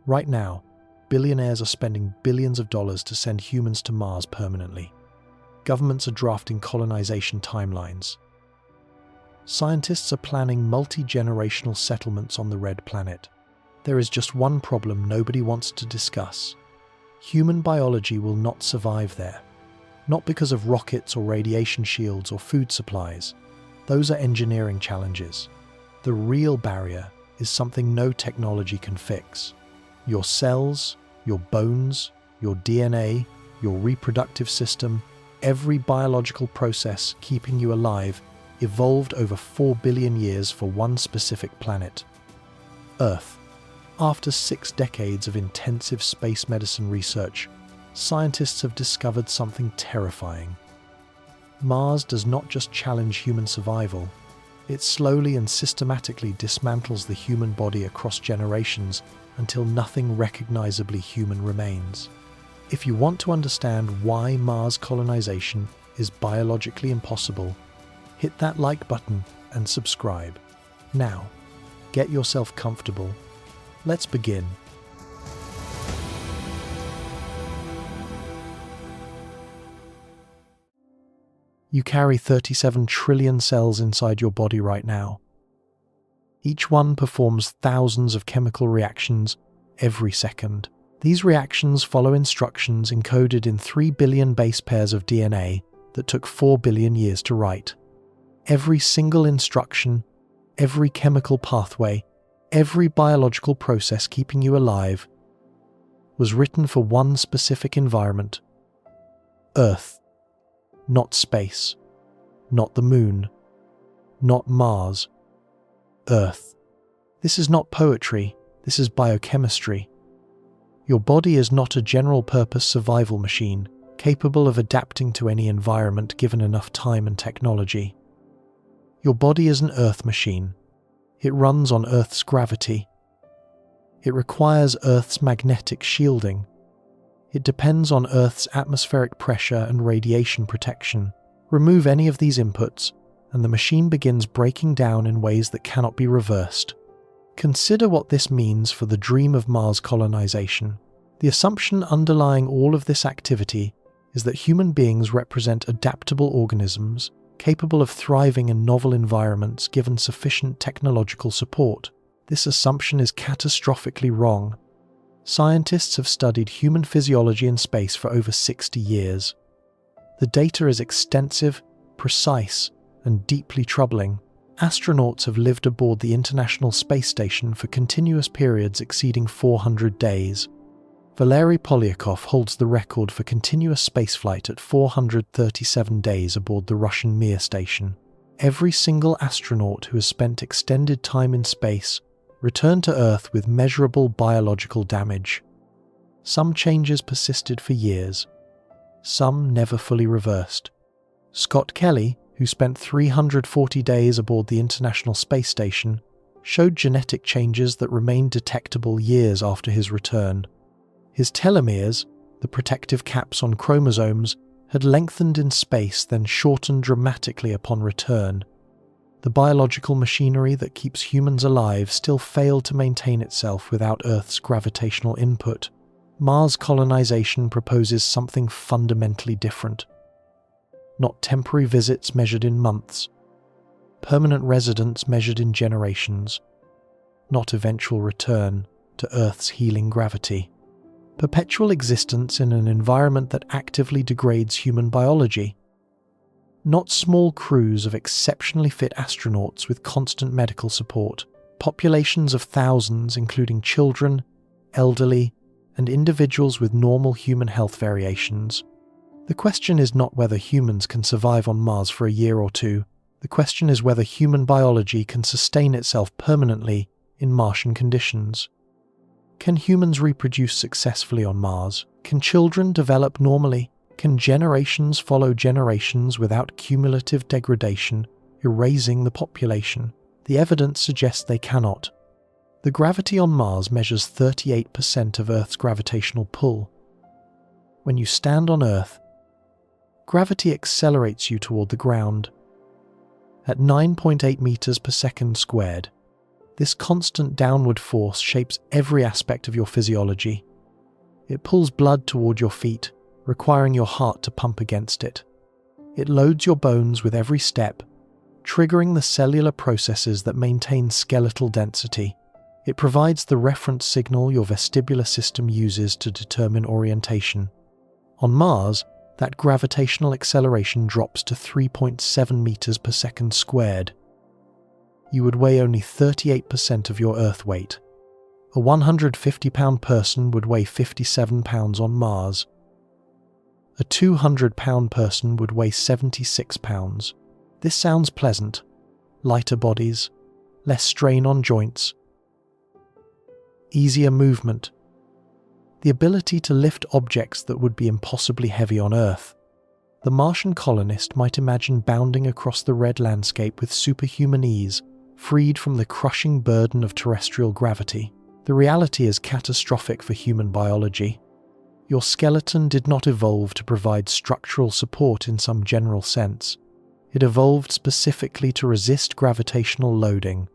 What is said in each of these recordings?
Right now, billionaires are spending billions of dollars to send humans to Mars permanently. Governments are drafting colonization timelines. Scientists are planning multi-generational settlements on the red planet. There is just one problem nobody wants to discuss. Human biology will not survive there. Not because of rockets or radiation shields or food supplies. Those are engineering challenges. The real barrier is something no technology can fix. Your cells, your bones, your DNA, your reproductive system, every biological process keeping you alive evolved over 4 billion years for one specific planet, Earth. After 6 decades of intensive space medicine research, scientists have discovered something terrifying. Mars does not just challenge human survival, it slowly and systematically dismantles the human body across generations until nothing recognizably human remains. If you want to understand why Mars colonization is biologically impossible, hit that like button and subscribe. Now, get yourself comfortable. Let's begin. You carry 37 trillion cells inside your body right now. Each one performs thousands of chemical reactions every second. These reactions follow instructions encoded in 3 billion base pairs of DNA that took 4 billion years to write. Every single instruction, every chemical pathway, every biological process keeping you alive was written for one specific environment: Earth. Not space, not the moon, not Mars, Earth. This is not poetry, this is biochemistry. Your body is not a general-purpose survival machine, capable of adapting to any environment given enough time and technology. Your body is an Earth machine. It runs on Earth's gravity. It requires Earth's magnetic shielding. It depends on Earth's atmospheric pressure and radiation protection. Remove any of these inputs, and the machine begins breaking down in ways that cannot be reversed. Consider what this means for the dream of Mars colonization. The assumption underlying all of this activity is that human beings represent adaptable organisms capable of thriving in novel environments given sufficient technological support. This assumption is catastrophically wrong. Scientists have studied human physiology in space for over 60 years. The data is extensive, precise, and deeply troubling. Astronauts have lived aboard the International Space Station for continuous periods exceeding 400 days. Valery Polyakov holds the record for continuous spaceflight at 437 days aboard the Russian Mir station. Every single astronaut who has spent extended time in space returned to Earth with measurable biological damage. Some changes persisted for years. Some never fully reversed. Scott Kelly, who spent 340 days aboard the International Space Station, showed genetic changes that remained detectable years after his return. His telomeres, the protective caps on chromosomes, had lengthened in space, then shortened dramatically upon return. The biological machinery that keeps humans alive still failed to maintain itself without Earth's gravitational input. Mars colonization proposes something fundamentally different. Not temporary visits measured in months, permanent residence measured in generations, not eventual return to Earth's healing gravity. Perpetual existence in an environment that actively degrades human biology. Not small crews of exceptionally fit astronauts with constant medical support. Populations of thousands, including children, elderly, and individuals with normal human health variations. The question is not whether humans can survive on Mars for a year or two. The question is whether human biology can sustain itself permanently in Martian conditions. Can humans reproduce successfully on Mars? Can children develop normally? Can generations follow generations without cumulative degradation, erasing the population? The evidence suggests they cannot. The gravity on Mars measures 38% of Earth's gravitational pull. When you stand on Earth, gravity accelerates you toward the ground. At 9.8 meters per second squared, This constant downward force shapes every aspect of your physiology. It pulls blood toward your feet, requiring your heart to pump against it. It loads your bones with every step, triggering the cellular processes that maintain skeletal density. It provides the reference signal your vestibular system uses to determine orientation. On Mars, that gravitational acceleration drops to 3.7 meters per second squared. You would weigh only 38% of your Earth weight. A 150-pound person would weigh 57 pounds on Mars. A 200-pound person would weigh 76 pounds. This sounds pleasant. Lighter bodies, less strain on joints, easier movement, the ability to lift objects that would be impossibly heavy on Earth. The Martian colonist might imagine bounding across the red landscape with superhuman ease, freed from the crushing burden of terrestrial gravity. The reality is catastrophic for human biology. Your skeleton did not evolve to provide structural support in some general sense. It evolved specifically to resist gravitational loading.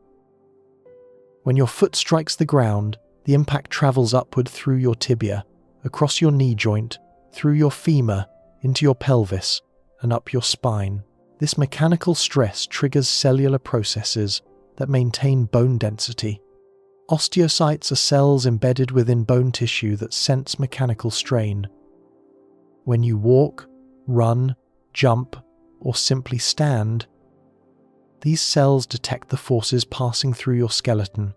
When your foot strikes the ground, the impact travels upward through your tibia, across your knee joint, through your femur, into your pelvis, and up your spine. This mechanical stress triggers cellular processes that maintain bone density. Osteocytes are cells embedded within bone tissue that sense mechanical strain. When you walk, run, jump, or simply stand, these cells detect the forces passing through your skeleton.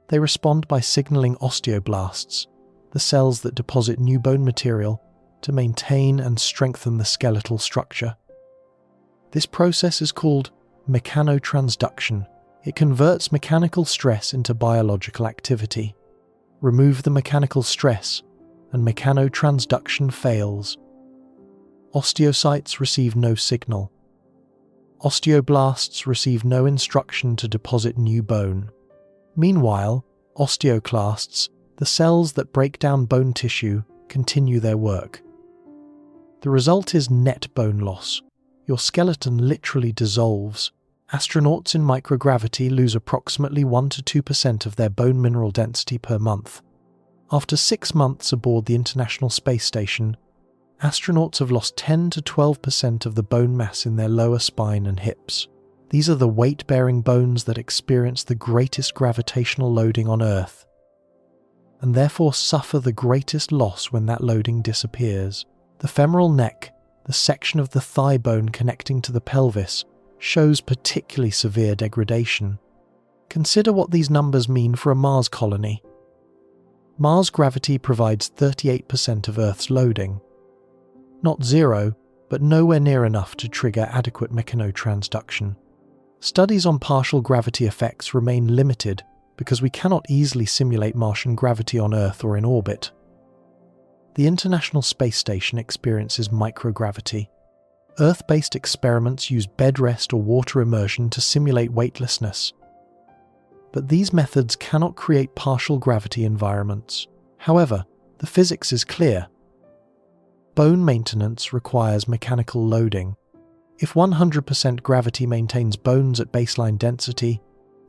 They respond by signaling osteoblasts, the cells that deposit new bone material to maintain and strengthen the skeletal structure. This process is called mechanotransduction. It converts mechanical stress into biological activity. Remove the mechanical stress, and mechanotransduction fails. Osteocytes receive no signal. Osteoblasts receive no instruction to deposit new bone. Meanwhile, osteoclasts, the cells that break down bone tissue, continue their work. The result is net bone loss. Your skeleton literally dissolves. Astronauts in microgravity lose approximately 1 to 2% of their bone mineral density per month. After 6 months aboard the International Space Station, astronauts have lost 10 to 12% of the bone mass in their lower spine and hips. These are the weight-bearing bones that experience the greatest gravitational loading on Earth, and therefore suffer the greatest loss when that loading disappears. The femoral neck, the section of the thigh bone connecting to the pelvis, shows particularly severe degradation. Consider what these numbers mean for a Mars colony. Mars gravity provides 38% of Earth's loading. Not zero, but nowhere near enough to trigger adequate mechanotransduction. Studies on partial gravity effects remain limited because we cannot easily simulate Martian gravity on Earth or in orbit. The International Space Station experiences microgravity. Earth-based experiments use bed rest or water immersion to simulate weightlessness. But these methods cannot create partial gravity environments. However, the physics is clear. Bone maintenance requires mechanical loading. If 100% gravity maintains bones at baseline density,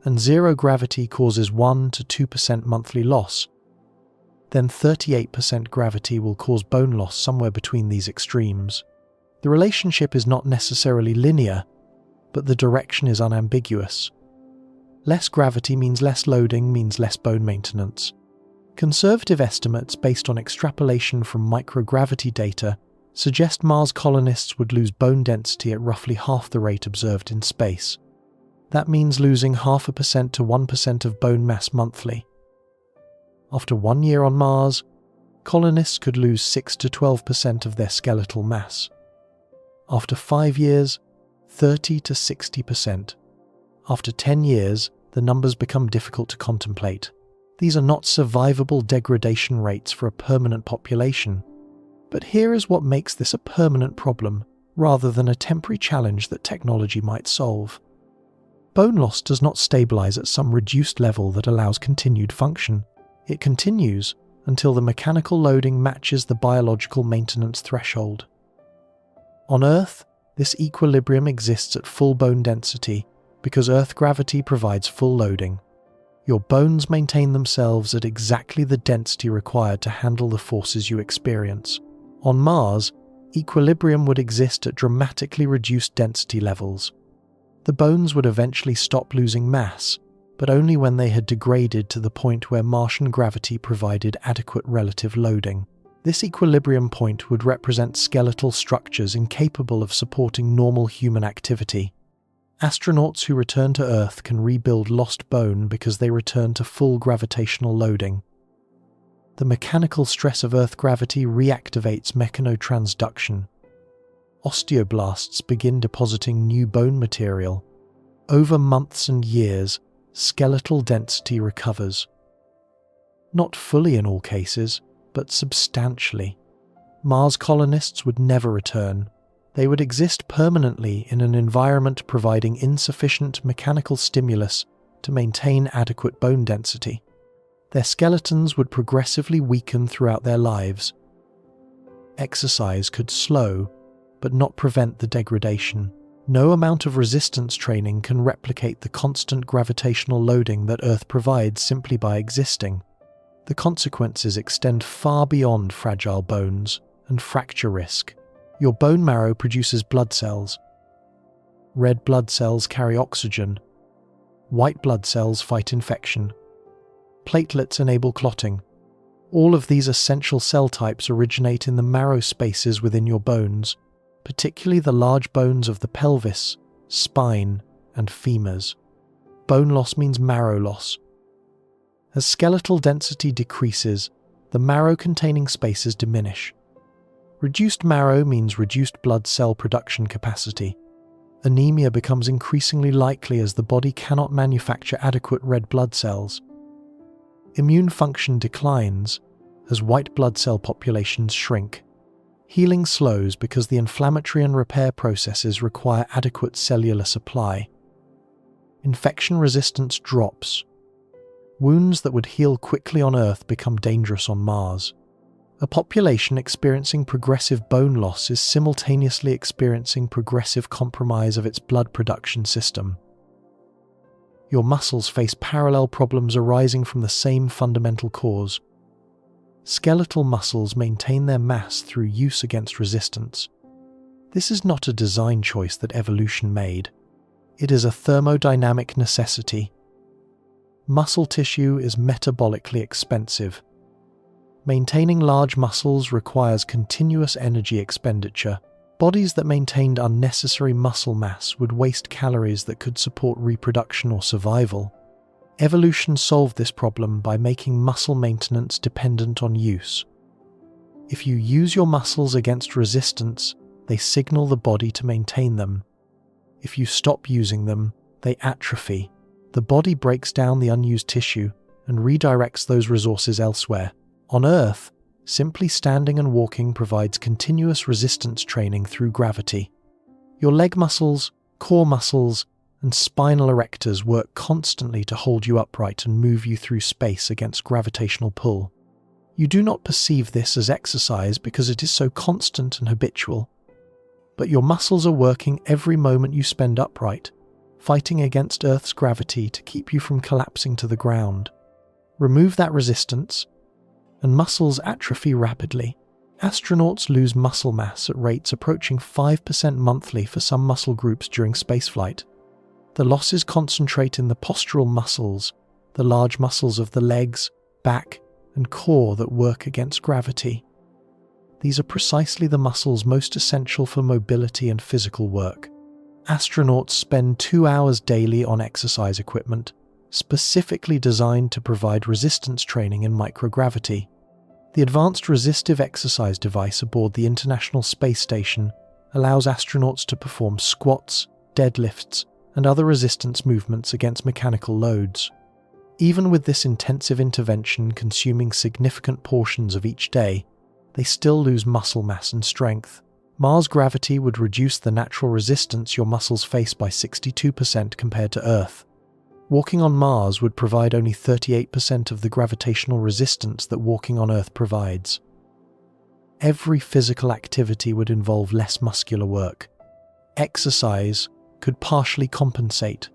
and zero gravity causes 1 to 2% monthly loss, then 38% gravity will cause bone loss somewhere between these extremes. The relationship is not necessarily linear, but the direction is unambiguous. Less gravity means less loading means less bone maintenance. Conservative estimates based on extrapolation from microgravity data suggest Mars colonists would lose bone density at roughly half the rate observed in space. That means losing 0.5% to 1% of bone mass monthly. After 1 year on Mars, colonists could lose 6 to 12% of their skeletal mass. After 5 years, 30 to 60%. After 10 years, the numbers become difficult to contemplate. These are not survivable degradation rates for a permanent population. But here is what makes this a permanent problem, rather than a temporary challenge that technology might solve. Bone loss does not stabilize at some reduced level that allows continued function. It continues until the mechanical loading matches the biological maintenance threshold. On Earth, this equilibrium exists at full bone density because Earth gravity provides full loading. Your bones maintain themselves at exactly the density required to handle the forces you experience. On Mars, equilibrium would exist at dramatically reduced density levels. The bones would eventually stop losing mass, but only when they had degraded to the point where Martian gravity provided adequate relative loading. This equilibrium point would represent skeletal structures incapable of supporting normal human activity. Astronauts who return to Earth can rebuild lost bone because they return to full gravitational loading. The mechanical stress of Earth gravity reactivates mechanotransduction. Osteoblasts begin depositing new bone material. Over months and years, skeletal density recovers. Not fully in all cases, but substantially. Mars colonists would never return. They would exist permanently in an environment providing insufficient mechanical stimulus to maintain adequate bone density. Their skeletons would progressively weaken throughout their lives. Exercise could slow, but not prevent the degradation. No amount of resistance training can replicate the constant gravitational loading that Earth provides simply by existing. The consequences extend far beyond fragile bones and fracture risk. Your bone marrow produces blood cells. Red blood cells carry oxygen. White blood cells fight infection. Platelets enable clotting. All of these essential cell types originate in the marrow spaces within your bones, particularly the large bones of the pelvis, spine, and femurs. Bone loss means marrow loss. As skeletal density decreases, the marrow-containing spaces diminish. Reduced marrow means reduced blood cell production capacity. Anemia becomes increasingly likely as the body cannot manufacture adequate red blood cells. Immune function declines as white blood cell populations shrink. Healing slows because the inflammatory and repair processes require adequate cellular supply. Infection resistance drops. Wounds that would heal quickly on Earth become dangerous on Mars. A population experiencing progressive bone loss is simultaneously experiencing progressive compromise of its blood production system. Your muscles face parallel problems arising from the same fundamental cause. Skeletal muscles maintain their mass through use against resistance. This is not a design choice that evolution made. It is a thermodynamic necessity. Muscle tissue is metabolically expensive. Maintaining large muscles requires continuous energy expenditure. Bodies that maintained unnecessary muscle mass would waste calories that could support reproduction or survival. Evolution solved this problem by making muscle maintenance dependent on use. If you use your muscles against resistance, they signal the body to maintain them. If you stop using them, they atrophy. The body breaks down the unused tissue and redirects those resources elsewhere. On Earth, simply standing and walking provides continuous resistance training through gravity. Your leg muscles, core muscles, and spinal erectors work constantly to hold you upright and move you through space against gravitational pull. You do not perceive this as exercise because it is so constant and habitual. But your muscles are working every moment you spend upright, fighting against Earth's gravity to keep you from collapsing to the ground. Remove that resistance, and muscles atrophy rapidly. Astronauts lose muscle mass at rates approaching 5% monthly for some muscle groups during spaceflight. The losses concentrate in the postural muscles, the large muscles of the legs, back, and core that work against gravity. These are precisely the muscles most essential for mobility and physical work. Astronauts spend 2 hours daily on exercise equipment, specifically designed to provide resistance training in microgravity. The Advanced Resistive Exercise device aboard the International Space Station allows astronauts to perform squats, deadlifts, and other resistance movements against mechanical loads. Even with this intensive intervention consuming significant portions of each day, they still lose muscle mass and strength. Mars gravity would reduce the natural resistance your muscles face by 62% compared to Earth. Walking on Mars would provide only 38% of the gravitational resistance that walking on Earth provides. Every physical activity would involve less muscular work. Exercise could partially compensate.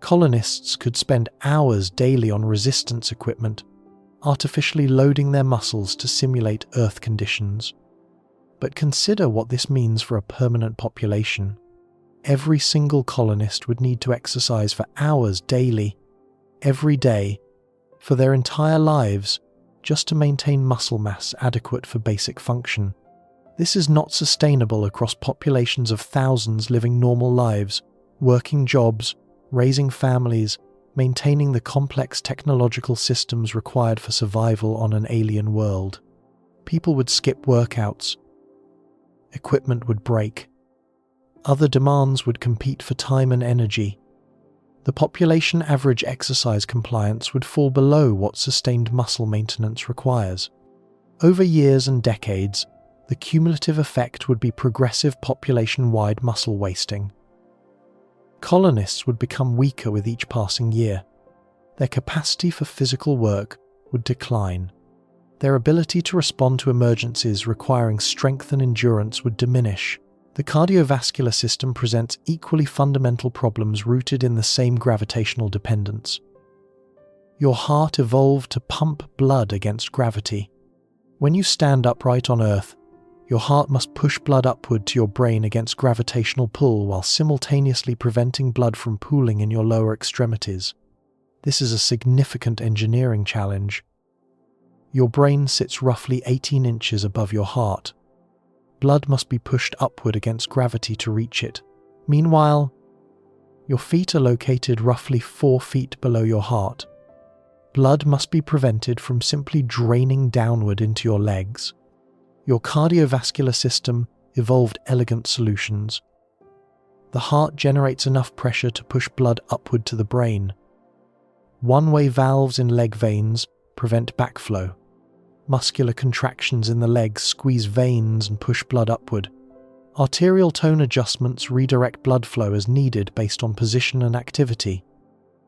Colonists could spend hours daily on resistance equipment, artificially loading their muscles to simulate Earth conditions. But consider what this means for a permanent population. Every single colonist would need to exercise for hours daily, every day, for their entire lives, just to maintain muscle mass adequate for basic function. This is not sustainable across populations of thousands living normal lives, working jobs, raising families, maintaining the complex technological systems required for survival on an alien world. People would skip workouts. Equipment would break. Other demands would compete for time and energy. The population average exercise compliance would fall below what sustained muscle maintenance requires. Over years and decades, the cumulative effect would be progressive population-wide muscle wasting. Colonists would become weaker with each passing year. Their capacity for physical work would decline. Their ability to respond to emergencies requiring strength and endurance would diminish. The cardiovascular system presents equally fundamental problems rooted in the same gravitational dependence. Your heart evolved to pump blood against gravity. When you stand upright on Earth, your heart must push blood upward to your brain against gravitational pull while simultaneously preventing blood from pooling in your lower extremities. This is a significant engineering challenge. Your brain sits roughly 18 inches above your heart. Blood must be pushed upward against gravity to reach it. Meanwhile, your feet are located roughly 4 feet below your heart. Blood must be prevented from simply draining downward into your legs. Your cardiovascular system evolved elegant solutions. The heart generates enough pressure to push blood upward to the brain. One-way valves in leg veins prevent backflow. Muscular contractions in the legs squeeze veins and push blood upward. Arterial tone adjustments redirect blood flow as needed based on position and activity.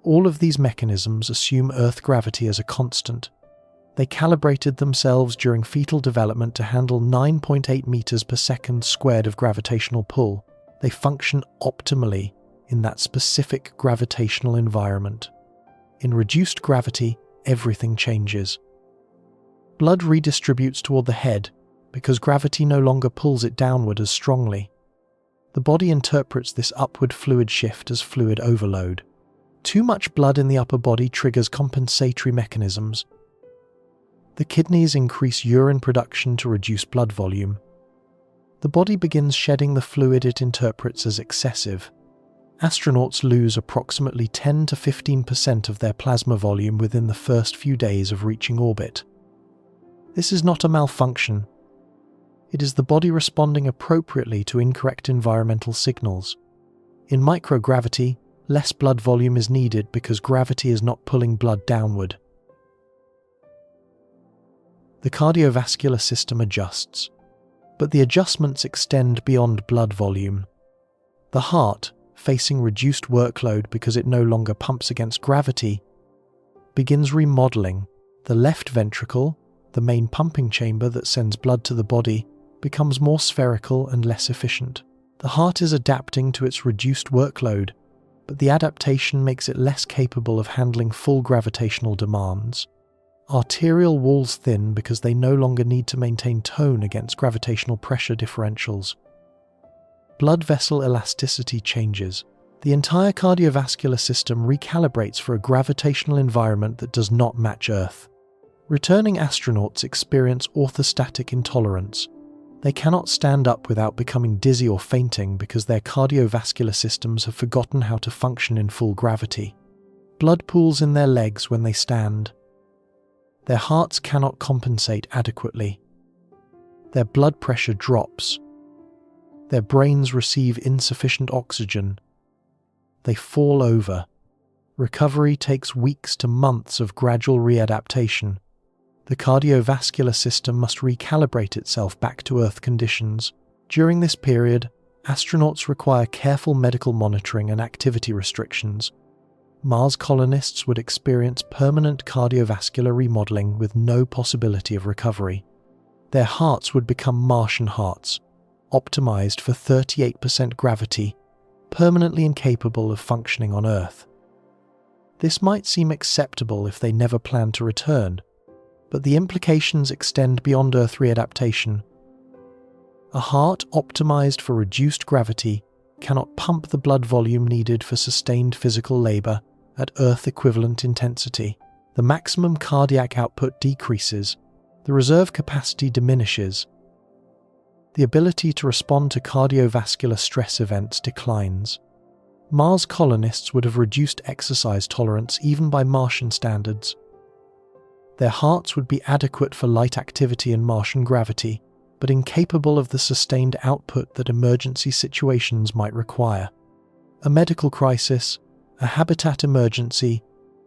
All of these mechanisms assume Earth gravity as a constant. They calibrated themselves during fetal development to handle 9.8 meters per second squared of gravitational pull. They function optimally in that specific gravitational environment. In reduced gravity, everything changes. Blood redistributes toward the head because gravity no longer pulls it downward as strongly. The body interprets this upward fluid shift as fluid overload. Too much blood in the upper body triggers compensatory mechanisms. The kidneys increase urine production to reduce blood volume. The body begins shedding the fluid it interprets as excessive. Astronauts lose approximately 10 to 15% of their plasma volume within the first few days of reaching orbit. This is not a malfunction. It is the body responding appropriately to incorrect environmental signals. In microgravity, less blood volume is needed because gravity is not pulling blood downward. The cardiovascular system adjusts, but the adjustments extend beyond blood volume. The heart, facing reduced workload because it no longer pumps against gravity, begins remodeling. The left ventricle, the main pumping chamber that sends blood to the body, becomes more spherical and less efficient. The heart is adapting to its reduced workload, but the adaptation makes it less capable of handling full gravitational demands. Arterial walls thin because they no longer need to maintain tone against gravitational pressure differentials. Blood vessel elasticity changes. The entire cardiovascular system recalibrates for a gravitational environment that does not match Earth. Returning astronauts experience orthostatic intolerance. They cannot stand up without becoming dizzy or fainting because their cardiovascular systems have forgotten how to function in full gravity. Blood pools in their legs when they stand. Their hearts cannot compensate adequately. Their blood pressure drops. Their brains receive insufficient oxygen. They fall over. Recovery takes weeks to months of gradual readaptation. The cardiovascular system must recalibrate itself back to Earth conditions. During this period, astronauts require careful medical monitoring and activity restrictions. Mars colonists would experience permanent cardiovascular remodeling with no possibility of recovery. Their hearts would become Martian hearts, optimized for 38% gravity, permanently incapable of functioning on Earth. This might seem acceptable if they never plan to return, but the implications extend beyond Earth readaptation. A heart optimized for reduced gravity cannot pump the blood volume needed for sustained physical labor at Earth-equivalent intensity. The maximum cardiac output decreases, the reserve capacity diminishes. The ability to respond to cardiovascular stress events declines. Mars colonists would have reduced exercise tolerance even by Martian standards. Their hearts would be adequate for light activity and Martian gravity, but incapable of the sustained output that emergency situations might require. A medical crisis, a habitat emergency,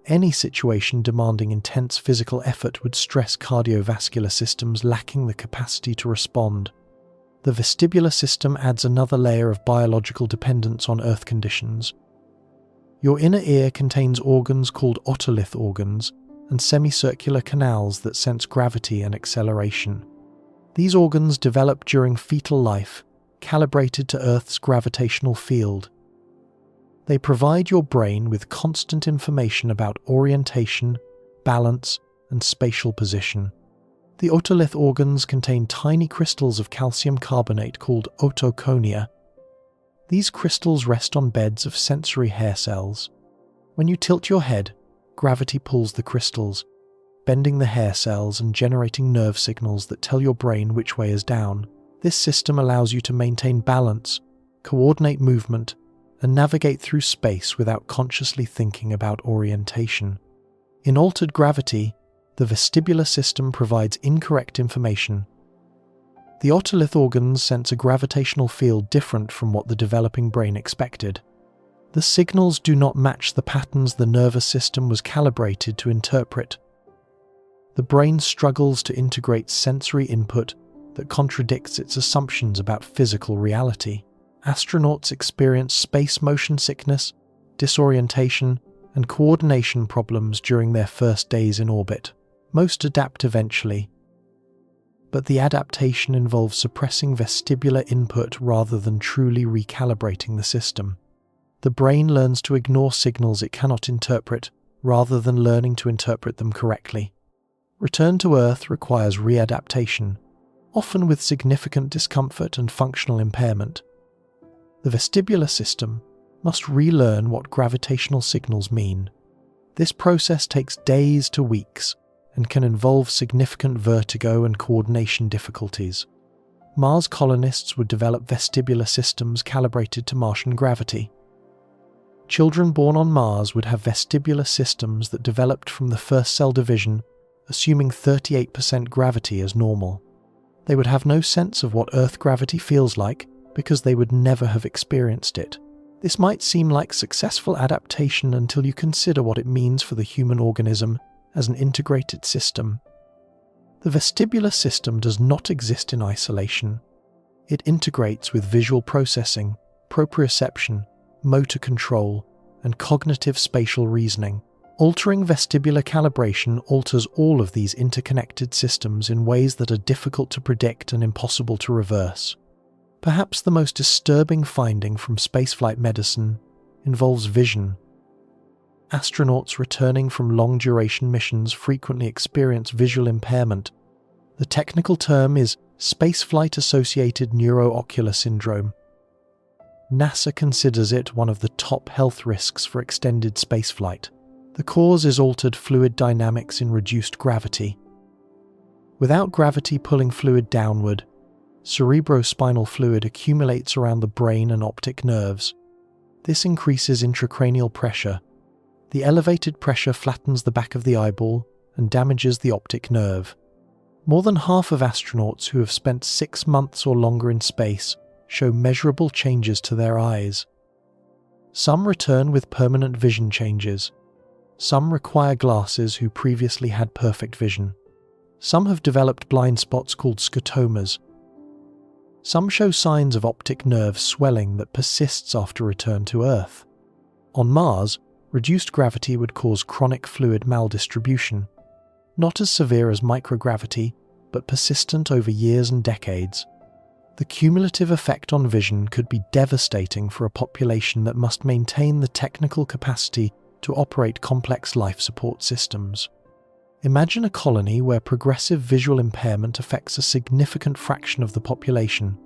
any situation demanding intense physical effort would stress cardiovascular systems lacking the capacity to respond. The vestibular system adds another layer of biological dependence on Earth conditions. Your inner ear contains organs called otolith organs and semicircular canals that sense gravity and acceleration. These organs develop during fetal life, calibrated to Earth's gravitational field. They provide your brain with constant information about orientation, balance, and spatial position. The otolith organs contain tiny crystals of calcium carbonate called otoconia. These crystals rest on beds of sensory hair cells. When you tilt your head, gravity pulls the crystals, bending the hair cells and generating nerve signals that tell your brain which way is down. This system allows you to maintain balance, coordinate movement, and navigate through space without consciously thinking about orientation. In altered gravity, the vestibular system provides incorrect information. The otolith organs sense a gravitational field different from what the developing brain expected. The signals do not match the patterns the nervous system was calibrated to interpret. The brain struggles to integrate sensory input that contradicts its assumptions about physical reality. Astronauts experience space motion sickness, disorientation, and coordination problems during their first days in orbit. Most adapt eventually, but the adaptation involves suppressing vestibular input rather than truly recalibrating the system. The brain learns to ignore signals it cannot interpret rather than learning to interpret them correctly. Return to Earth requires readaptation, often with significant discomfort and functional impairment. The vestibular system must relearn what gravitational signals mean. This process takes days to weeks and can involve significant vertigo and coordination difficulties. Mars colonists would develop vestibular systems calibrated to Martian gravity. Children born on Mars would have vestibular systems that developed from the first cell division, assuming 38% gravity as normal. They would have no sense of what Earth gravity feels like because they would never have experienced it. This might seem like successful adaptation until you consider what it means for the human organism as an integrated system. The vestibular system does not exist in isolation. It integrates with visual processing, proprioception, motor control, and cognitive spatial reasoning. Altering vestibular calibration alters all of these interconnected systems in ways that are difficult to predict and impossible to reverse. Perhaps the most disturbing finding from spaceflight medicine involves vision. Astronauts returning from long-duration missions frequently experience visual impairment. The technical term is spaceflight-associated neuroocular syndrome. NASA considers it one of the top health risks for extended spaceflight. The cause is altered fluid dynamics in reduced gravity. Without gravity pulling fluid downward, cerebrospinal fluid accumulates around the brain and optic nerves. This increases intracranial pressure. The elevated pressure flattens the back of the eyeball and damages the optic nerve. More than half of astronauts who have spent 6 months or longer in space show measurable changes to their eyes. Some return with permanent vision changes. Some require glasses who previously had perfect vision. Some have developed blind spots called scotomas. Some show signs of optic nerve swelling that persists after return to Earth. On Mars, reduced gravity would cause chronic fluid maldistribution, not as severe as microgravity, but persistent over years and decades. The cumulative effect on vision could be devastating for a population that must maintain the technical capacity to operate complex life support systems. Imagine a colony where progressive visual impairment affects a significant fraction of the population,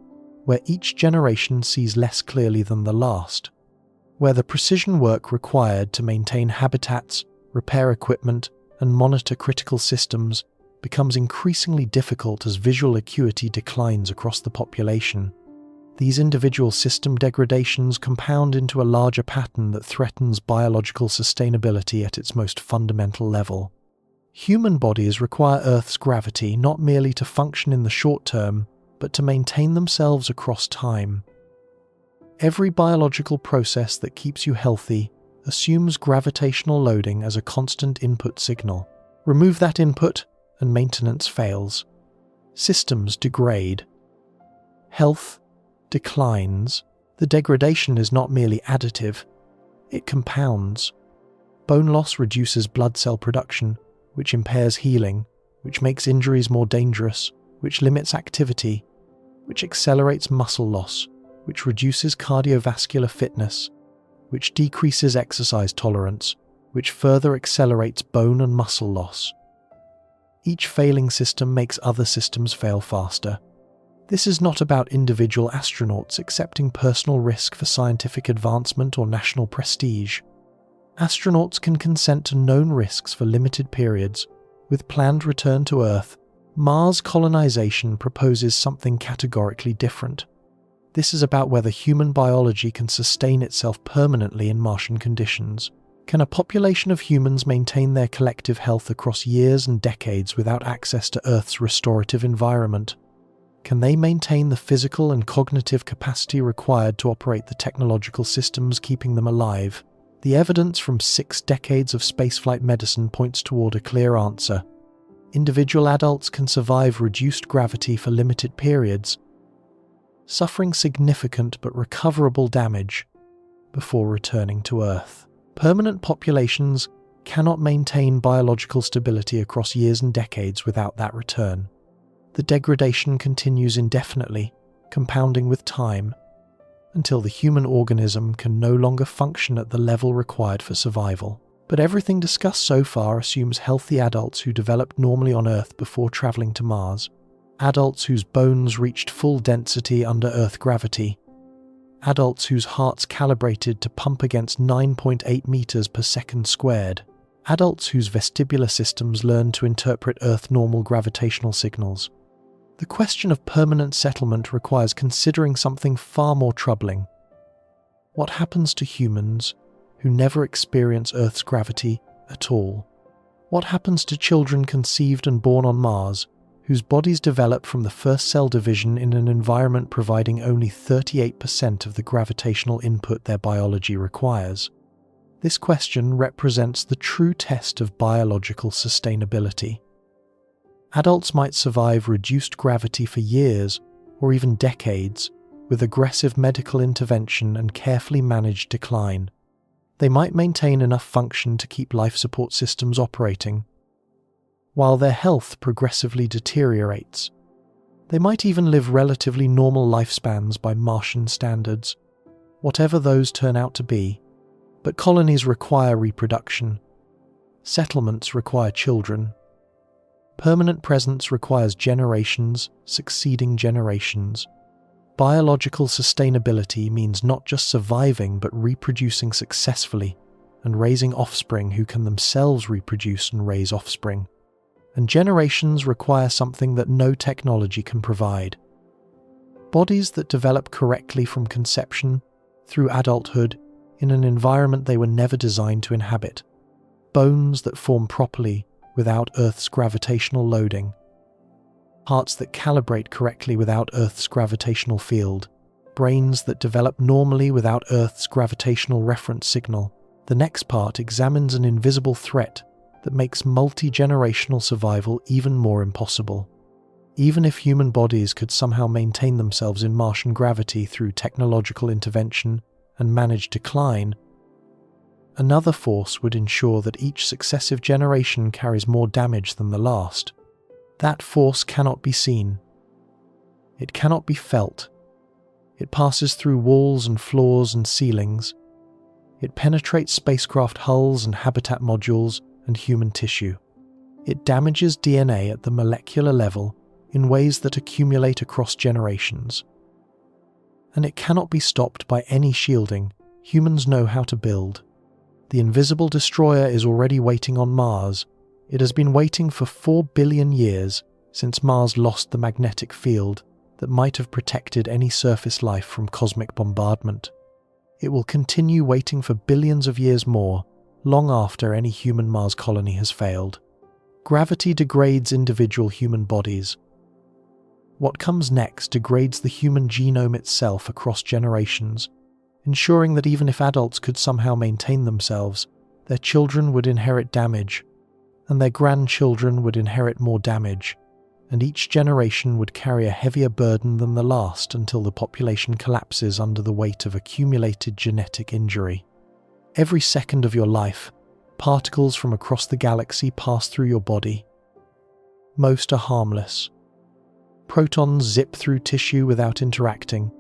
where each generation sees less clearly than the last, where the precision work required to maintain habitats, repair equipment, and monitor critical systems becomes increasingly difficult as visual acuity declines across the population. These individual system degradations compound into a larger pattern that threatens biological sustainability at its most fundamental level. Human bodies require Earth's gravity not merely to function in the short term, but to maintain themselves across time. Every biological process that keeps you healthy assumes gravitational loading as a constant input signal. Remove that input, and maintenance fails. Systems degrade. Health declines. The degradation is not merely additive, it compounds. Bone loss reduces blood cell production, which impairs healing, which makes injuries more dangerous, which limits activity, which accelerates muscle loss, which reduces cardiovascular fitness, which decreases exercise tolerance, which further accelerates bone and muscle loss. Each failing system makes other systems fail faster. This is not about individual astronauts accepting personal risk for scientific advancement or national prestige. Astronauts can consent to known risks for limited periods. With planned return to Earth, Mars colonization proposes something categorically different. This is about whether human biology can sustain itself permanently in Martian conditions. Can a population of humans maintain their collective health across years and decades without access to Earth's restorative environment? Can they maintain the physical and cognitive capacity required to operate the technological systems keeping them alive? The evidence from 6 decades of spaceflight medicine points toward a clear answer. Individual adults can survive reduced gravity for limited periods, suffering significant but recoverable damage before returning to Earth. Permanent populations cannot maintain biological stability across years and decades without that return. The degradation continues indefinitely, compounding with time, until the human organism can no longer function at the level required for survival. But everything discussed so far assumes healthy adults who developed normally on Earth before traveling to Mars, adults whose bones reached full density under Earth gravity, adults whose hearts calibrated to pump against 9.8 meters per second squared, adults whose vestibular systems learned to interpret Earth normal gravitational signals. The question of permanent settlement requires considering something far more troubling. What happens to humans who never experience Earth's gravity at all? What happens to children conceived and born on Mars, whose bodies develop from the first cell division in an environment providing only 38% of the gravitational input their biology requires? This question represents the true test of biological sustainability. Adults might survive reduced gravity for years or even decades with aggressive medical intervention and carefully managed decline. They might maintain enough function to keep life support systems operating, while their health progressively deteriorates. They might even live relatively normal lifespans by Martian standards, whatever those turn out to be. But colonies require reproduction. Settlements require children. Permanent presence requires generations succeeding generations. Biological sustainability means not just surviving but reproducing successfully and raising offspring who can themselves reproduce and raise offspring. And generations require something that no technology can provide. Bodies that develop correctly from conception through adulthood in an environment they were never designed to inhabit. Bones that form properly without Earth's gravitational loading. Hearts that calibrate correctly without Earth's gravitational field. Brains that develop normally without Earth's gravitational reference signal. The next part examines an invisible threat that makes multi-generational survival even more impossible. Even if human bodies could somehow maintain themselves in Martian gravity through technological intervention and managed decline, another force would ensure that each successive generation carries more damage than the last. That force cannot be seen. It cannot be felt. It passes through walls and floors and ceilings. It penetrates spacecraft hulls and habitat modules and human tissue. It damages DNA at the molecular level in ways that accumulate across generations. And it cannot be stopped by any shielding humans know how to build. The invisible destroyer is already waiting on Mars. It has been waiting for 4 billion years since Mars lost the magnetic field that might have protected any surface life from cosmic bombardment. It will continue waiting for billions of years more, long after any human Mars colony has failed. Gravity degrades individual human bodies. What comes next degrades the human genome itself across generations, ensuring that even if adults could somehow maintain themselves, their children would inherit damage, and their grandchildren would inherit more damage, and each generation would carry a heavier burden than the last until the population collapses under the weight of accumulated genetic injury. Every second of your life, particles from across the galaxy pass through your body. Most are harmless. Protons zip through tissue without interacting.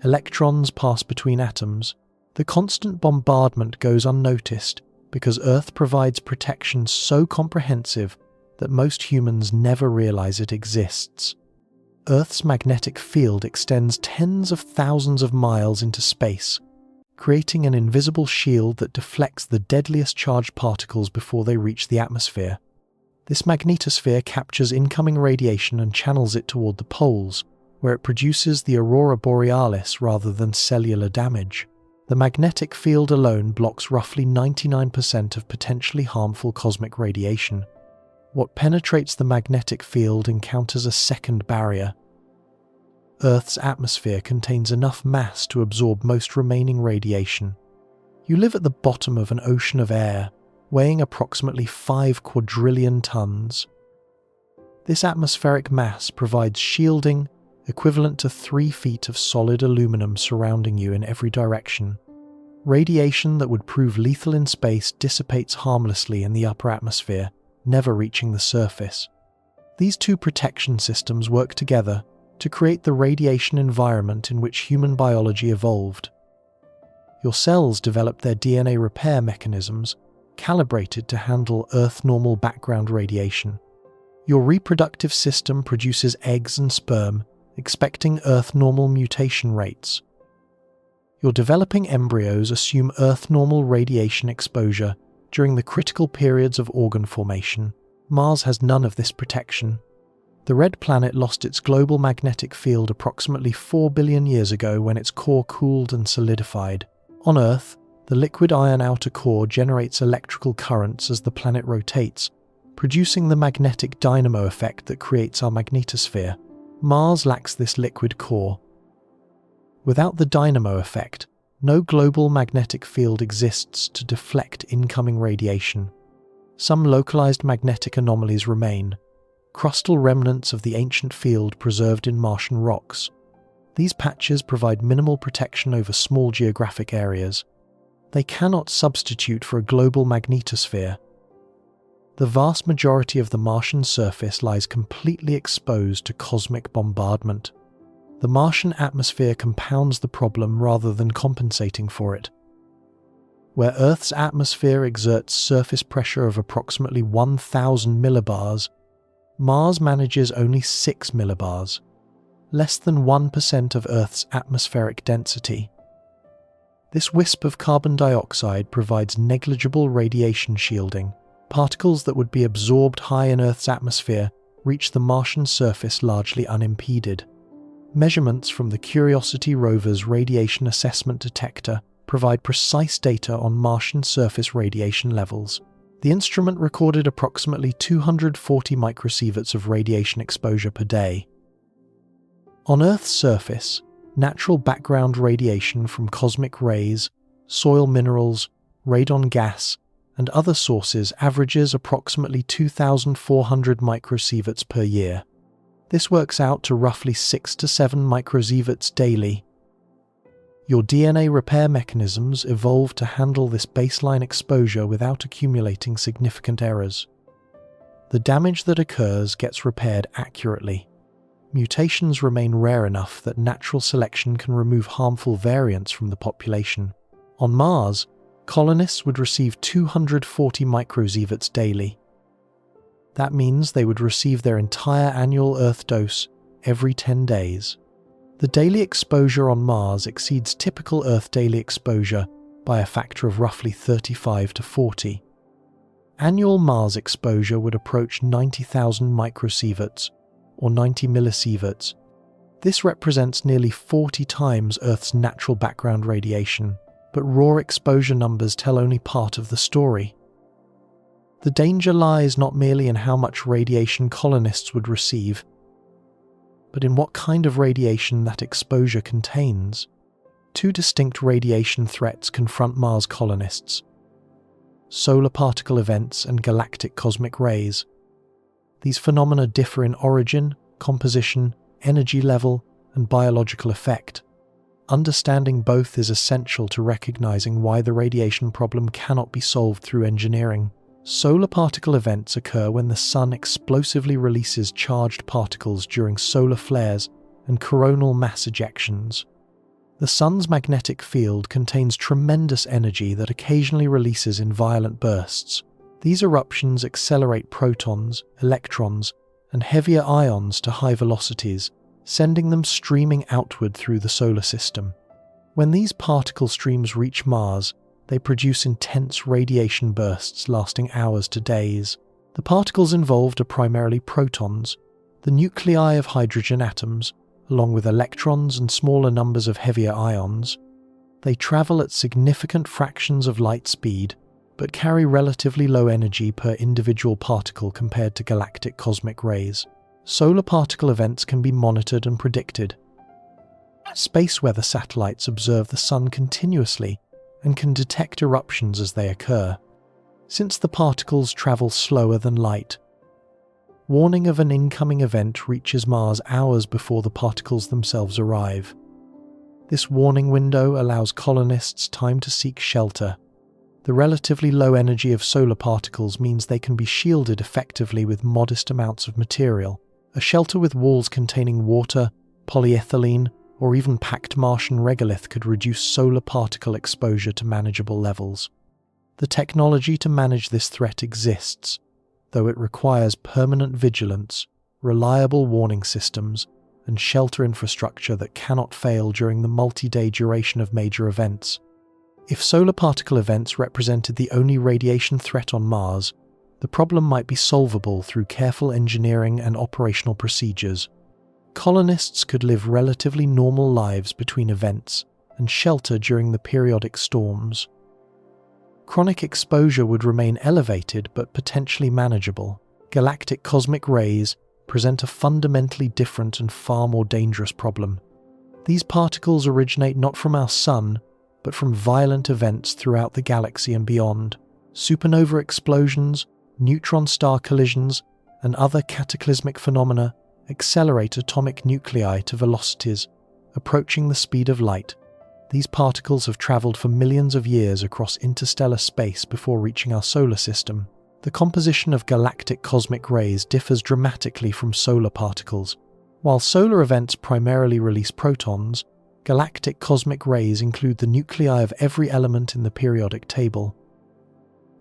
Electrons pass between atoms. The constant bombardment goes unnoticed because Earth provides protection so comprehensive that most humans never realize it exists. Earth's magnetic field extends tens of thousands of miles into space, creating an invisible shield that deflects the deadliest charged particles before they reach the atmosphere. This magnetosphere captures incoming radiation and channels it toward the poles, where it produces the aurora borealis rather than cellular damage. The magnetic field alone blocks roughly 99% of potentially harmful cosmic radiation. What penetrates the magnetic field encounters a second barrier. Earth's atmosphere contains enough mass to absorb most remaining radiation. You live at the bottom of an ocean of air, weighing approximately 5 quadrillion tons. This atmospheric mass provides shielding equivalent to 3 feet of solid aluminum surrounding you in every direction. Radiation that would prove lethal in space dissipates harmlessly in the upper atmosphere, never reaching the surface. These two protection systems work together to create the radiation environment in which human biology evolved. Your cells developed their DNA repair mechanisms, calibrated to handle Earth-normal background radiation. Your reproductive system produces eggs and sperm, expecting Earth-normal mutation rates. Your developing embryos assume Earth-normal radiation exposure during the critical periods of organ formation. Mars has none of this protection. The red planet lost its global magnetic field approximately 4 billion years ago when its core cooled and solidified. On Earth, the liquid iron outer core generates electrical currents as the planet rotates, producing the magnetic dynamo effect that creates our magnetosphere. Mars lacks this liquid core. Without the dynamo effect, no global magnetic field exists to deflect incoming radiation. Some localized magnetic anomalies remain, crustal remnants of the ancient field preserved in Martian rocks. These patches provide minimal protection over small geographic areas. They cannot substitute for a global magnetosphere. The vast majority of the Martian surface lies completely exposed to cosmic bombardment. The Martian atmosphere compounds the problem rather than compensating for it. Where Earth's atmosphere exerts surface pressure of approximately 1,000 millibars, Mars manages only 6 millibars, less than 1% of Earth's atmospheric density. This wisp of carbon dioxide provides negligible radiation shielding. Particles that would be absorbed high in Earth's atmosphere reach the Martian surface largely unimpeded. Measurements from the Curiosity rover's radiation assessment detector provide precise data on Martian surface radiation levels. The instrument recorded approximately 240 microsieverts of radiation exposure per day. On Earth's surface, natural background radiation from cosmic rays, soil minerals, radon gas, and other sources averages approximately 2,400 microsieverts per year. This works out to roughly 6 to 7 microsieverts daily. Your DNA repair mechanisms evolved to handle this baseline exposure without accumulating significant errors. The damage that occurs gets repaired accurately. Mutations remain rare enough that natural selection can remove harmful variants from the population. On Mars, colonists would receive 240 microsieverts daily. That means they would receive their entire annual Earth dose every 10 days. The daily exposure on Mars exceeds typical Earth daily exposure by a factor of roughly 35 to 40. Annual Mars exposure would approach 90,000 microsieverts, or 90 millisieverts. This represents nearly 40 times Earth's natural background radiation, but raw exposure numbers tell only part of the story. The danger lies not merely in how much radiation colonists would receive, but in what kind of radiation that exposure contains. Two distinct radiation threats confront Mars colonists: solar particle events and galactic cosmic rays. These phenomena differ in origin, composition, energy level, and biological effect. Understanding both is essential to recognizing why the radiation problem cannot be solved through engineering. Solar particle events occur when the Sun explosively releases charged particles during solar flares and coronal mass ejections. The Sun's magnetic field contains tremendous energy that occasionally releases in violent bursts. These eruptions accelerate protons, electrons, and heavier ions to high velocities, sending them streaming outward through the solar system. When these particle streams reach Mars, they produce intense radiation bursts lasting hours to days. The particles involved are primarily protons, the nuclei of hydrogen atoms, along with electrons and smaller numbers of heavier ions. They travel at significant fractions of light speed, but carry relatively low energy per individual particle compared to galactic cosmic rays. Solar particle events can be monitored and predicted. Space weather satellites observe the Sun continuously and can detect eruptions as they occur. Since the particles travel slower than light, warning of an incoming event reaches Mars hours before the particles themselves arrive. This warning window allows colonists time to seek shelter. The relatively low energy of solar particles means they can be shielded effectively with modest amounts of material. A shelter with walls containing water, polyethylene, or even packed Martian regolith could reduce solar particle exposure to manageable levels. The technology to manage this threat exists, though it requires permanent vigilance, reliable warning systems, and shelter infrastructure that cannot fail during the multi-day duration of major events. If solar particle events represented the only radiation threat on Mars, the problem might be solvable through careful engineering and operational procedures. Colonists could live relatively normal lives between events and shelter during the periodic storms. Chronic exposure would remain elevated but potentially manageable. Galactic cosmic rays present a fundamentally different and far more dangerous problem. These particles originate not from our Sun, but from violent events throughout the galaxy and beyond. Supernova explosions, neutron star collisions, and other cataclysmic phenomena accelerate atomic nuclei to velocities approaching the speed of light. These particles have traveled for millions of years across interstellar space before reaching our solar system. The composition of galactic cosmic rays differs dramatically from solar particles. While solar events primarily release protons, galactic cosmic rays include the nuclei of every element in the periodic table.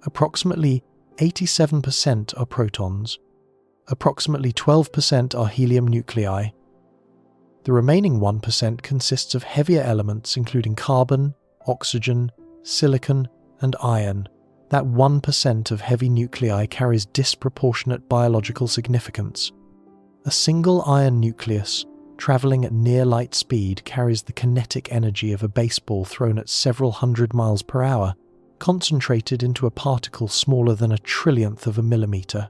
Approximately 87% are protons. Approximately 12% are helium nuclei. The remaining 1% consists of heavier elements including carbon, oxygen, silicon, and iron. That 1% of heavy nuclei carries disproportionate biological significance. A single iron nucleus, traveling at near light speed, carries the kinetic energy of a baseball thrown at several hundred miles per hour, concentrated into a particle smaller than a trillionth of a millimeter.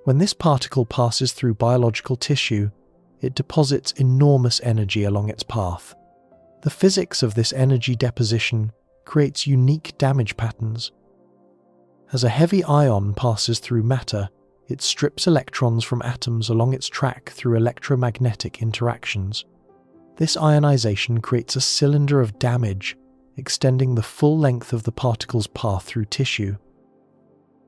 When this particle passes through biological tissue, it deposits enormous energy along its path. The physics of this energy deposition creates unique damage patterns. As a heavy ion passes through matter, it strips electrons from atoms along its track through electromagnetic interactions. This ionization creates a cylinder of damage, extending the full length of the particle's path through tissue.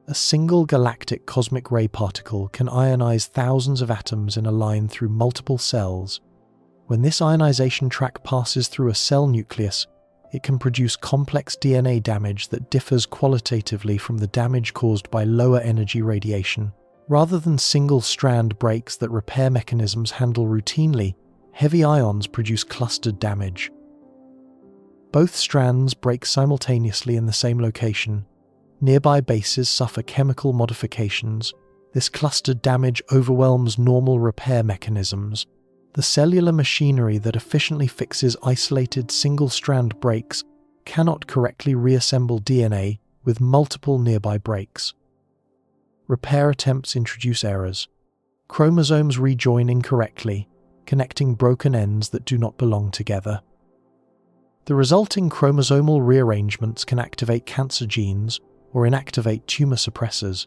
A single galactic cosmic ray particle can ionize thousands of atoms in a line through multiple cells. When this ionization track passes through a cell nucleus, it can produce complex DNA damage that differs qualitatively from the damage caused by lower energy radiation. Rather than single-strand breaks that repair mechanisms handle routinely, heavy ions produce clustered damage. Both strands break simultaneously in the same location. Nearby bases suffer chemical modifications. This clustered damage overwhelms normal repair mechanisms. The cellular machinery that efficiently fixes isolated single-strand breaks cannot correctly reassemble DNA with multiple nearby breaks. Repair attempts introduce errors. Chromosomes rejoin incorrectly, connecting broken ends that do not belong together. The resulting chromosomal rearrangements can activate cancer genes or inactivate tumor suppressors.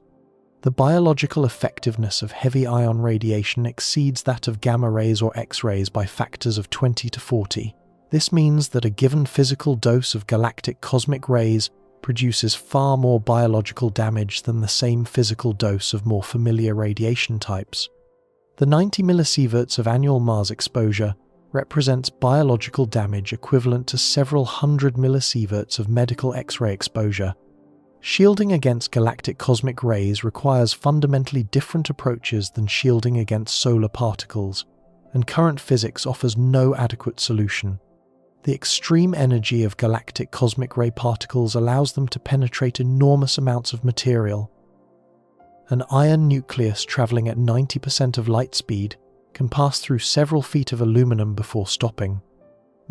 The biological effectiveness of heavy ion radiation exceeds that of gamma rays or X-rays by factors of 20 to 40. This means that a given physical dose of galactic cosmic rays produces far more biological damage than the same physical dose of more familiar radiation types. The 90 millisieverts of annual Mars exposure represents biological damage equivalent to several hundred millisieverts of medical X-ray exposure. Shielding against galactic cosmic rays requires fundamentally different approaches than shielding against solar particles, and current physics offers no adequate solution. The extreme energy of galactic cosmic ray particles allows them to penetrate enormous amounts of material. An iron nucleus traveling at 90% of light speed can pass through several feet of aluminum before stopping.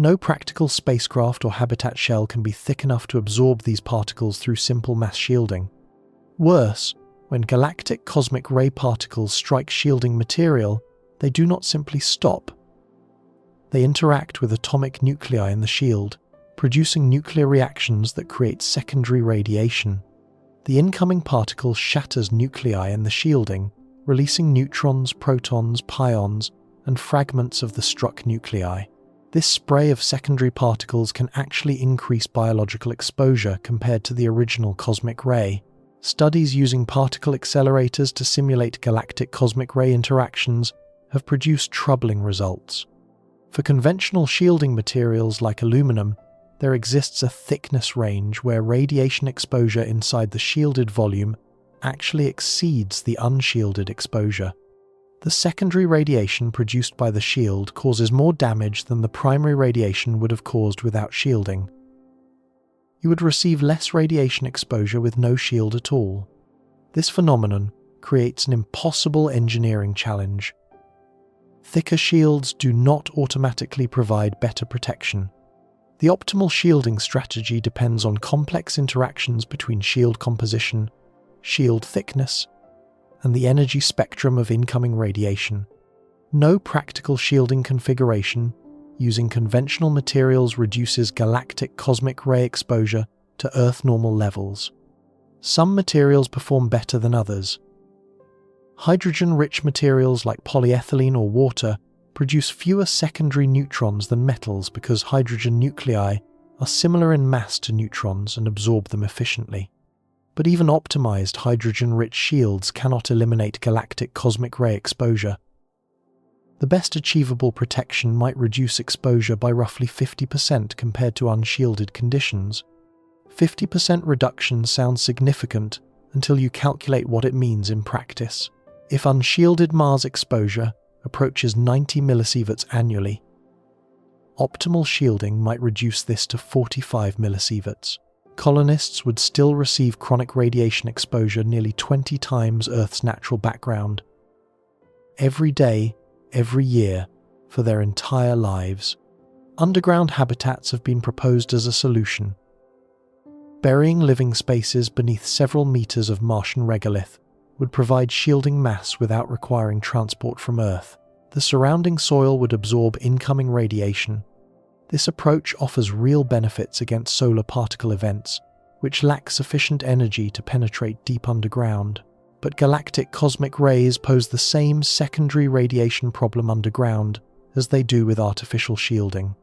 No practical spacecraft or habitat shell can be thick enough to absorb these particles through simple mass shielding. Worse, when galactic cosmic ray particles strike shielding material, they do not simply stop. They interact with atomic nuclei in the shield, producing nuclear reactions that create secondary radiation. The incoming particle shatters nuclei in the shielding, releasing neutrons, protons, pions, and fragments of the struck nuclei. This spray of secondary particles can actually increase biological exposure compared to the original cosmic ray. Studies using particle accelerators to simulate galactic cosmic ray interactions have produced troubling results. For conventional shielding materials like aluminum, there exists a thickness range where radiation exposure inside the shielded volume actually exceeds the unshielded exposure. The secondary radiation produced by the shield causes more damage than the primary radiation would have caused without shielding. You would receive less radiation exposure with no shield at all. This phenomenon creates an impossible engineering challenge. Thicker shields do not automatically provide better protection. The optimal shielding strategy depends on complex interactions between shield composition, shield thickness, and the energy spectrum of incoming radiation. No practical shielding configuration using conventional materials reduces galactic cosmic ray exposure to Earth-normal levels. Some materials perform better than others. Hydrogen-rich materials like polyethylene or water produce fewer secondary neutrons than metals because hydrogen nuclei are similar in mass to neutrons and absorb them efficiently. But even optimized hydrogen-rich shields cannot eliminate galactic cosmic ray exposure. The best achievable protection might reduce exposure by roughly 50% compared to unshielded conditions. 50% reduction sounds significant until you calculate what it means in practice. If unshielded Mars exposure approaches 90 millisieverts annually, optimal shielding might reduce this to 45 millisieverts. Colonists would still receive chronic radiation exposure nearly 20 times Earth's natural background. Every day, every year, for their entire lives. Underground habitats have been proposed as a solution. Burying living spaces beneath several meters of Martian regolith would provide shielding mass without requiring transport from Earth. The surrounding soil would absorb incoming radiation. This approach offers real benefits against solar particle events, which lack sufficient energy to penetrate deep underground. But galactic cosmic rays pose the same secondary radiation problem underground as they do with artificial shielding.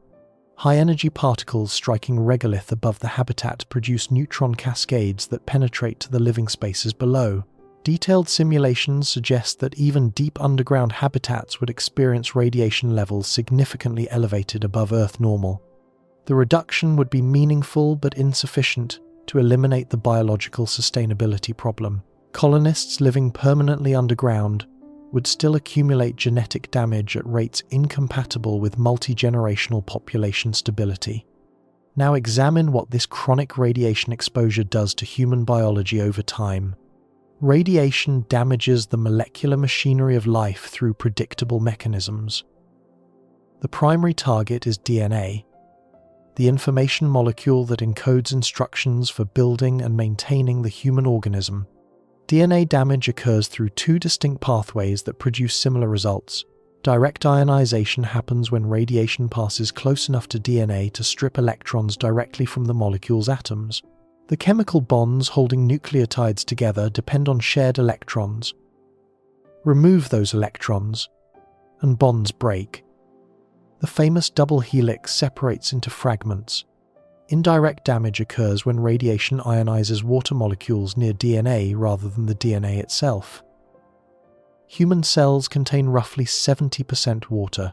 High-energy particles striking regolith above the habitat produce neutron cascades that penetrate to the living spaces below. Detailed simulations suggest that even deep underground habitats would experience radiation levels significantly elevated above Earth normal. The reduction would be meaningful but insufficient to eliminate the biological sustainability problem. Colonists living permanently underground would still accumulate genetic damage at rates incompatible with multi-generational population stability. Now examine what this chronic radiation exposure does to human biology over time. Radiation damages the molecular machinery of life through predictable mechanisms. The primary target is DNA, the information molecule that encodes instructions for building and maintaining the human organism. DNA damage occurs through two distinct pathways that produce similar results. Direct ionization happens when radiation passes close enough to DNA to strip electrons directly from the molecule's atoms. The chemical bonds holding nucleotides together depend on shared electrons. Remove those electrons, and bonds break. The famous double helix separates into fragments. Indirect damage occurs when radiation ionizes water molecules near DNA rather than the DNA itself. Human cells contain roughly 70% water.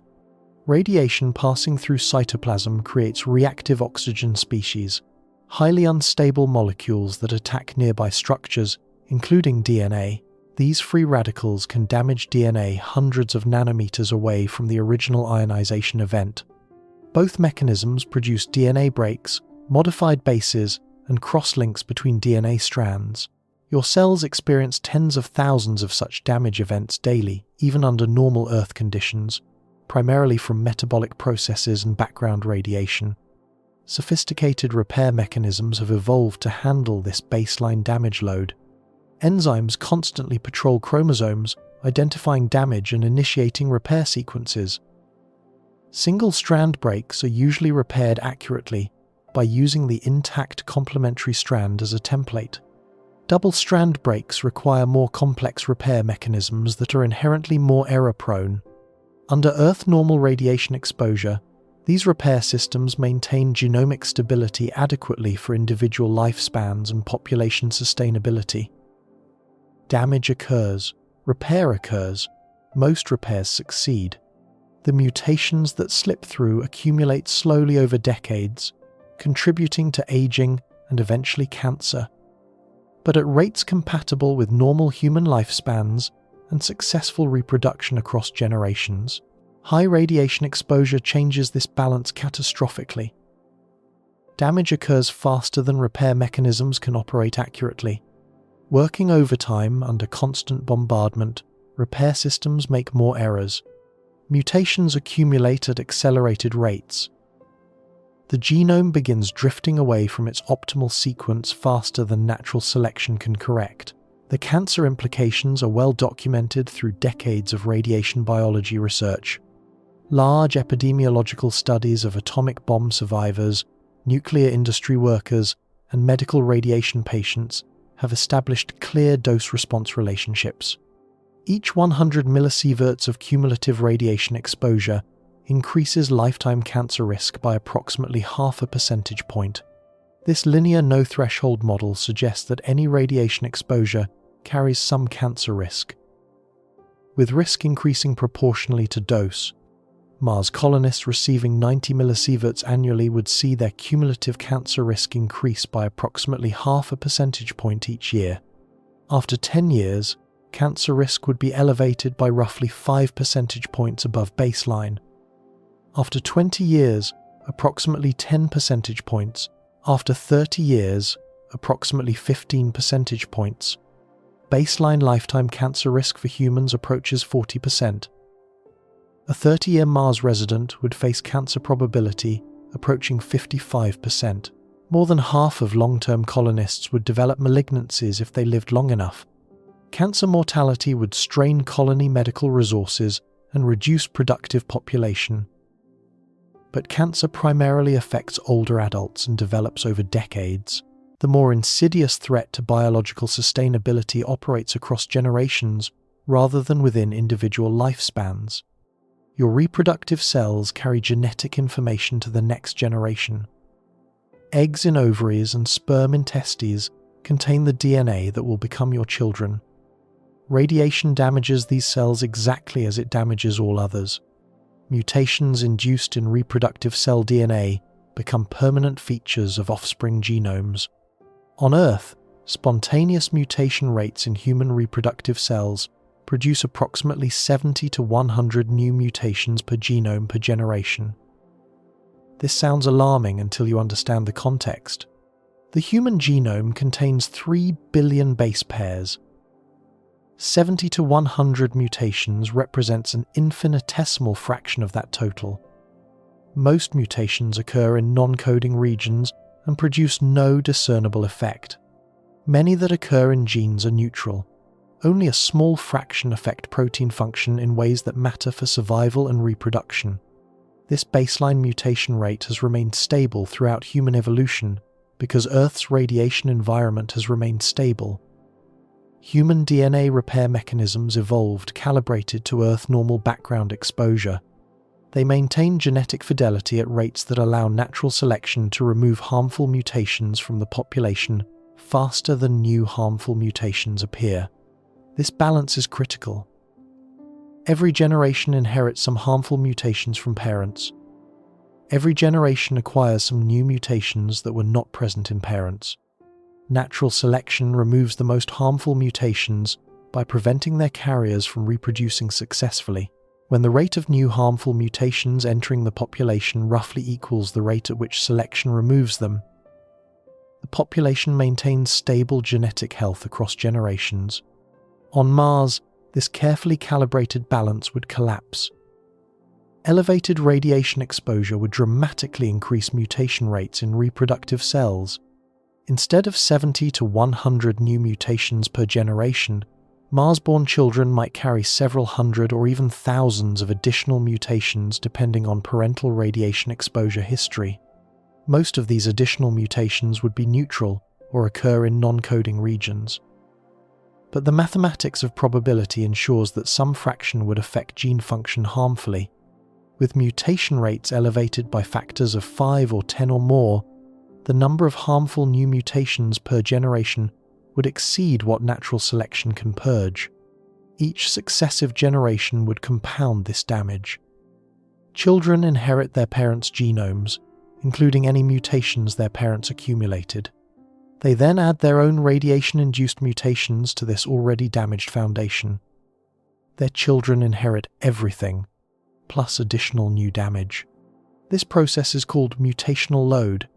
Radiation passing through cytoplasm creates reactive oxygen species, highly unstable molecules that attack nearby structures, including DNA. These free radicals can damage DNA hundreds of nanometers away from the original ionization event. Both mechanisms produce DNA breaks, modified bases, and cross-links between DNA strands. Your cells experience tens of thousands of such damage events daily, even under normal Earth conditions, primarily from metabolic processes and background radiation. Sophisticated repair mechanisms have evolved to handle this baseline damage load. Enzymes constantly patrol chromosomes, identifying damage and initiating repair sequences. Single-strand breaks are usually repaired accurately by using the intact complementary strand as a template. Double-strand breaks require more complex repair mechanisms that are inherently more error-prone. Under Earth normal radiation exposure, these repair systems maintain genomic stability adequately for individual lifespans and population sustainability. Damage occurs, repair occurs, most repairs succeed. The mutations that slip through accumulate slowly over decades, contributing to aging and eventually cancer, but at rates compatible with normal human lifespans and successful reproduction across generations. High radiation exposure changes this balance catastrophically. Damage occurs faster than repair mechanisms can operate accurately. Working overtime under constant bombardment, repair systems make more errors. Mutations accumulate at accelerated rates. The genome begins drifting away from its optimal sequence faster than natural selection can correct. The cancer implications are well documented through decades of radiation biology research. Large epidemiological studies of atomic bomb survivors, nuclear industry workers, and medical radiation patients have established clear dose-response relationships. Each 100 millisieverts of cumulative radiation exposure increases lifetime cancer risk by approximately half a percentage point. This linear no-threshold model suggests that any radiation exposure carries some cancer risk, with risk increasing proportionally to dose. Mars colonists receiving 90 millisieverts annually would see their cumulative cancer risk increase by approximately half a percentage point each year. After 10 years, cancer risk would be elevated by roughly 5 percentage points above baseline. After 20 years, approximately 10 percentage points. After 30 years, approximately 15 percentage points. Baseline lifetime cancer risk for humans approaches 40%. A 30-year Mars resident would face cancer probability approaching 55%. More than half of long-term colonists would develop malignancies if they lived long enough. Cancer mortality would strain colony medical resources and reduce productive population. But cancer primarily affects older adults and develops over decades. The more insidious threat to biological sustainability operates across generations rather than within individual lifespans. Your reproductive cells carry genetic information to the next generation. Eggs in ovaries and sperm in testes contain the DNA that will become your children. Radiation damages these cells exactly as it damages all others. Mutations induced in reproductive cell DNA become permanent features of offspring genomes. On Earth, spontaneous mutation rates in human reproductive cells produce approximately 70 to 100 new mutations per genome per generation. This sounds alarming until you understand the context. The human genome contains 3 billion base pairs. 70 to 100 mutations represents an infinitesimal fraction of that total. Most mutations occur in non-coding regions and produce no discernible effect. Many that occur in genes are neutral. Only a small fraction affect protein function in ways that matter for survival and reproduction. This baseline mutation rate has remained stable throughout human evolution because Earth's radiation environment has remained stable. Human DNA repair mechanisms evolved calibrated to Earth normal background exposure. They maintain genetic fidelity at rates that allow natural selection to remove harmful mutations from the population faster than new harmful mutations appear. This balance is critical. Every generation inherits some harmful mutations from parents. Every generation acquires some new mutations that were not present in parents. Natural selection removes the most harmful mutations by preventing their carriers from reproducing successfully. When the rate of new harmful mutations entering the population roughly equals the rate at which selection removes them, the population maintains stable genetic health across generations. On Mars, this carefully calibrated balance would collapse. Elevated radiation exposure would dramatically increase mutation rates in reproductive cells. Instead of 70 to 100 new mutations per generation, Mars-born children might carry several hundred or even thousands of additional mutations depending on parental radiation exposure history. Most of these additional mutations would be neutral or occur in non-coding regions. But the mathematics of probability ensures that some fraction would affect gene function harmfully. With mutation rates elevated by factors of 5 or 10 or more, the number of harmful new mutations per generation would exceed what natural selection can purge. Each successive generation would compound this damage. Children inherit their parents' genomes, including any mutations their parents accumulated. They then add their own radiation-induced mutations to this already damaged foundation. Their children inherit everything, plus additional new damage. This process is called mutational load.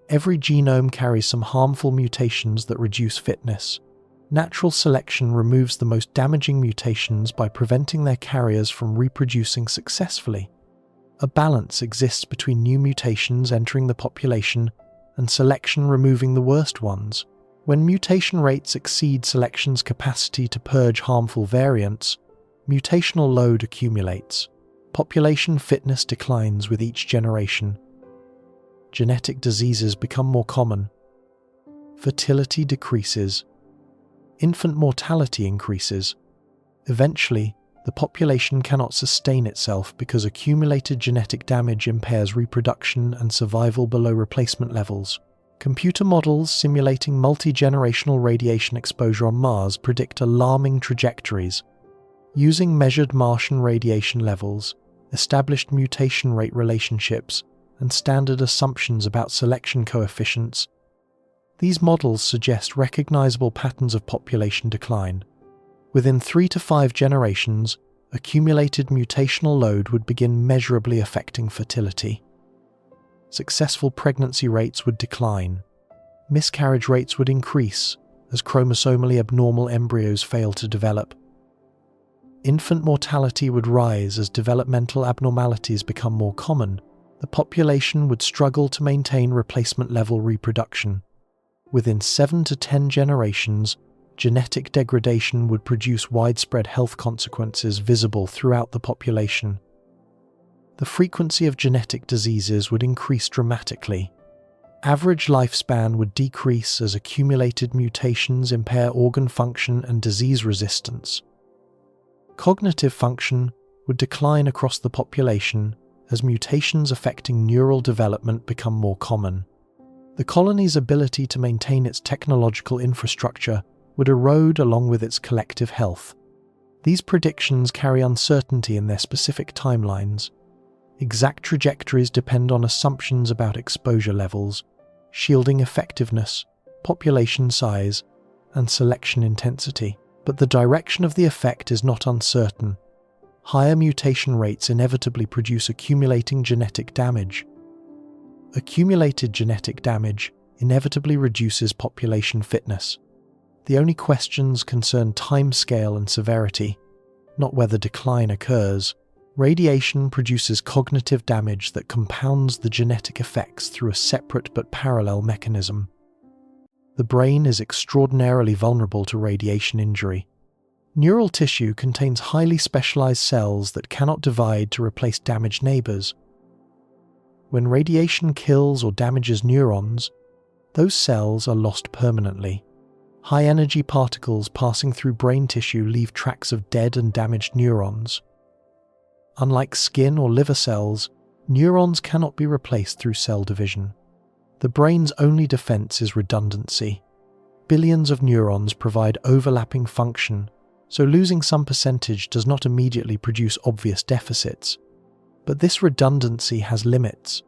Every genome carries some harmful mutations that reduce fitness. Natural selection removes the most damaging mutations by preventing their carriers from reproducing successfully. A balance exists between new mutations entering the population and selection removing the worst ones. When mutation rates exceed selection's capacity to purge harmful variants, mutational load accumulates. Population fitness declines with each generation. Genetic diseases become more common. Fertility decreases. Infant mortality increases. Eventually, the population cannot sustain itself because accumulated genetic damage impairs reproduction and survival below replacement levels. Computer models simulating multi-generational radiation exposure on Mars predict alarming trajectories. Using measured Martian radiation levels, established mutation rate relationships, and standard assumptions about selection coefficients, these models suggest recognizable patterns of population decline. Within 3 to 5 generations, accumulated mutational load would begin measurably affecting fertility. Successful pregnancy rates would decline. Miscarriage rates would increase as chromosomally abnormal embryos fail to develop. Infant mortality would rise as developmental abnormalities become more common. The population would struggle to maintain replacement-level reproduction. Within 7 to 10 generations, genetic degradation would produce widespread health consequences visible throughout the population. The frequency of genetic diseases would increase dramatically. Average lifespan would decrease as accumulated mutations impair organ function and disease resistance. Cognitive function would decline across the population as mutations affecting neural development become more common. The colony's ability to maintain its technological infrastructure would erode along with its collective health. These predictions carry uncertainty in their specific timelines. Exact trajectories depend on assumptions about exposure levels, shielding effectiveness, population size, and selection intensity. But the direction of the effect is not uncertain. Higher mutation rates inevitably produce accumulating genetic damage. Accumulated genetic damage inevitably reduces population fitness. The only questions concern timescale and severity, not whether decline occurs. Radiation produces cognitive damage that compounds the genetic effects through a separate but parallel mechanism. The brain is extraordinarily vulnerable to radiation injury. Neural tissue contains highly specialized cells that cannot divide to replace damaged neighbors. When radiation kills or damages neurons, those cells are lost permanently. High-energy particles passing through brain tissue leave tracks of dead and damaged neurons. Unlike skin or liver cells, neurons cannot be replaced through cell division. The brain's only defense is redundancy. Billions of neurons provide overlapping function, so losing some percentage does not immediately produce obvious deficits. But this redundancy has limits.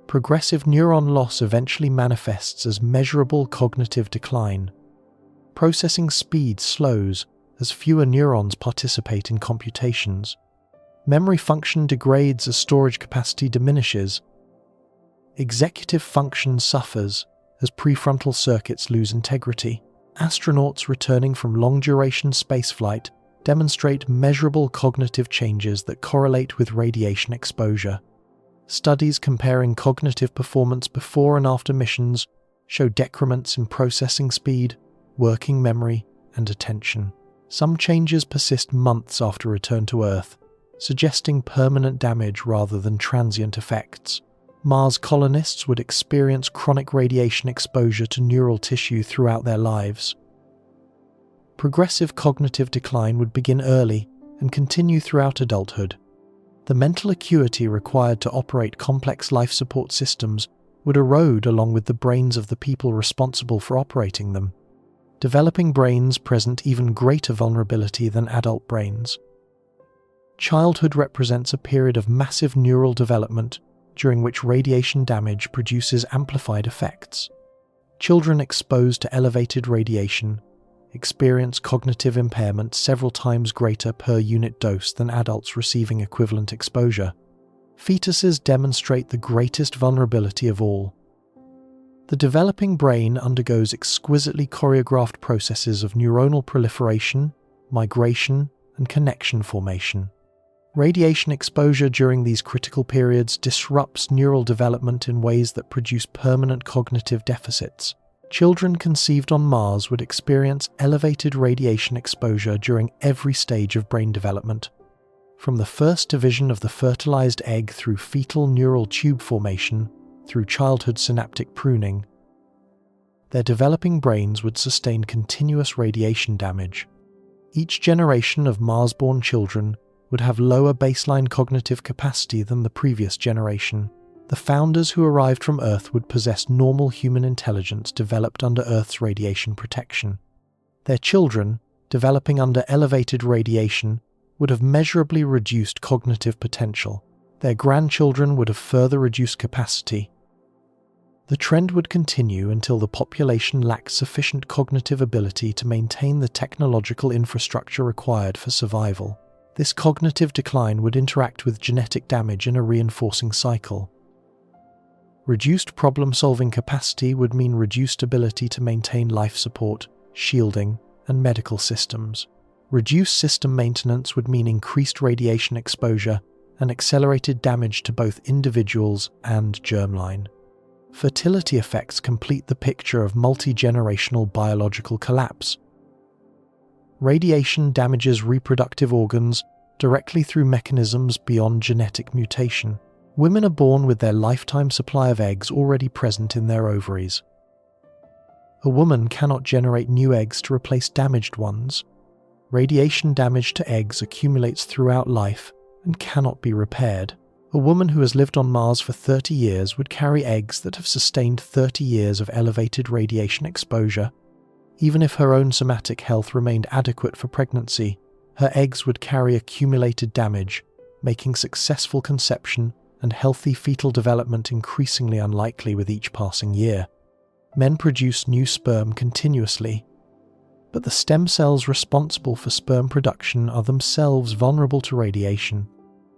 Progressive neuron loss eventually manifests as measurable cognitive decline. Processing speed slows as fewer neurons participate in computations. Memory function degrades as storage capacity diminishes. Executive function suffers as prefrontal circuits lose integrity. Astronauts returning from long-duration spaceflight demonstrate measurable cognitive changes that correlate with radiation exposure. Studies comparing cognitive performance before and after missions show decrements in processing speed, working memory, and attention. Some changes persist months after return to Earth, suggesting permanent damage rather than transient effects. Mars colonists would experience chronic radiation exposure to neural tissue throughout their lives. Progressive cognitive decline would begin early and continue throughout adulthood. The mental acuity required to operate complex life support systems would erode along with the brains of the people responsible for operating them. Developing brains present even greater vulnerability than adult brains. Childhood represents a period of massive neural development during which radiation damage produces amplified effects. Children exposed to elevated radiation experience cognitive impairment several times greater per unit dose than adults receiving equivalent exposure. Fetuses demonstrate the greatest vulnerability of all. The developing brain undergoes exquisitely choreographed processes of neuronal proliferation, migration, and connection formation. Radiation exposure during these critical periods disrupts neural development in ways that produce permanent cognitive deficits. Children conceived on Mars would experience elevated radiation exposure during every stage of brain development. From the first division of the fertilized egg through fetal neural tube formation, through childhood synaptic pruning, their developing brains would sustain continuous radiation damage. Each generation of Mars-born children would have lower baseline cognitive capacity than the previous generation. The founders who arrived from Earth would possess normal human intelligence developed under Earth's radiation protection. Their children, developing under elevated radiation, would have measurably reduced cognitive potential. Their grandchildren would have further reduced capacity. The trend would continue until the population lacked sufficient cognitive ability to maintain the technological infrastructure required for survival. This cognitive decline would interact with genetic damage in a reinforcing cycle. Reduced problem-solving capacity would mean reduced ability to maintain life support, shielding, and medical systems. Reduced system maintenance would mean increased radiation exposure and accelerated damage to both individuals and germline. Fertility effects complete the picture of multi-generational biological collapse. Radiation damages reproductive organs directly through mechanisms beyond genetic mutation. Women are born with their lifetime supply of eggs already present in their ovaries. A woman cannot generate new eggs to replace damaged ones. Radiation damage to eggs accumulates throughout life and cannot be repaired. A woman who has lived on Mars for 30 years would carry eggs that have sustained 30 years of elevated radiation exposure. Even if her own somatic health remained adequate for pregnancy, her eggs would carry accumulated damage, making successful conception and healthy fetal development increasingly unlikely with each passing year. Men produce new sperm continuously, but the stem cells responsible for sperm production are themselves vulnerable to radiation.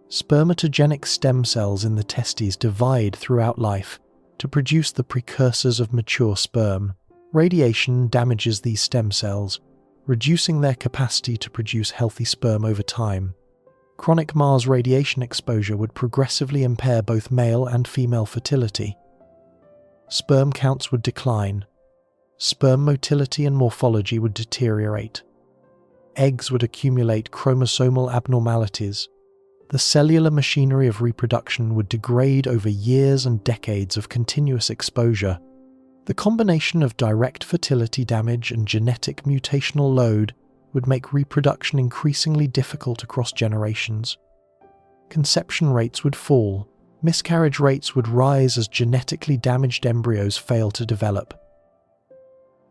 Spermatogenic stem cells in the testes divide throughout life to produce the precursors of mature sperm. Radiation damages these stem cells, reducing their capacity to produce healthy sperm over time. Chronic Mars radiation exposure would progressively impair both male and female fertility. Sperm counts would decline. Sperm motility and morphology would deteriorate. Eggs would accumulate chromosomal abnormalities. The cellular machinery of reproduction would degrade over years and decades of continuous exposure. The combination of direct fertility damage and genetic mutational load would make reproduction increasingly difficult across generations. Conception rates would fall. Miscarriage rates would rise as genetically damaged embryos fail to develop.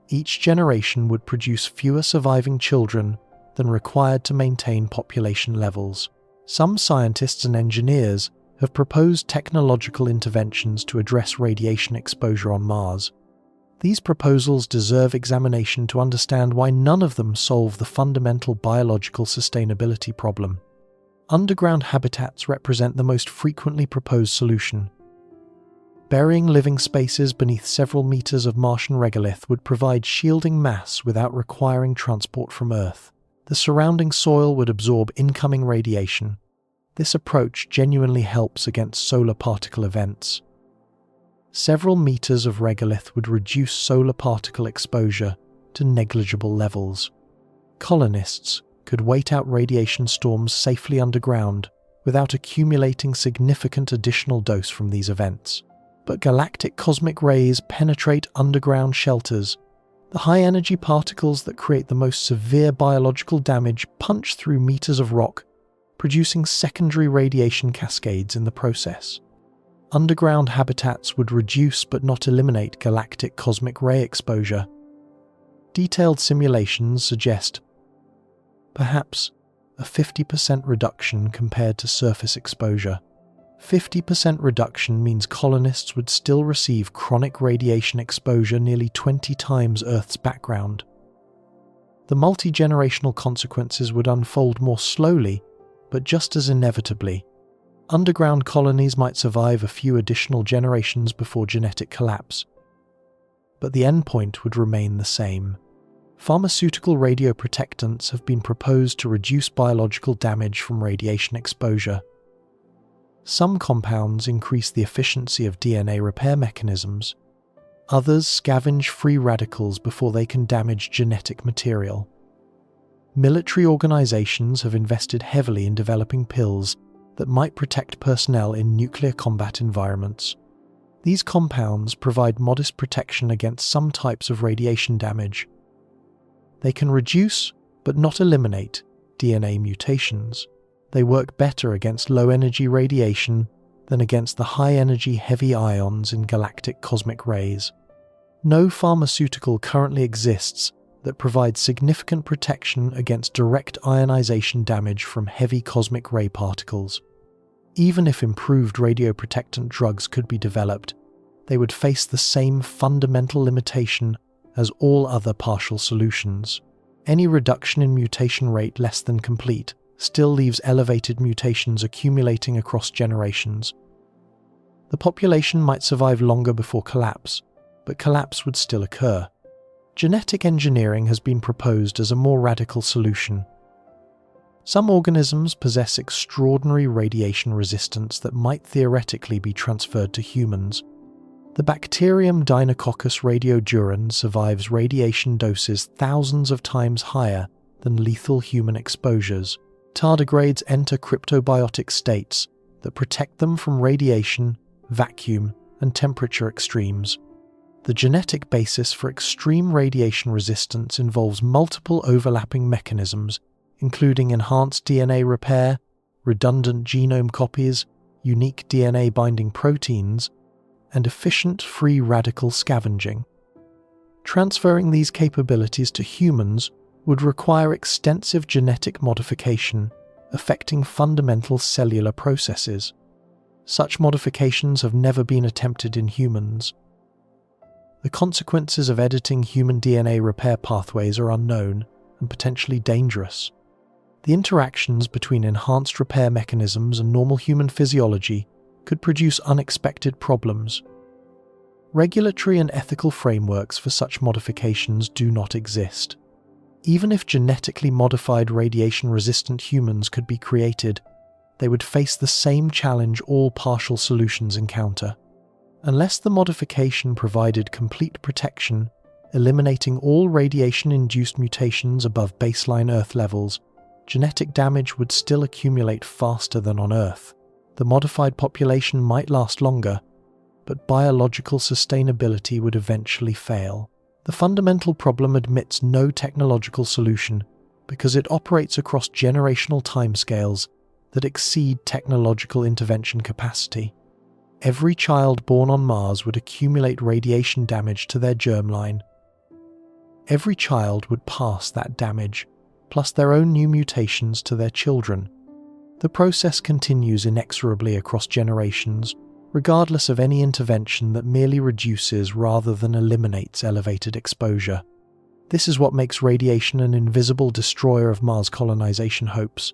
Each generation would produce fewer surviving children than required to maintain population levels. Some scientists and engineers have proposed technological interventions to address radiation exposure on Mars. These proposals deserve examination to understand why none of them solve the fundamental biological sustainability problem. Underground habitats represent the most frequently proposed solution. Burying living spaces beneath several meters of Martian regolith would provide shielding mass without requiring transport from Earth. The surrounding soil would absorb incoming radiation. This approach genuinely helps against solar particle events. Several meters of regolith would reduce solar particle exposure to negligible levels. Colonists could wait out radiation storms safely underground without accumulating significant additional dose from these events. But galactic cosmic rays penetrate underground shelters. The high-energy particles that create the most severe biological damage punch through meters of rock, producing secondary radiation cascades in the process. Underground habitats would reduce but not eliminate galactic cosmic ray exposure. Detailed simulations suggest perhaps a 50% reduction compared to surface exposure. 50% reduction means colonists would still receive chronic radiation exposure nearly 20 times Earth's background. The multi-generational consequences would unfold more slowly, but just as inevitably. Underground colonies might survive a few additional generations before genetic collapse, but the endpoint would remain the same. Pharmaceutical radioprotectants have been proposed to reduce biological damage from radiation exposure. Some compounds increase the efficiency of DNA repair mechanisms. Others scavenge free radicals before they can damage genetic material. Military organizations have invested heavily in developing pills that might protect personnel in nuclear combat environments. These compounds provide modest protection against some types of radiation damage. They can reduce, but not eliminate, DNA mutations. They work better against low-energy radiation than against the high-energy heavy ions in galactic cosmic rays. No pharmaceutical currently exists that provides significant protection against direct ionization damage from heavy cosmic ray particles. Even if improved radioprotectant drugs could be developed, they would face the same fundamental limitation as all other partial solutions. Any reduction in mutation rate less than complete still leaves elevated mutations accumulating across generations. The population might survive longer before collapse, but collapse would still occur. Genetic engineering has been proposed as a more radical solution. Some organisms possess extraordinary radiation resistance that might theoretically be transferred to humans. The bacterium Deinococcus radiodurans survives radiation doses thousands of times higher than lethal human exposures. Tardigrades enter cryptobiotic states that protect them from radiation, vacuum, and temperature extremes. The genetic basis for extreme radiation resistance involves multiple overlapping mechanisms, including enhanced DNA repair, redundant genome copies, unique DNA-binding proteins, and efficient free radical scavenging. Transferring these capabilities to humans would require extensive genetic modification affecting fundamental cellular processes. Such modifications have never been attempted in humans. The consequences of editing human DNA repair pathways are unknown and potentially dangerous. The interactions between enhanced repair mechanisms and normal human physiology could produce unexpected problems. Regulatory and ethical frameworks for such modifications do not exist. Even if genetically modified radiation-resistant humans could be created, they would face the same challenge all partial solutions encounter. Unless the modification provided complete protection, eliminating all radiation-induced mutations above baseline Earth levels, genetic damage would still accumulate faster than on Earth. The modified population might last longer, but biological sustainability would eventually fail. The fundamental problem admits no technological solution because it operates across generational timescales that exceed technological intervention capacity. Every child born on Mars would accumulate radiation damage to their germline. Every child would pass that damage, plus their own new mutations to their children. The process continues inexorably across generations, regardless of any intervention that merely reduces rather than eliminates elevated exposure. This is what makes radiation an invisible destroyer of Mars colonization hopes.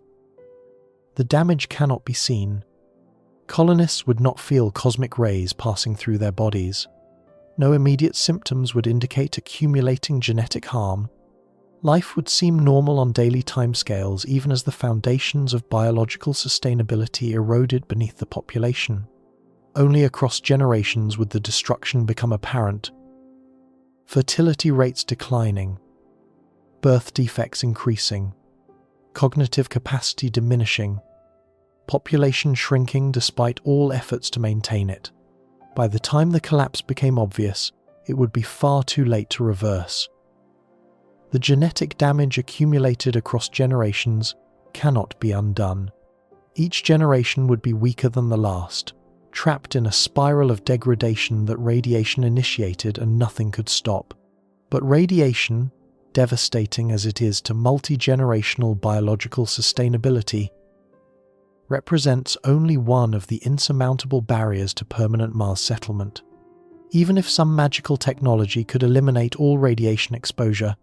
The damage cannot be seen. Colonists would not feel cosmic rays passing through their bodies. No immediate symptoms would indicate accumulating genetic harm. Life would seem normal on daily timescales even as the foundations of biological sustainability eroded beneath the population. Only across generations would the destruction become apparent. Fertility rates declining, birth defects increasing, cognitive capacity diminishing, population shrinking despite all efforts to maintain it. By the time the collapse became obvious, it would be far too late to reverse. The genetic damage accumulated across generations cannot be undone. Each generation would be weaker than the last, trapped in a spiral of degradation that radiation initiated and nothing could stop. But radiation, devastating as it is to multi-generational biological sustainability, represents only one of the insurmountable barriers to permanent Mars settlement. Even if some magical technology could eliminate all radiation exposure,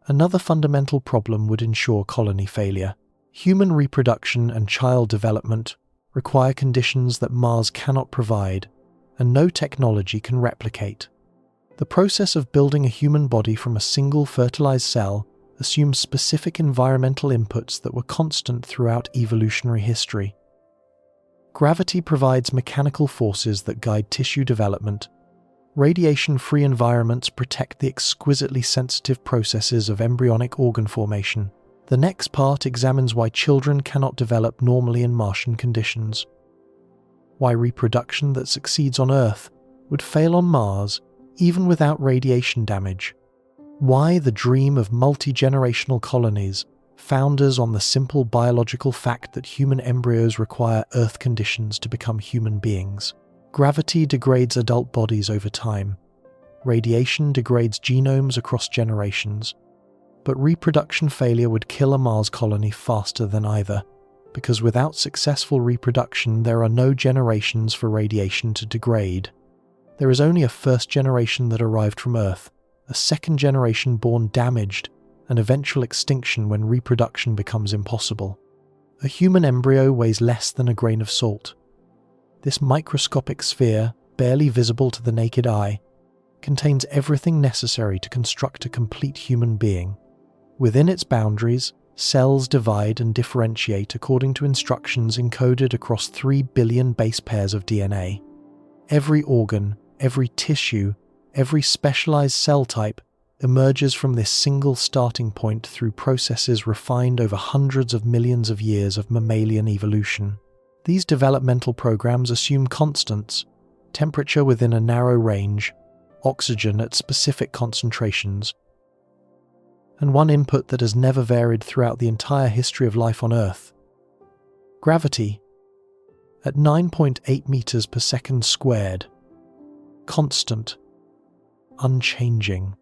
another fundamental problem would ensure colony failure. Human reproduction and child development require conditions that Mars cannot provide, and no technology can replicate. The process of building a human body from a single fertilized cell assumes specific environmental inputs that were constant throughout evolutionary history. Gravity provides mechanical forces that guide tissue development. Radiation-free environments protect the exquisitely sensitive processes of embryonic organ formation. The next part examines why children cannot develop normally in Martian conditions, why reproduction that succeeds on Earth would fail on Mars even without radiation damage, why the dream of multi-generational colonies founders on the simple biological fact that human embryos require Earth conditions to become human beings. Gravity degrades adult bodies over time. Radiation degrades genomes across generations. But reproduction failure would kill a Mars colony faster than either, because without successful reproduction there are no generations for radiation to degrade. There is only a first generation that arrived from Earth, a second generation born damaged, and eventual extinction when reproduction becomes impossible. A human embryo weighs less than a grain of salt. This microscopic sphere, barely visible to the naked eye, contains everything necessary to construct a complete human being. Within its boundaries, cells divide and differentiate according to instructions encoded across 3 billion base pairs of DNA. Every organ, every tissue, every specialized cell type emerges from this single starting point through processes refined over hundreds of millions of years of mammalian evolution. These developmental programs assume constants, temperature within a narrow range, oxygen at specific concentrations, and one input that has never varied throughout the entire history of life on Earth: gravity, at 9.8 meters per second squared. Constant, unchanging.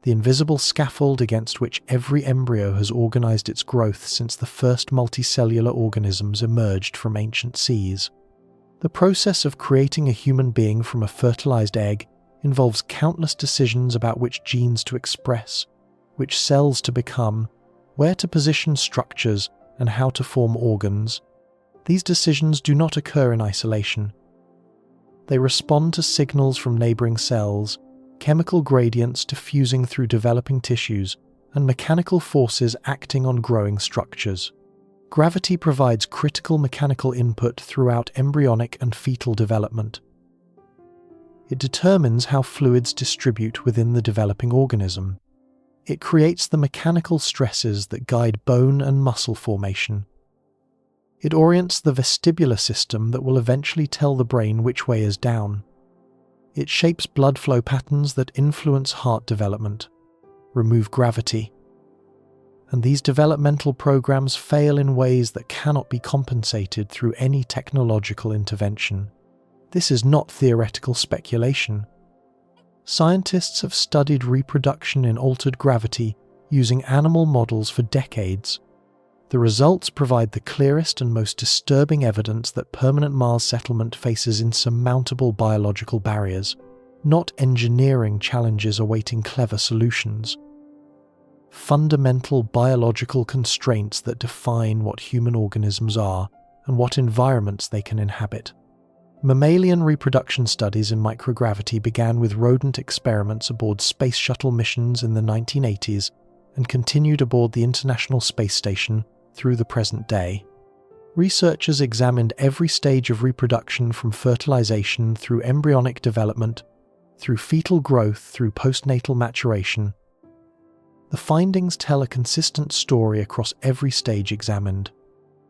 the invisible scaffold against which every embryo has organized its growth since the first multicellular organisms emerged from ancient seas. The process of creating a human being from a fertilized egg involves countless decisions about which genes to express, which cells to become, where to position structures, and how to form organs. These decisions do not occur in isolation. They respond to signals from neighboring cells, chemical gradients diffusing through developing tissues, and mechanical forces acting on growing structures. Gravity provides critical mechanical input throughout embryonic and fetal development. It determines how fluids distribute within the developing organism. It creates the mechanical stresses that guide bone and muscle formation. It orients the vestibular system that will eventually tell the brain which way is down. It shapes blood flow patterns that influence heart development. Remove gravity, and these developmental programs fail in ways that cannot be compensated through any technological intervention. This is not theoretical speculation. Scientists have studied reproduction in altered gravity using animal models for decades. The results provide the clearest and most disturbing evidence that permanent Mars settlement faces insurmountable biological barriers, not engineering challenges awaiting clever solutions. Fundamental biological constraints that define what human organisms are and what environments they can inhabit. Mammalian reproduction studies in microgravity began with rodent experiments aboard space shuttle missions in the 1980s and continued aboard the International Space Station through the present day. Researchers examined every stage of reproduction from fertilization through embryonic development, through fetal growth, through postnatal maturation. The findings tell a consistent story across every stage examined.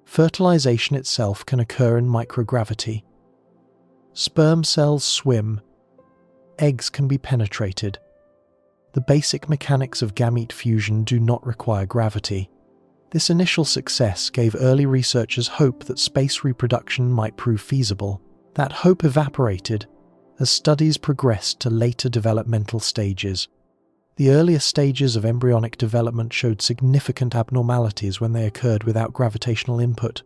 Fertilization itself can occur in microgravity. Sperm cells swim. Eggs can be penetrated. The basic mechanics of gamete fusion do not require gravity. This initial success gave early researchers hope that space reproduction might prove feasible. That hope evaporated as studies progressed to later developmental stages. The earlier stages of embryonic development showed significant abnormalities when they occurred without gravitational input.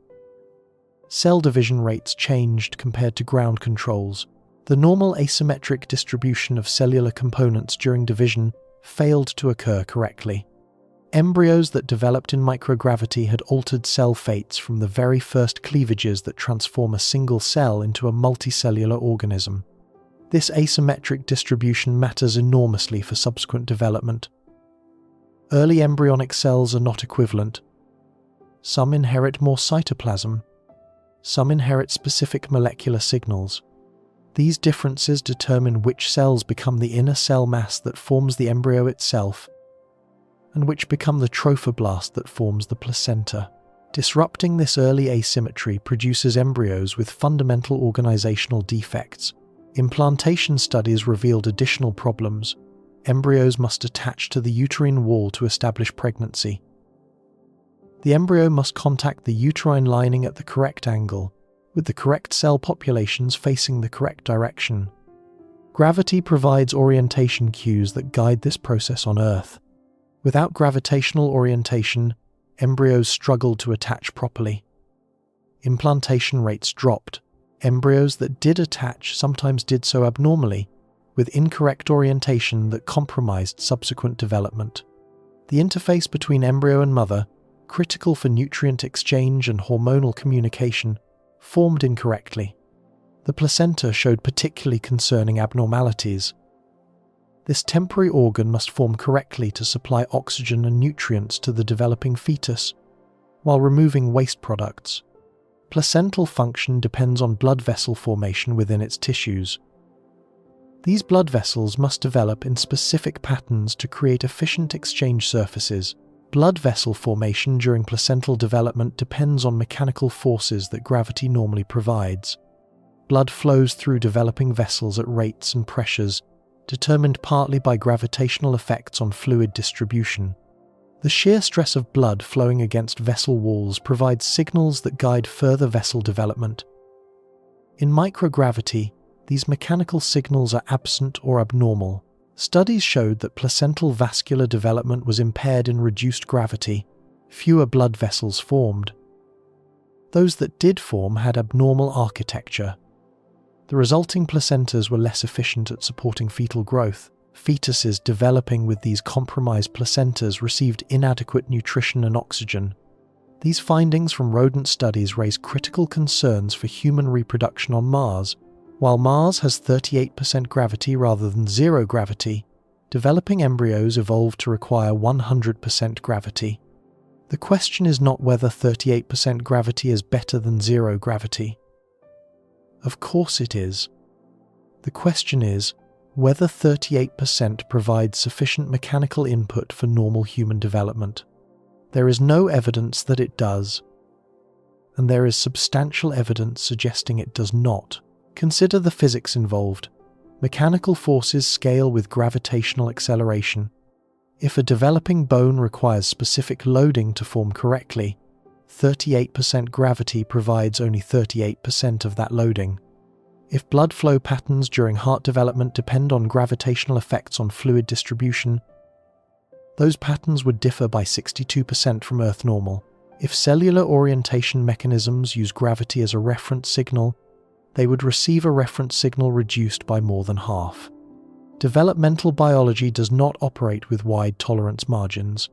Cell division rates changed compared to ground controls. The normal asymmetric distribution of cellular components during division failed to occur correctly. Embryos that developed in microgravity had altered cell fates from the very first cleavages that transform a single cell into a multicellular organism. This asymmetric distribution matters enormously for subsequent development. Early embryonic cells are not equivalent. Some inherit more cytoplasm. Some inherit specific molecular signals. These differences determine which cells become the inner cell mass that forms the embryo itself, and which become the trophoblast that forms the placenta. Disrupting this early asymmetry produces embryos with fundamental organizational defects. Implantation studies revealed additional problems. Embryos must attach to the uterine wall to establish pregnancy. The embryo must contact the uterine lining at the correct angle, with the correct cell populations facing the correct direction. Gravity provides orientation cues that guide this process on Earth. Without gravitational orientation, embryos struggled to attach properly. Implantation rates dropped. Embryos that did attach sometimes did so abnormally, with incorrect orientation that compromised subsequent development. The interface between embryo and mother, critical for nutrient exchange and hormonal communication, formed incorrectly. The placenta showed particularly concerning abnormalities. This temporary organ must form correctly to supply oxygen and nutrients to the developing fetus, while removing waste products. Placental function depends on blood vessel formation within its tissues. These blood vessels must develop in specific patterns to create efficient exchange surfaces. Blood vessel formation during placental development depends on mechanical forces that gravity normally provides. Blood flows through developing vessels at rates and pressures determined partly by gravitational effects on fluid distribution. The shear stress of blood flowing against vessel walls provides signals that guide further vessel development. In microgravity, these mechanical signals are absent or abnormal. Studies showed that placental vascular development was impaired in reduced gravity. Fewer blood vessels formed. Those that did form had abnormal architecture. The resulting placentas were less efficient at supporting fetal growth. Fetuses developing with these compromised placentas received inadequate nutrition and oxygen. These findings from rodent studies raise critical concerns for human reproduction on Mars. While Mars has 38% gravity rather than zero gravity, developing embryos evolved to require 100% gravity. The question is not whether 38% gravity is better than zero gravity. Of course it is. The question is whether 38% provides sufficient mechanical input for normal human development. There is no evidence that it does, and there is substantial evidence suggesting it does not. Consider the physics involved. Mechanical forces scale with gravitational acceleration. If a developing bone requires specific loading to form correctly, 38% gravity provides only 38% of that loading. If blood flow patterns during heart development depend on gravitational effects on fluid distribution, those patterns would differ by 62% from Earth normal. If cellular orientation mechanisms use gravity as a reference signal, they would receive a reference signal reduced by more than half. Developmental biology does not operate with wide tolerance margins.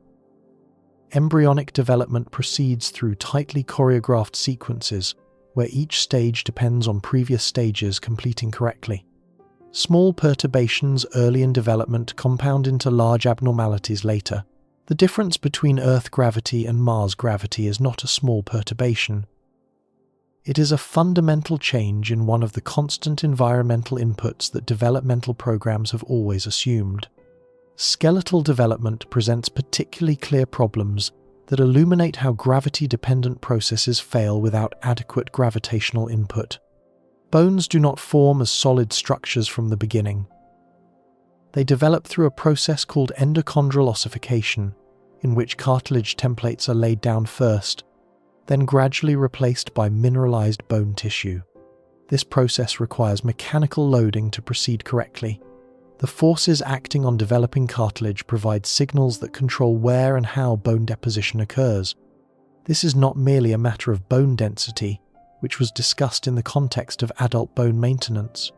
Embryonic development proceeds through tightly choreographed sequences, where each stage depends on previous stages completing correctly. Small perturbations early in development compound into large abnormalities later. The difference between Earth gravity and Mars gravity is not a small perturbation. It is a fundamental change in one of the constant environmental inputs that developmental programs have always assumed. Skeletal development presents particularly clear problems that illuminate how gravity-dependent processes fail without adequate gravitational input. Bones do not form as solid structures from the beginning. They develop through a process called endochondral ossification, in which cartilage templates are laid down first, then gradually replaced by mineralized bone tissue. This process requires mechanical loading to proceed correctly. The forces acting on developing cartilage provide signals that control where and how bone deposition occurs. This is not merely a matter of bone density, which was discussed in the context of adult bone maintenance.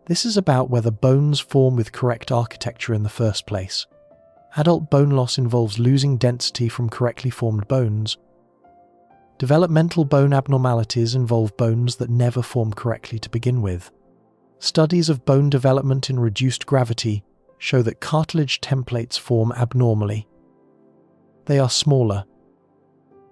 This is about whether bones form with correct architecture in the first place. Adult bone loss involves losing density from correctly formed bones. Developmental bone abnormalities involve bones that never form correctly to begin with. Studies of bone development in reduced gravity show that cartilage templates form abnormally. They are smaller.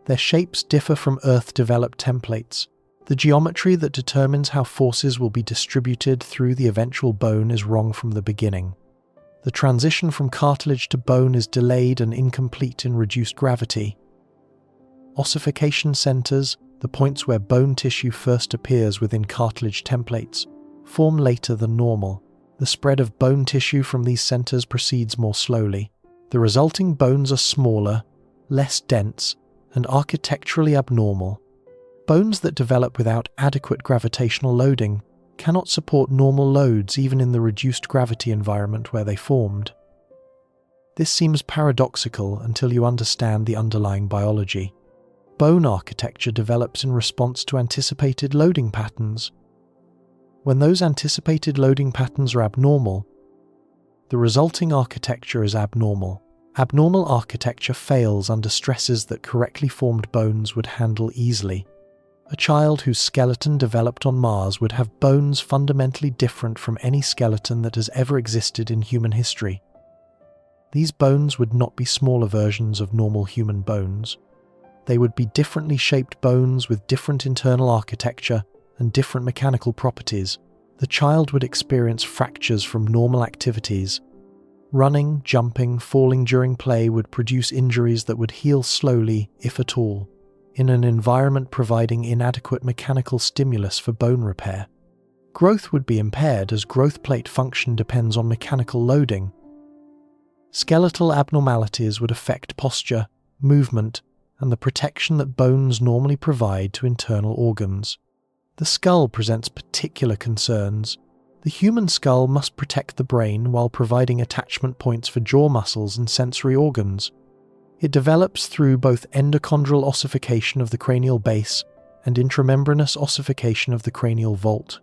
Their shapes differ from Earth-developed templates. The geometry that determines how forces will be distributed through the eventual bone is wrong from the beginning. The transition from cartilage to bone is delayed and incomplete in reduced gravity. Ossification centers, the points where bone tissue first appears within cartilage templates, form later than normal. The spread of bone tissue from these centers proceeds more slowly. The resulting bones are smaller, less dense, and architecturally abnormal. Bones that develop without adequate gravitational loading cannot support normal loads even in the reduced gravity environment where they formed. This seems paradoxical until you understand the underlying biology. Bone architecture develops in response to anticipated loading patterns. When those anticipated loading patterns are abnormal, the resulting architecture is abnormal. Abnormal architecture fails under stresses that correctly formed bones would handle easily. A child whose skeleton developed on Mars would have bones fundamentally different from any skeleton that has ever existed in human history. These bones would not be smaller versions of normal human bones. They would be differently shaped bones with different internal architecture and different mechanical properties. The child would experience fractures from normal activities. Running, jumping, falling during play would produce injuries that would heal slowly, if at all, in an environment providing inadequate mechanical stimulus for bone repair. Growth would be impaired as growth plate function depends on mechanical loading. Skeletal abnormalities would affect posture, movement, and the protection that bones normally provide to internal organs. The skull presents particular concerns. The human skull must protect the brain while providing attachment points for jaw muscles and sensory organs. It develops through both endochondral ossification of the cranial base and intramembranous ossification of the cranial vault.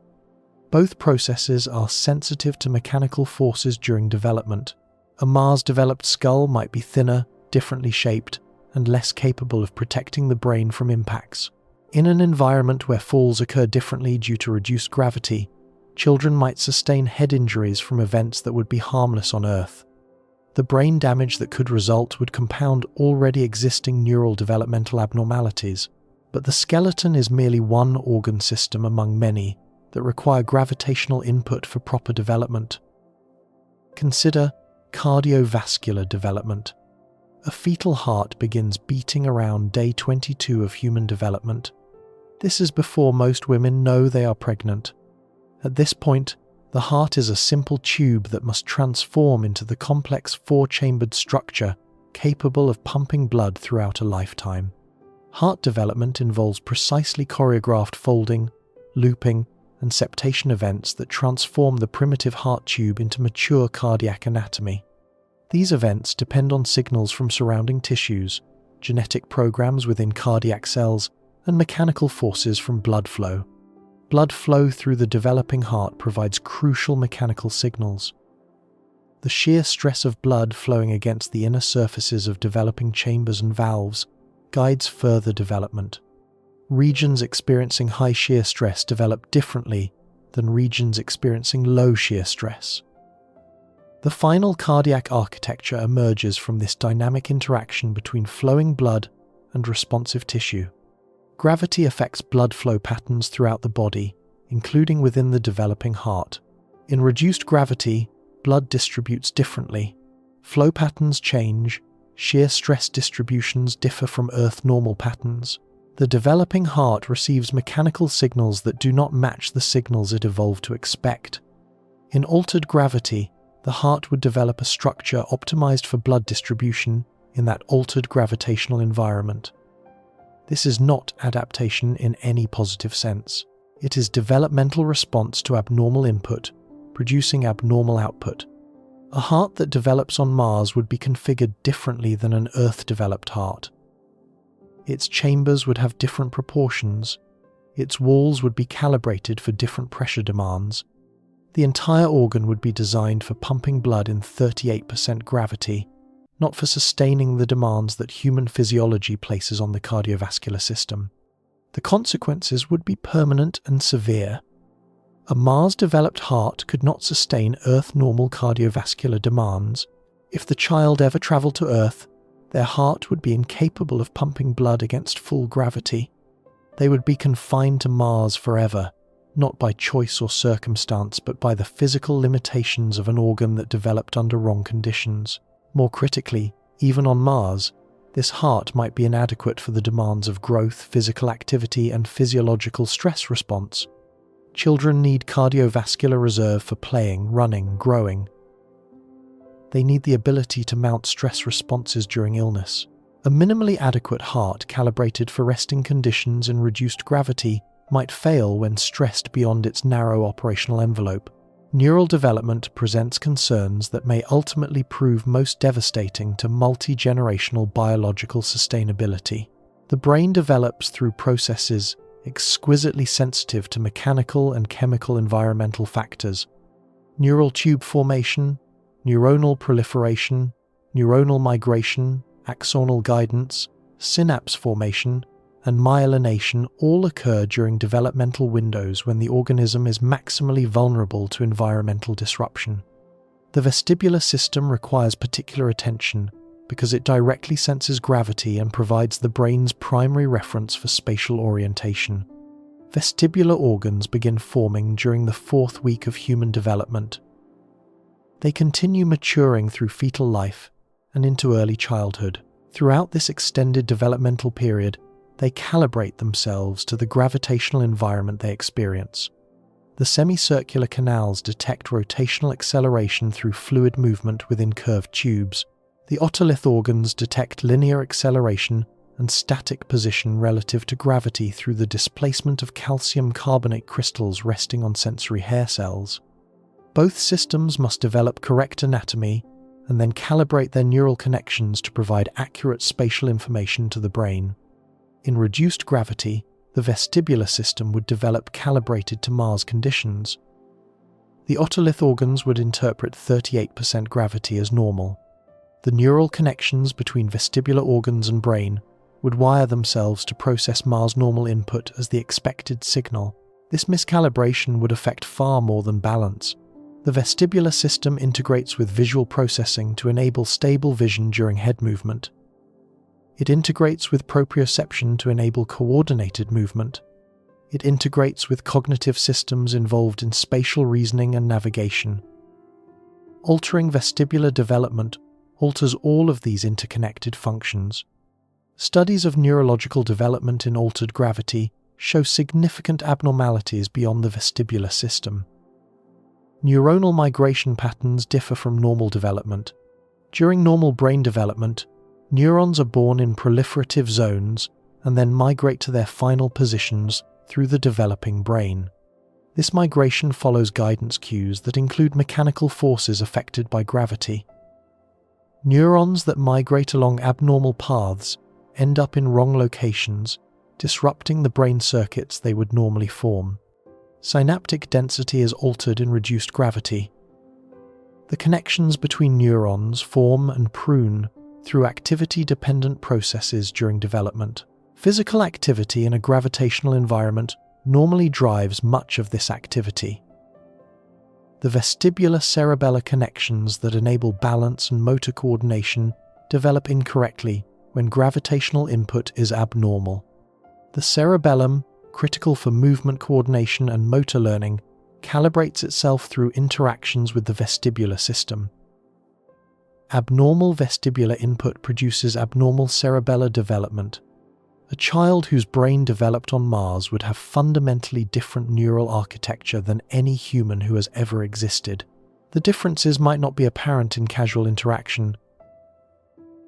Both processes are sensitive to mechanical forces during development. A Mars-developed skull might be thinner, differently shaped, and less capable of protecting the brain from impacts. In an environment where falls occur differently due to reduced gravity, children might sustain head injuries from events that would be harmless on Earth. The brain damage that could result would compound already existing neural developmental abnormalities, but the skeleton is merely one organ system among many that require gravitational input for proper development. Consider cardiovascular development. A fetal heart begins beating around day 22 of human development. This is before most women know they are pregnant. At this point, the heart is a simple tube that must transform into the complex four-chambered structure capable of pumping blood throughout a lifetime. Heart development involves precisely choreographed folding, looping, and septation events that transform the primitive heart tube into mature cardiac anatomy. These events depend on signals from surrounding tissues, genetic programs within cardiac cells, and mechanical forces from blood flow. Blood flow through the developing heart provides crucial mechanical signals. The sheer stress of blood flowing against the inner surfaces of developing chambers and valves guides further development. Regions experiencing high shear stress develop differently than regions experiencing low shear stress. The final cardiac architecture emerges from this dynamic interaction between flowing blood and responsive tissue. Gravity affects blood flow patterns throughout the body, including within the developing heart. In reduced gravity, blood distributes differently. Flow patterns change, shear stress distributions differ from Earth normal patterns. The developing heart receives mechanical signals that do not match the signals it evolved to expect. In altered gravity, the heart would develop a structure optimized for blood distribution in that altered gravitational environment. This is not adaptation in any positive sense. It is developmental response to abnormal input, producing abnormal output. A heart that develops on Mars would be configured differently than an Earth-developed heart. Its chambers would have different proportions. Its walls would be calibrated for different pressure demands. The entire organ would be designed for pumping blood in 38% gravity, not for sustaining the demands that human physiology places on the cardiovascular system. The consequences would be permanent and severe. A Mars-developed heart could not sustain Earth-normal cardiovascular demands. If the child ever traveled to Earth, their heart would be incapable of pumping blood against full gravity. They would be confined to Mars forever, not by choice or circumstance, but by the physical limitations of an organ that developed under wrong conditions. More critically, even on Mars, this heart might be inadequate for the demands of growth, physical activity, and physiological stress response. Children need cardiovascular reserve for playing, running, growing. They need the ability to mount stress responses during illness. A minimally adequate heart calibrated for resting conditions in reduced gravity might fail when stressed beyond its narrow operational envelope. Neural development presents concerns that may ultimately prove most devastating to multi-generational biological sustainability. The brain develops through processes exquisitely sensitive to mechanical and chemical environmental factors. Neural tube formation, neuronal proliferation, neuronal migration, axonal guidance, synapse formation, and myelination all occur during developmental windows when the organism is maximally vulnerable to environmental disruption. The vestibular system requires particular attention because it directly senses gravity and provides the brain's primary reference for spatial orientation. Vestibular organs begin forming during the 4th week of human development. They continue maturing through fetal life and into early childhood. Throughout this extended developmental period, they calibrate themselves to the gravitational environment they experience. The semicircular canals detect rotational acceleration through fluid movement within curved tubes. The otolith organs detect linear acceleration and static position relative to gravity through the displacement of calcium carbonate crystals resting on sensory hair cells. Both systems must develop correct anatomy and then calibrate their neural connections to provide accurate spatial information to the brain. In reduced gravity, the vestibular system would develop calibrated to Mars conditions. The otolith organs would interpret 38% gravity as normal. The neural connections between vestibular organs and brain would wire themselves to process Mars normal input as the expected signal. This miscalibration would affect far more than balance. The vestibular system integrates with visual processing to enable stable vision during head movement. It integrates with proprioception to enable coordinated movement. It integrates with cognitive systems involved in spatial reasoning and navigation. Altering vestibular development alters all of these interconnected functions. Studies of neurological development in altered gravity show significant abnormalities beyond the vestibular system. Neuronal migration patterns differ from normal development. During normal brain development, neurons are born in proliferative zones and then migrate to their final positions through the developing brain. This migration follows guidance cues that include mechanical forces affected by gravity. Neurons that migrate along abnormal paths end up in wrong locations, disrupting the brain circuits they would normally form. Synaptic density is altered in reduced gravity. The connections between neurons form and prune through activity-dependent processes during development. Physical activity in a gravitational environment normally drives much of this activity. The vestibular-cerebellar connections that enable balance and motor coordination develop incorrectly when gravitational input is abnormal. The cerebellum, critical for movement coordination and motor learning, calibrates itself through interactions with the vestibular system. Abnormal vestibular input produces abnormal cerebellar development. A child whose brain developed on Mars would have fundamentally different neural architecture than any human who has ever existed. The differences might not be apparent in casual interaction.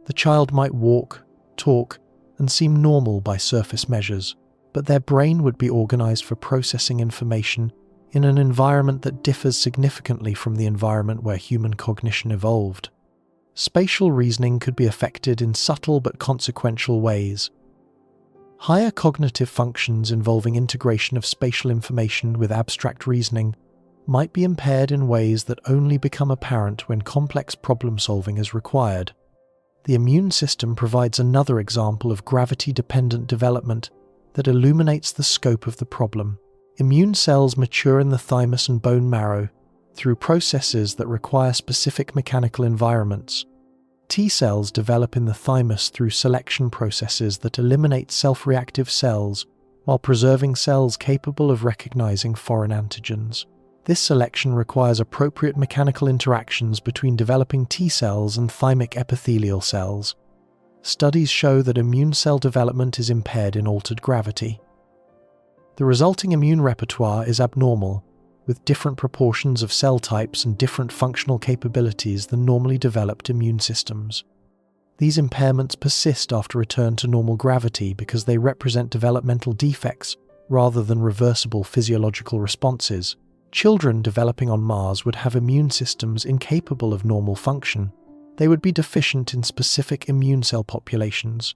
The child might walk, talk, and seem normal by surface measures, but their brain would be organized for processing information in an environment that differs significantly from the environment where human cognition evolved. Spatial reasoning could be affected in subtle but consequential ways. Higher cognitive functions involving integration of spatial information with abstract reasoning might be impaired in ways that only become apparent when complex problem-solving is required. The immune system provides another example of gravity-dependent development that illuminates the scope of the problem. Immune cells mature in the thymus and bone marrow through processes that require specific mechanical environments. T cells develop in the thymus through selection processes that eliminate self-reactive cells while preserving cells capable of recognizing foreign antigens. This selection requires appropriate mechanical interactions between developing T cells and thymic epithelial cells. Studies show that immune cell development is impaired in altered gravity. The resulting immune repertoire is abnormal, with different proportions of cell types and different functional capabilities than normally developed immune systems. These impairments persist after return to normal gravity because they represent developmental defects rather than reversible physiological responses. Children developing on Mars would have immune systems incapable of normal function. They would be deficient in specific immune cell populations.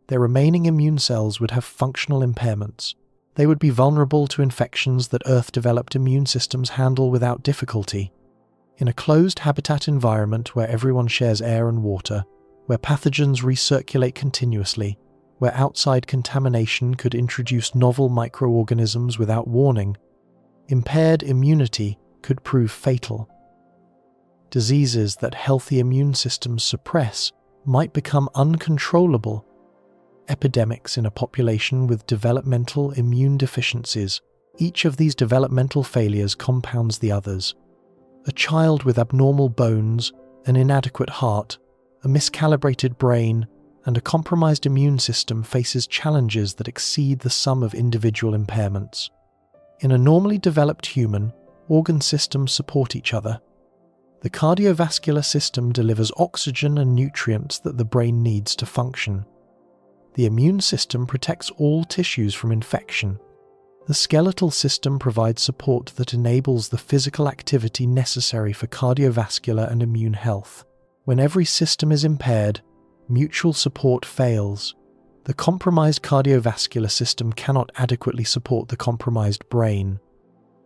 Their remaining immune cells would have functional impairments. They would be vulnerable to infections that Earth-developed immune systems handle without difficulty. In a closed habitat environment where everyone shares air and water, where pathogens recirculate continuously, where outside contamination could introduce novel microorganisms without warning, impaired immunity could prove fatal. Diseases that healthy immune systems suppress might become uncontrollable. Epidemics in a population with developmental immune deficiencies. Each of these developmental failures compounds the others. A child with abnormal bones, an inadequate heart, a miscalibrated brain, and a compromised immune system faces challenges that exceed the sum of individual impairments. In a normally developed human, organ systems support each other. The cardiovascular system delivers oxygen and nutrients that the brain needs to function. The immune system protects all tissues from infection. The skeletal system provides support that enables the physical activity necessary for cardiovascular and immune health. When every system is impaired, mutual support fails. The compromised cardiovascular system cannot adequately support the compromised brain.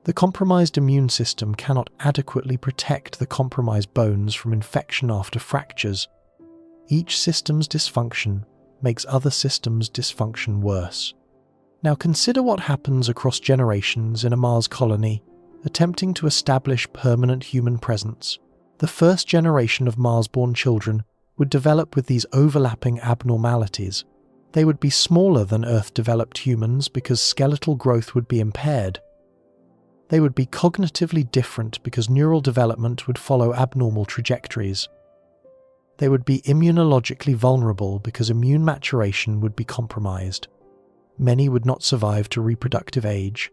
The compromised immune system cannot adequately protect the compromised bones from infection after fractures. Each system's dysfunction makes other systems' dysfunction worse. Now consider what happens across generations in a Mars colony attempting to establish permanent human presence. The first generation of Mars-born children would develop with these overlapping abnormalities. They would be smaller than Earth-developed humans because skeletal growth would be impaired. They would be cognitively different because neural development would follow abnormal trajectories. They would be immunologically vulnerable because immune maturation would be compromised. Many would not survive to reproductive age.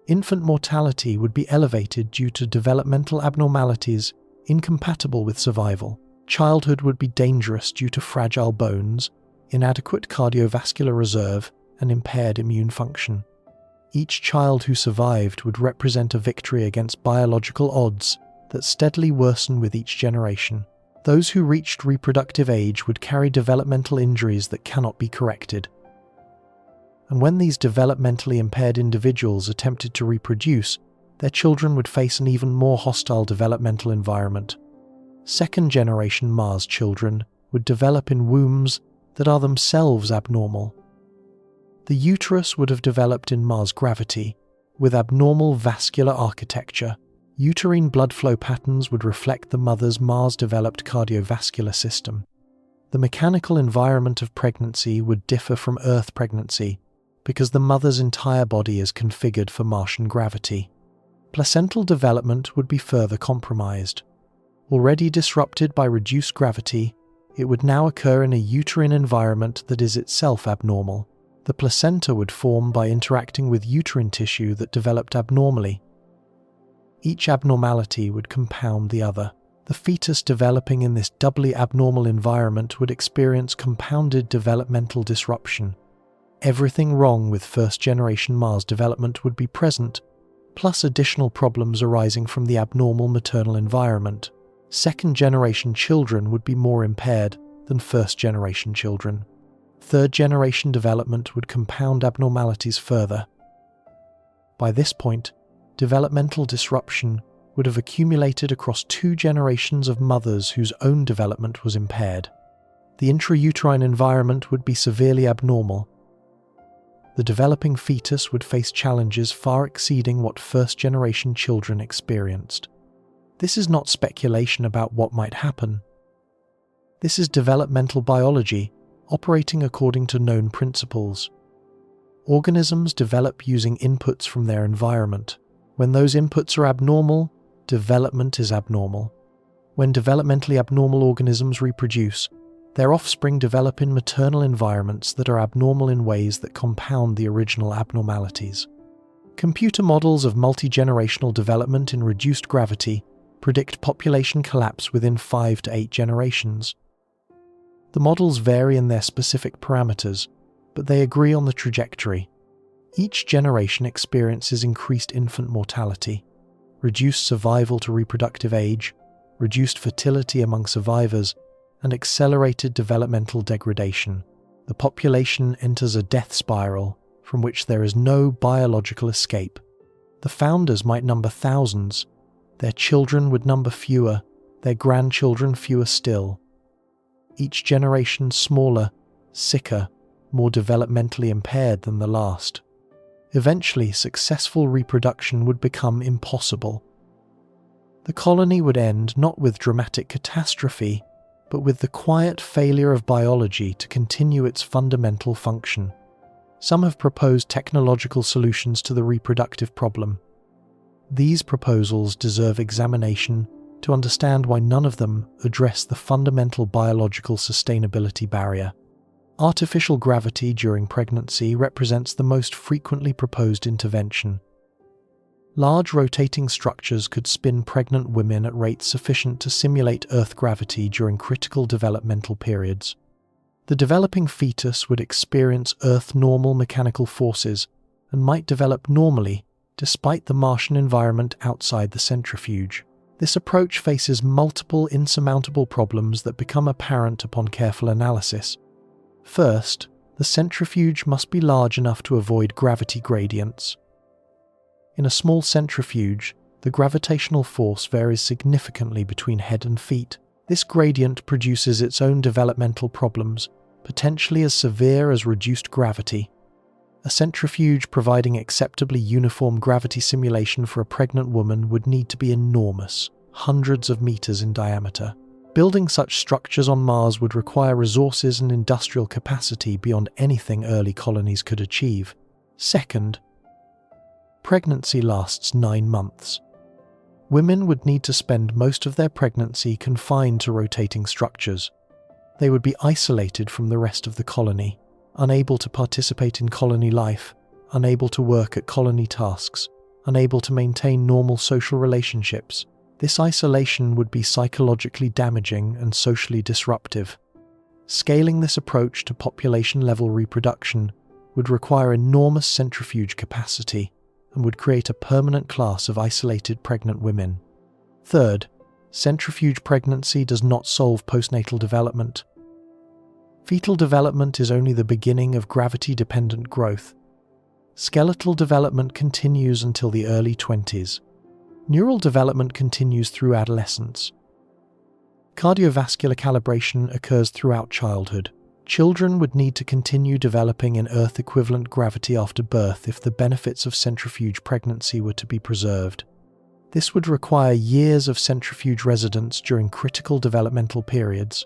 Infant mortality would be elevated due to developmental abnormalities incompatible with survival. Childhood would be dangerous due to fragile bones, inadequate cardiovascular reserve, and impaired immune function. Each child who survived would represent a victory against biological odds that steadily worsen with each generation. Those who reached reproductive age would carry developmental injuries that cannot be corrected. And when these developmentally impaired individuals attempted to reproduce, their children would face an even more hostile developmental environment. Second-generation Mars children would develop in wombs that are themselves abnormal. The uterus would have developed in Mars gravity, with abnormal vascular architecture. Uterine blood flow patterns would reflect the mother's Mars-developed cardiovascular system. The mechanical environment of pregnancy would differ from Earth pregnancy because the mother's entire body is configured for Martian gravity. Placental development would be further compromised. Already disrupted by reduced gravity, it would now occur in a uterine environment that is itself abnormal. The placenta would form by interacting with uterine tissue that developed abnormally. Each abnormality would compound the other. The fetus developing in this doubly abnormal environment would experience compounded developmental disruption. Everything wrong with first-generation Mars development would be present, plus additional problems arising from the abnormal maternal environment. Second-generation children would be more impaired than first-generation children. Third-generation development would compound abnormalities further. By this point, developmental disruption would have accumulated across 2 generations of mothers whose own development was impaired. The intrauterine environment would be severely abnormal. The developing fetus would face challenges far exceeding what first-generation children experienced. This is not speculation about what might happen. This is developmental biology, operating according to known principles. Organisms develop using inputs from their environment. When those inputs are abnormal, development is abnormal. When developmentally abnormal organisms reproduce, their offspring develop in maternal environments that are abnormal in ways that compound the original abnormalities. Computer models of multi-generational development in reduced gravity predict population collapse within 5 to 8 generations. The models vary in their specific parameters, but they agree on the trajectory. Each generation experiences increased infant mortality, reduced survival to reproductive age, reduced fertility among survivors, and accelerated developmental degradation. The population enters a death spiral from which there is no biological escape. The founders might number thousands, their children would number fewer, their grandchildren fewer still. Each generation smaller, sicker, more developmentally impaired than the last. Eventually, successful reproduction would become impossible. The colony would end not with dramatic catastrophe, but with the quiet failure of biology to continue its fundamental function. Some have proposed technological solutions to the reproductive problem. These proposals deserve examination to understand why none of them address the fundamental biological sustainability barrier. Artificial gravity during pregnancy represents the most frequently proposed intervention. Large rotating structures could spin pregnant women at rates sufficient to simulate Earth gravity during critical developmental periods. The developing fetus would experience Earth-normal mechanical forces and might develop normally despite the Martian environment outside the centrifuge. This approach faces multiple insurmountable problems that become apparent upon careful analysis. First, the centrifuge must be large enough to avoid gravity gradients. In a small centrifuge, the gravitational force varies significantly between head and feet. This gradient produces its own developmental problems, potentially as severe as reduced gravity. A centrifuge providing acceptably uniform gravity simulation for a pregnant woman would need to be enormous, hundreds of meters in diameter. Building such structures on Mars would require resources and industrial capacity beyond anything early colonies could achieve. Second, pregnancy lasts 9 months. Women would need to spend most of their pregnancy confined to rotating structures. They would be isolated from the rest of the colony, unable to participate in colony life, unable to work at colony tasks, unable to maintain normal social relationships. This isolation would be psychologically damaging and socially disruptive. Scaling this approach to population-level reproduction would require enormous centrifuge capacity and would create a permanent class of isolated pregnant women. Third, centrifuge pregnancy does not solve postnatal development. Fetal development is only the beginning of gravity-dependent growth. Skeletal development continues until the early 20s. Neural development continues through adolescence. Cardiovascular calibration occurs throughout childhood. Children would need to continue developing in Earth-equivalent gravity after birth if the benefits of centrifuge pregnancy were to be preserved. This would require years of centrifuge residence during critical developmental periods.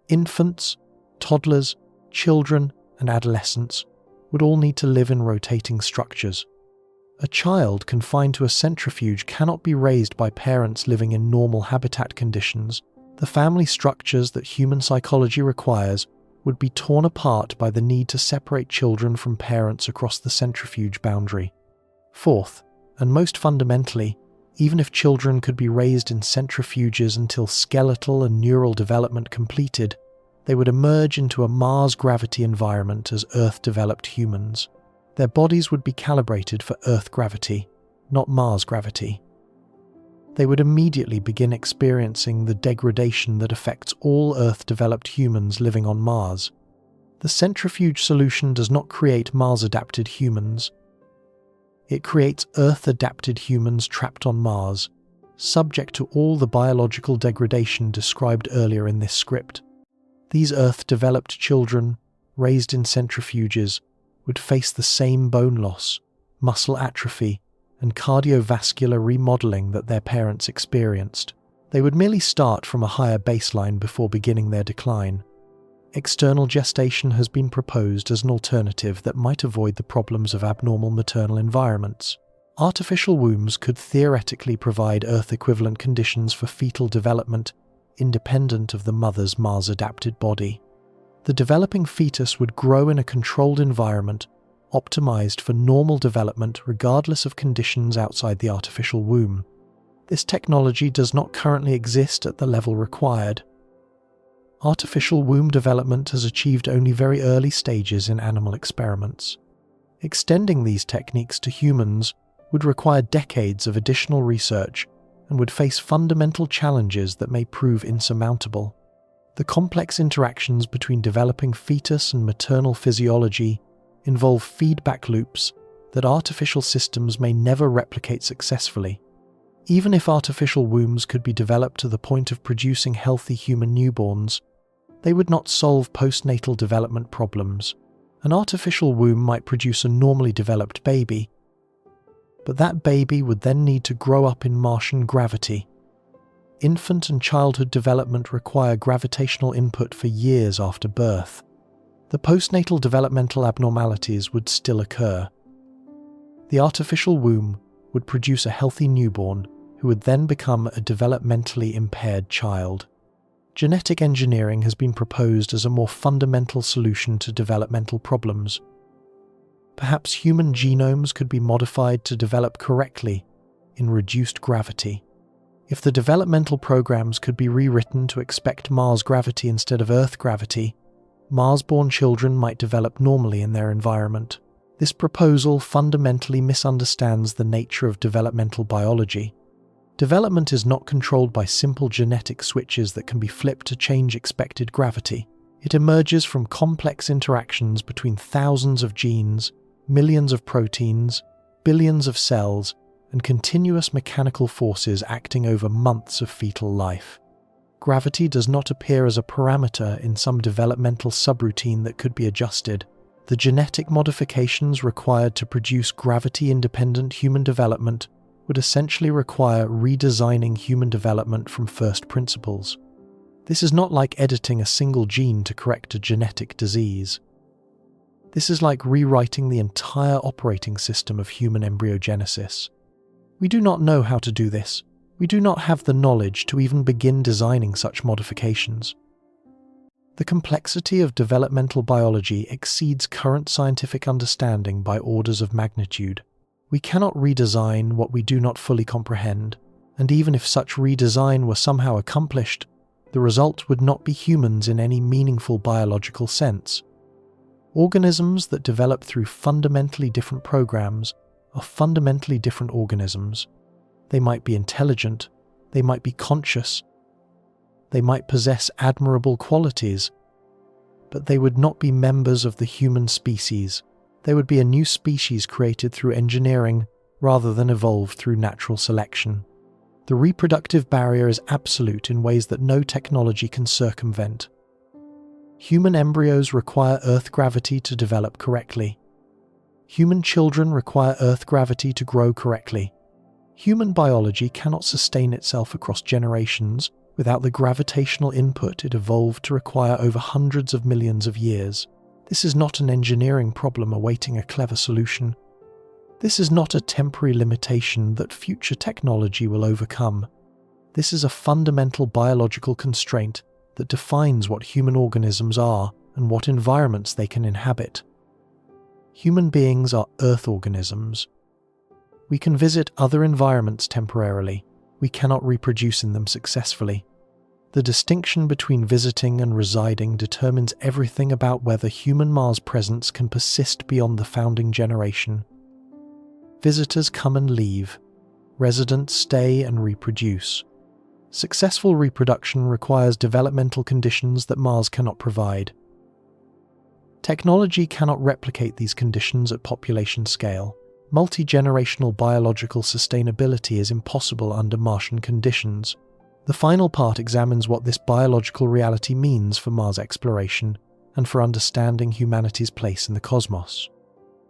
Infants, toddlers, children, and adolescents would all need to live in rotating structures. A child confined to a centrifuge cannot be raised by parents living in normal habitat conditions. The family structures that human psychology requires would be torn apart by the need to separate children from parents across the centrifuge boundary. Fourth, and most fundamentally, even if children could be raised in centrifuges until skeletal and neural development completed, they would emerge into a Mars gravity environment as Earth-developed humans. Their bodies would be calibrated for Earth gravity, not Mars gravity. They would immediately begin experiencing the degradation that affects all Earth-developed humans living on Mars. The centrifuge solution does not create Mars-adapted humans. It creates Earth-adapted humans trapped on Mars, subject to all the biological degradation described earlier in this script. These Earth-developed children, raised in centrifuges, would face the same bone loss, muscle atrophy, and cardiovascular remodeling that their parents experienced. They would merely start from a higher baseline before beginning their decline. External gestation has been proposed as an alternative that might avoid the problems of abnormal maternal environments. Artificial wombs could theoretically provide Earth-equivalent conditions for fetal development, independent of the mother's Mars-adapted body. The developing fetus would grow in a controlled environment, optimized for normal development regardless of conditions outside the artificial womb. This technology does not currently exist at the level required. Artificial womb development has achieved only very early stages in animal experiments. Extending these techniques to humans would require decades of additional research and would face fundamental challenges that may prove insurmountable. The complex interactions between developing fetus and maternal physiology involve feedback loops that artificial systems may never replicate successfully. Even if artificial wombs could be developed to the point of producing healthy human newborns, they would not solve postnatal development problems. An artificial womb might produce a normally developed baby, but that baby would then need to grow up in Martian gravity. Infant and childhood development require gravitational input for years after birth. The postnatal developmental abnormalities would still occur. The artificial womb would produce a healthy newborn who would then become a developmentally impaired child. Genetic engineering has been proposed as a more fundamental solution to developmental problems. Perhaps human genomes could be modified to develop correctly in reduced gravity. If the developmental programs could be rewritten to expect Mars gravity instead of Earth gravity, Mars-born children might develop normally in their environment. This proposal fundamentally misunderstands the nature of developmental biology. Development is not controlled by simple genetic switches that can be flipped to change expected gravity. It emerges from complex interactions between thousands of genes, millions of proteins, billions of cells, and continuous mechanical forces acting over months of fetal life. Gravity does not appear as a parameter in some developmental subroutine that could be adjusted. The genetic modifications required to produce gravity-independent human development would essentially require redesigning human development from first principles. This is not like editing a single gene to correct a genetic disease. This is like rewriting the entire operating system of human embryogenesis. We do not know how to do this. We do not have the knowledge to even begin designing such modifications. The complexity of developmental biology exceeds current scientific understanding by orders of magnitude. We cannot redesign what we do not fully comprehend, and even if such redesign were somehow accomplished, the result would not be humans in any meaningful biological sense. Organisms that develop through fundamentally different programs are fundamentally different organisms. They might be intelligent, they might be conscious, they might possess admirable qualities, but they would not be members of the human species. They would be a new species created through engineering rather than evolved through natural selection. The reproductive barrier is absolute in ways that no technology can circumvent. Human embryos require Earth gravity to develop correctly. Human children require Earth gravity to grow correctly. Human biology cannot sustain itself across generations without the gravitational input it evolved to require over hundreds of millions of years. This is not an engineering problem awaiting a clever solution. This is not a temporary limitation that future technology will overcome. This is a fundamental biological constraint that defines what human organisms are and what environments they can inhabit. Human beings are Earth organisms. We can visit other environments temporarily. We cannot reproduce in them successfully. The distinction between visiting and residing determines everything about whether human Mars presence can persist beyond the founding generation. Visitors come and leave. Residents stay and reproduce. Successful reproduction requires developmental conditions that Mars cannot provide. Technology cannot replicate these conditions at population scale. Multi-generational biological sustainability is impossible under Martian conditions. The final part examines what this biological reality means for Mars exploration and for understanding humanity's place in the cosmos.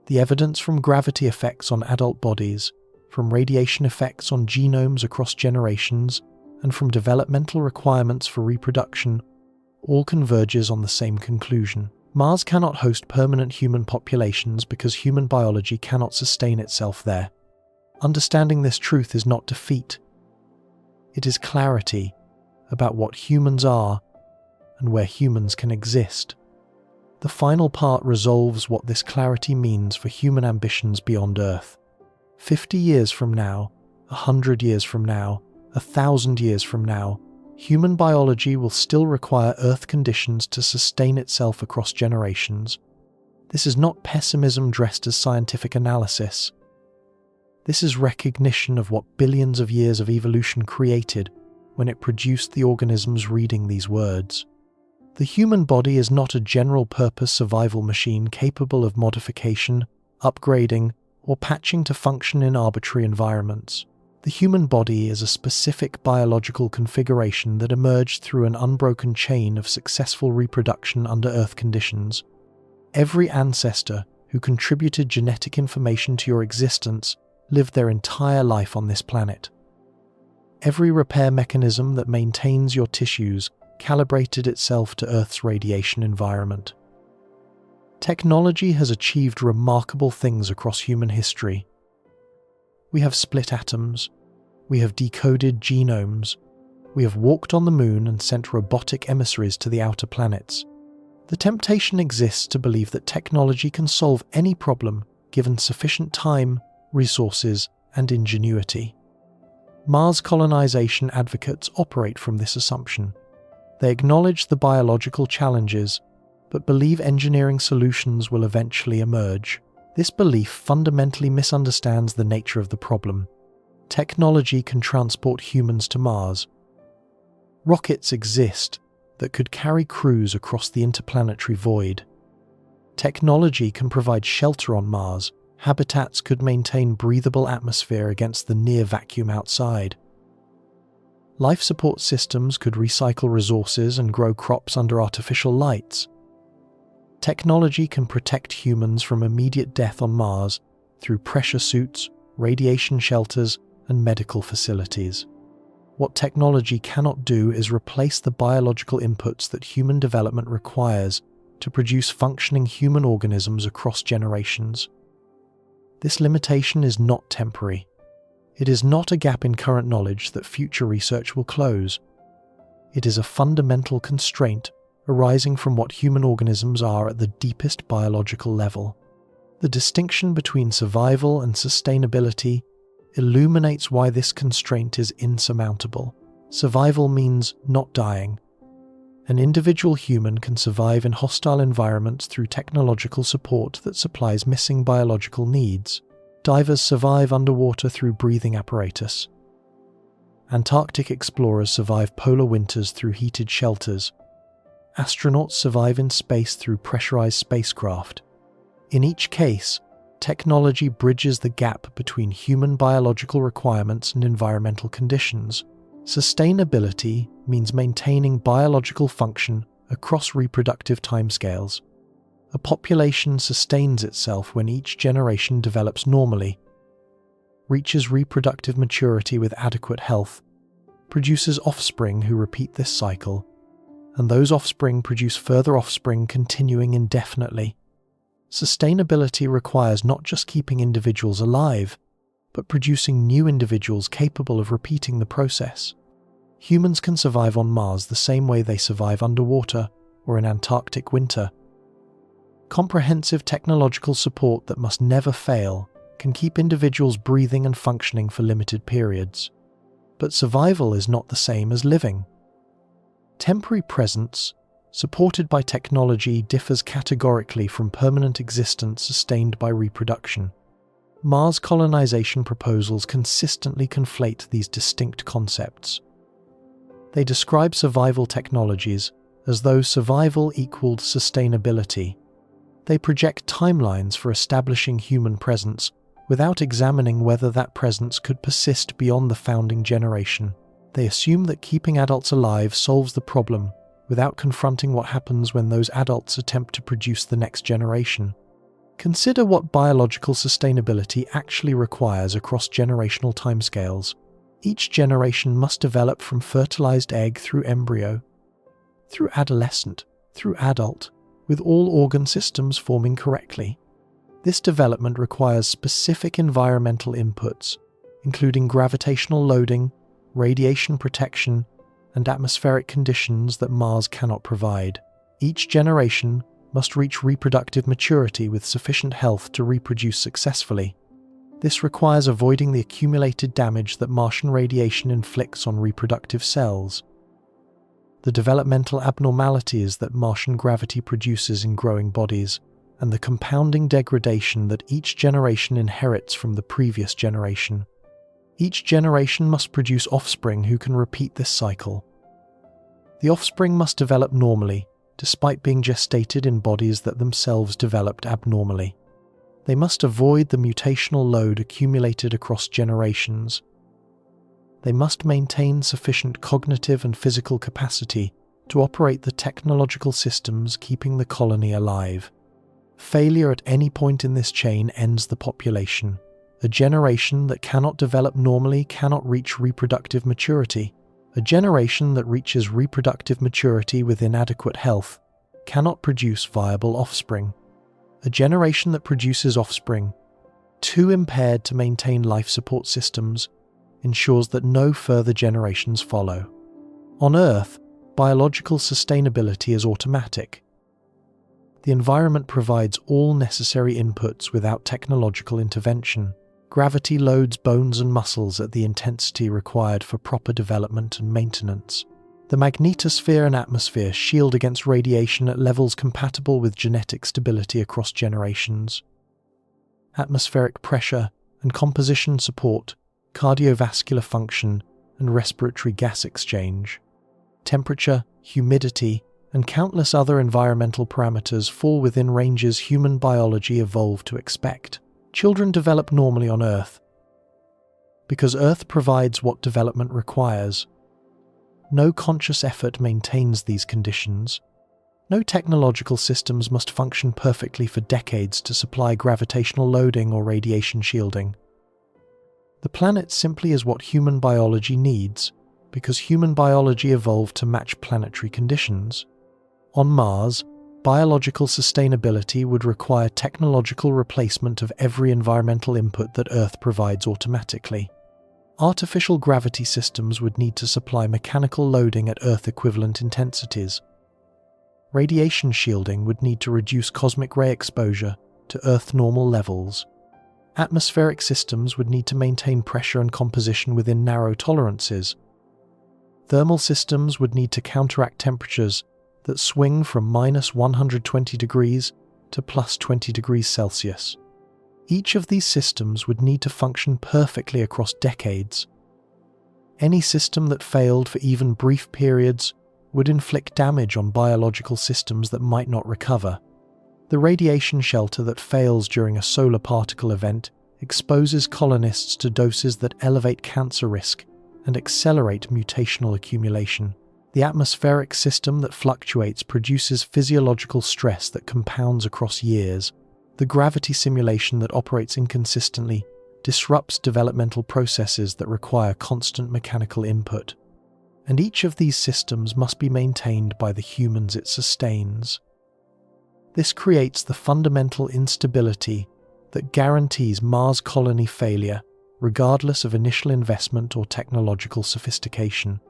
The evidence from gravity effects on adult bodies, from radiation effects on genomes across generations, and from developmental requirements for reproduction all converges on the same conclusion. Mars cannot host permanent human populations because human biology cannot sustain itself there. Understanding this truth is not defeat. It is clarity about what humans are and where humans can exist. The final part resolves what this clarity means for human ambitions beyond Earth. 50 years from now, 100 years from now, 1,000 years from now, human biology will still require Earth conditions to sustain itself across generations. This is not pessimism dressed as scientific analysis. This is recognition of what billions of years of evolution created when it produced the organisms reading these words. The human body is not a general-purpose survival machine capable of modification, upgrading, or patching to function in arbitrary environments. The human body is a specific biological configuration that emerged through an unbroken chain of successful reproduction under Earth conditions. Every ancestor who contributed genetic information to your existence lived their entire life on this planet. Every repair mechanism that maintains your tissues calibrated itself to Earth's radiation environment. Technology has achieved remarkable things across human history. We have split atoms, we have decoded genomes, we have walked on the moon and sent robotic emissaries to the outer planets. The temptation exists to believe that technology can solve any problem given sufficient time, resources, and ingenuity. Mars colonization advocates operate from this assumption. They acknowledge the biological challenges, but believe engineering solutions will eventually emerge. This belief fundamentally misunderstands the nature of the problem. Technology can transport humans to Mars. Rockets exist that could carry crews across the interplanetary void. Technology can provide shelter on Mars. Habitats could maintain breathable atmosphere against the near vacuum outside. Life support systems could recycle resources and grow crops under artificial lights. Technology can protect humans from immediate death on Mars through pressure suits, radiation shelters, and medical facilities. What technology cannot do is replace the biological inputs that human development requires to produce functioning human organisms across generations. This limitation is not temporary. It is not a gap in current knowledge that future research will close. It is a fundamental constraint arising from what human organisms are at the deepest biological level. The distinction between survival and sustainability illuminates why this constraint is insurmountable. Survival means not dying. An individual human can survive in hostile environments through technological support that supplies missing biological needs. Divers survive underwater through breathing apparatus. Antarctic explorers survive polar winters through heated shelters. Astronauts survive in space through pressurized spacecraft. In each case, technology bridges the gap between human biological requirements and environmental conditions. Sustainability means maintaining biological function across reproductive timescales. A population sustains itself when each generation develops normally, reaches reproductive maturity with adequate health, produces offspring who repeat this cycle, and those offspring produce further offspring continuing indefinitely. Sustainability requires not just keeping individuals alive, but producing new individuals capable of repeating the process. Humans can survive on Mars the same way they survive underwater or in Antarctic winter. Comprehensive technological support that must never fail can keep individuals breathing and functioning for limited periods. But survival is not the same as living. Temporary presence, supported by technology, differs categorically from permanent existence sustained by reproduction. Mars colonization proposals consistently conflate these distinct concepts. They describe survival technologies as though survival equaled sustainability. They project timelines for establishing human presence without examining whether that presence could persist beyond the founding generation. They assume that keeping adults alive solves the problem without confronting what happens when those adults attempt to produce the next generation. Consider what biological sustainability actually requires across generational timescales. Each generation must develop from fertilized egg through embryo, through adolescent, through adult, with all organ systems forming correctly. This development requires specific environmental inputs, including gravitational loading, radiation protection, and atmospheric conditions that Mars cannot provide. Each generation must reach reproductive maturity with sufficient health to reproduce successfully. This requires avoiding the accumulated damage that Martian radiation inflicts on reproductive cells, the developmental abnormalities that Martian gravity produces in growing bodies, and the compounding degradation that each generation inherits from the previous generation. Each generation must produce offspring who can repeat this cycle. The offspring must develop normally, despite being gestated in bodies that themselves developed abnormally. They must avoid the mutational load accumulated across generations. They must maintain sufficient cognitive and physical capacity to operate the technological systems keeping the colony alive. Failure at any point in this chain ends the population. A generation that cannot develop normally cannot reach reproductive maturity. A generation that reaches reproductive maturity with inadequate health cannot produce viable offspring. A generation that produces offspring, too impaired to maintain life support systems, ensures that no further generations follow. On Earth, biological sustainability is automatic. The environment provides all necessary inputs without technological intervention. Gravity loads bones and muscles at the intensity required for proper development and maintenance. The magnetosphere and atmosphere shield against radiation at levels compatible with genetic stability across generations. atmospheric pressure and composition support, cardiovascular function, and respiratory gas exchange. Temperature, humidity, and countless other environmental parameters fall within ranges human biology evolved to expect. Children develop normally on Earth because Earth provides what development requires. No conscious effort maintains these conditions. No technological systems must function perfectly for decades to supply gravitational loading or radiation shielding. The planet simply is what human biology needs, because human biology evolved to match planetary conditions. On Mars, biological sustainability would require technological replacement of every environmental input that Earth provides automatically. Artificial gravity systems would need to supply mechanical loading at Earth-equivalent intensities. Radiation shielding would need to reduce cosmic ray exposure to Earth-normal levels. Atmospheric systems would need to maintain pressure and composition within narrow tolerances. Thermal systems would need to counteract temperatures that swing from -120 degrees to +20 degrees Celsius. Each of these systems would need to function perfectly across decades. Any system that failed for even brief periods would inflict damage on biological systems that might not recover. The radiation shelter that fails during a solar particle event exposes colonists to doses that elevate cancer risk and accelerate mutational accumulation. The atmospheric system that fluctuates produces physiological stress that compounds across years. The gravity simulation that operates inconsistently disrupts developmental processes that require constant mechanical input. And each of these systems must be maintained by the humans it sustains. This creates the fundamental instability that guarantees Mars colony failure, regardless of initial investment or technological sophistication.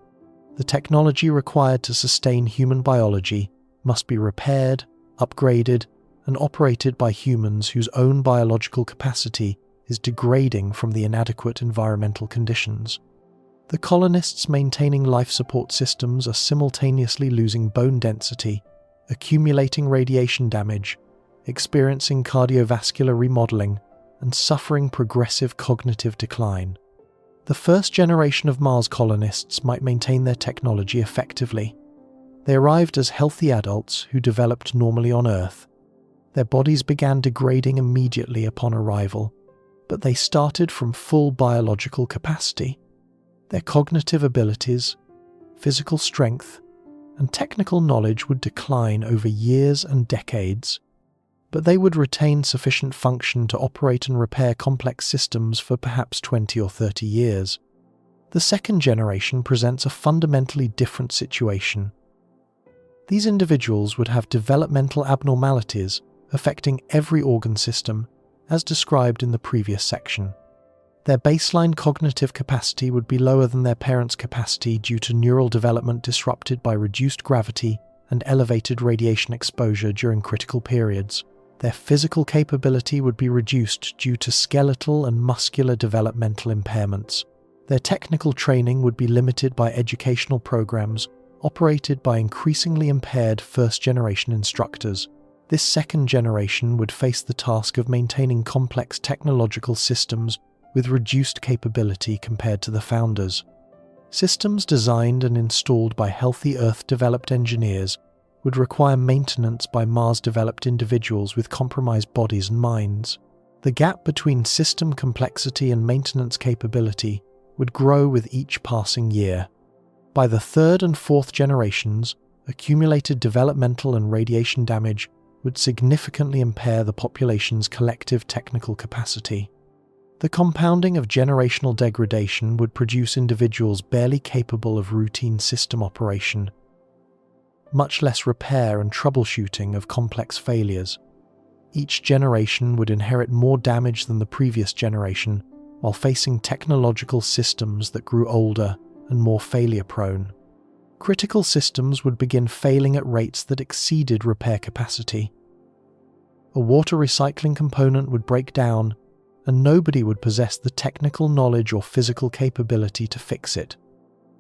The technology required to sustain human biology must be repaired, upgraded, and operated by humans whose own biological capacity is degrading from the inadequate environmental conditions. The colonists maintaining life support systems are simultaneously losing bone density, accumulating radiation damage, experiencing cardiovascular remodeling, and suffering progressive cognitive decline. The first generation of Mars colonists might maintain their technology effectively. They arrived as healthy adults who developed normally on Earth. Their bodies began degrading immediately upon arrival, but they started from full biological capacity. Their cognitive abilities, physical strength, and technical knowledge would decline over years and decades, but they would retain sufficient function to operate and repair complex systems for perhaps 20 or 30 years. The second generation presents a fundamentally different situation. These individuals would have developmental abnormalities affecting every organ system, as described in the previous section. Their baseline cognitive capacity would be lower than their parents' capacity due to neural development disrupted by reduced gravity and elevated radiation exposure during critical periods. Their physical capability would be reduced due to skeletal and muscular developmental impairments. Their technical training would be limited by educational programs operated by increasingly impaired first-generation instructors. This second generation would face the task of maintaining complex technological systems with reduced capability compared to the founders. Systems designed and installed by healthy Earth-developed engineers would require maintenance by Mars-developed individuals with compromised bodies and minds. The gap between system complexity and maintenance capability would grow with each passing year. By the third and fourth generations, accumulated developmental and radiation damage would significantly impair the population's collective technical capacity. The compounding of generational degradation would produce individuals barely capable of routine system operation, much less repair and troubleshooting of complex failures. Each generation would inherit more damage than the previous generation, while facing technological systems that grew older and more failure-prone. Critical systems would begin failing at rates that exceeded repair capacity. A water recycling component would break down, and nobody would possess the technical knowledge or physical capability to fix it.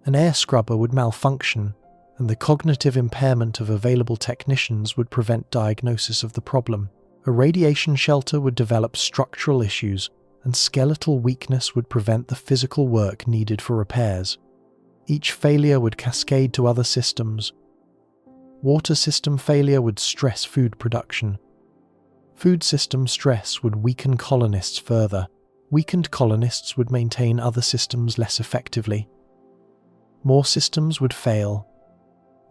An air scrubber would malfunction, and the cognitive impairment of available technicians would prevent diagnosis of the problem. A radiation shelter would develop structural issues, and skeletal weakness would prevent the physical work needed for repairs. Each failure would cascade to other systems. Water system failure would stress food production. Food system stress would weaken colonists further. Weakened colonists would maintain other systems less effectively. More systems would fail.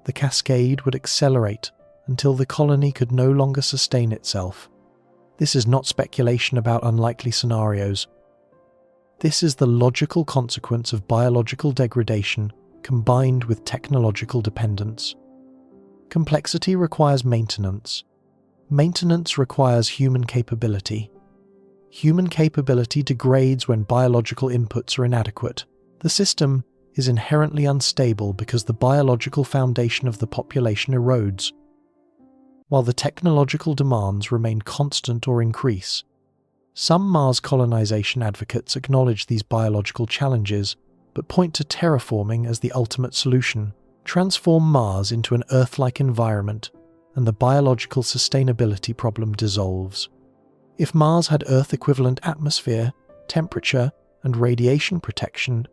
The cascade would accelerate until the colony could no longer sustain itself. This is not speculation about unlikely scenarios. This is the logical consequence of biological degradation combined with technological dependence. Complexity requires maintenance. Maintenance requires human capability. Human capability degrades when biological inputs are inadequate. The system is inherently unstable because the biological foundation of the population erodes, while the technological demands remain constant or increase. Some Mars colonization advocates acknowledge these biological challenges, but point to terraforming as the ultimate solution. Transform Mars into an Earth-like environment, and the biological sustainability problem dissolves. If Mars had Earth-equivalent atmosphere, temperature, and radiation protection,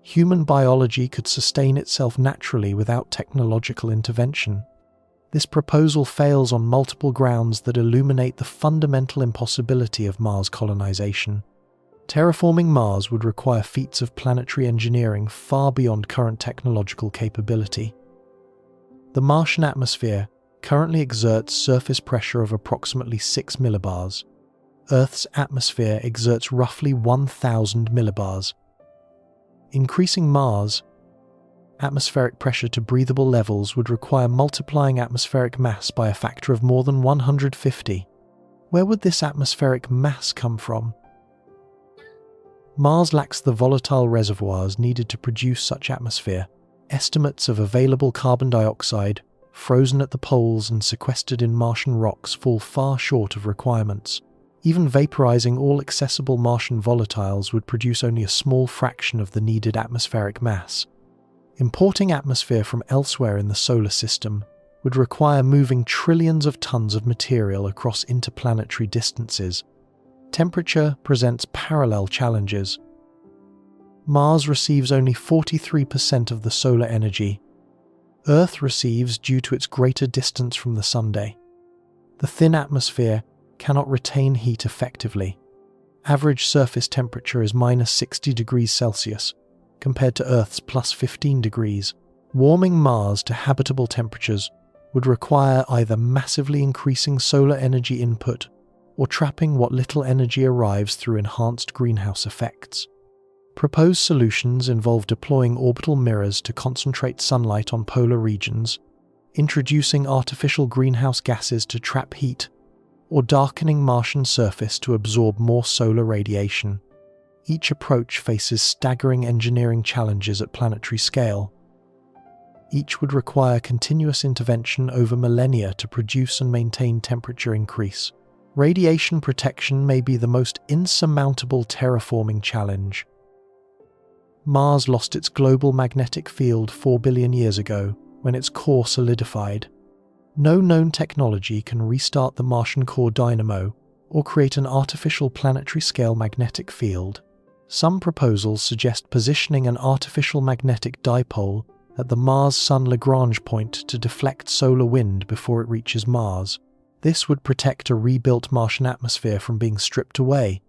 human biology could sustain itself naturally without technological intervention. This proposal fails on multiple grounds that illuminate the fundamental impossibility of Mars colonization. Terraforming Mars would require feats of planetary engineering far beyond current technological capability. The Martian atmosphere currently exerts surface pressure of approximately 6 millibars. Earth's atmosphere exerts roughly 1,000 millibars. Increasing Mars' atmospheric pressure to breathable levels would require multiplying atmospheric mass by a factor of more than 150. Where would this atmospheric mass come from? Mars lacks the volatile reservoirs needed to produce such atmosphere. Estimates of available carbon dioxide, frozen at the poles and sequestered in Martian rocks, fall far short of requirements. Even vaporizing all accessible Martian volatiles would produce only a small fraction of the needed atmospheric mass. Importing atmosphere from elsewhere in the solar system would require moving trillions of tons of material across interplanetary distances. Temperature presents parallel challenges. Mars receives only 43% of the solar energy. Earth receives due to its greater distance from the Sunday. The thin atmosphere cannot retain heat effectively. Average surface temperature is minus 60 degrees Celsius, compared to Earth's plus 15 degrees. Warming Mars to habitable temperatures would require either massively increasing solar energy input or trapping what little energy arrives through enhanced greenhouse effects. Proposed solutions involve deploying orbital mirrors to concentrate sunlight on polar regions, introducing artificial greenhouse gases to trap heat, or darkening Martian surface to absorb more solar radiation. Each approach faces staggering engineering challenges at planetary scale. Each would require continuous intervention over millennia to produce and maintain temperature increase. Radiation protection may be the most insurmountable terraforming challenge. Mars lost its global magnetic field 4 billion years ago, when its core solidified. No known technology can restart the Martian core dynamo or create an artificial planetary-scale magnetic field. Some proposals suggest positioning an artificial magnetic dipole at the Mars-Sun Lagrange point to deflect solar wind before it reaches Mars. This would protect a rebuilt Martian atmosphere from being stripped away,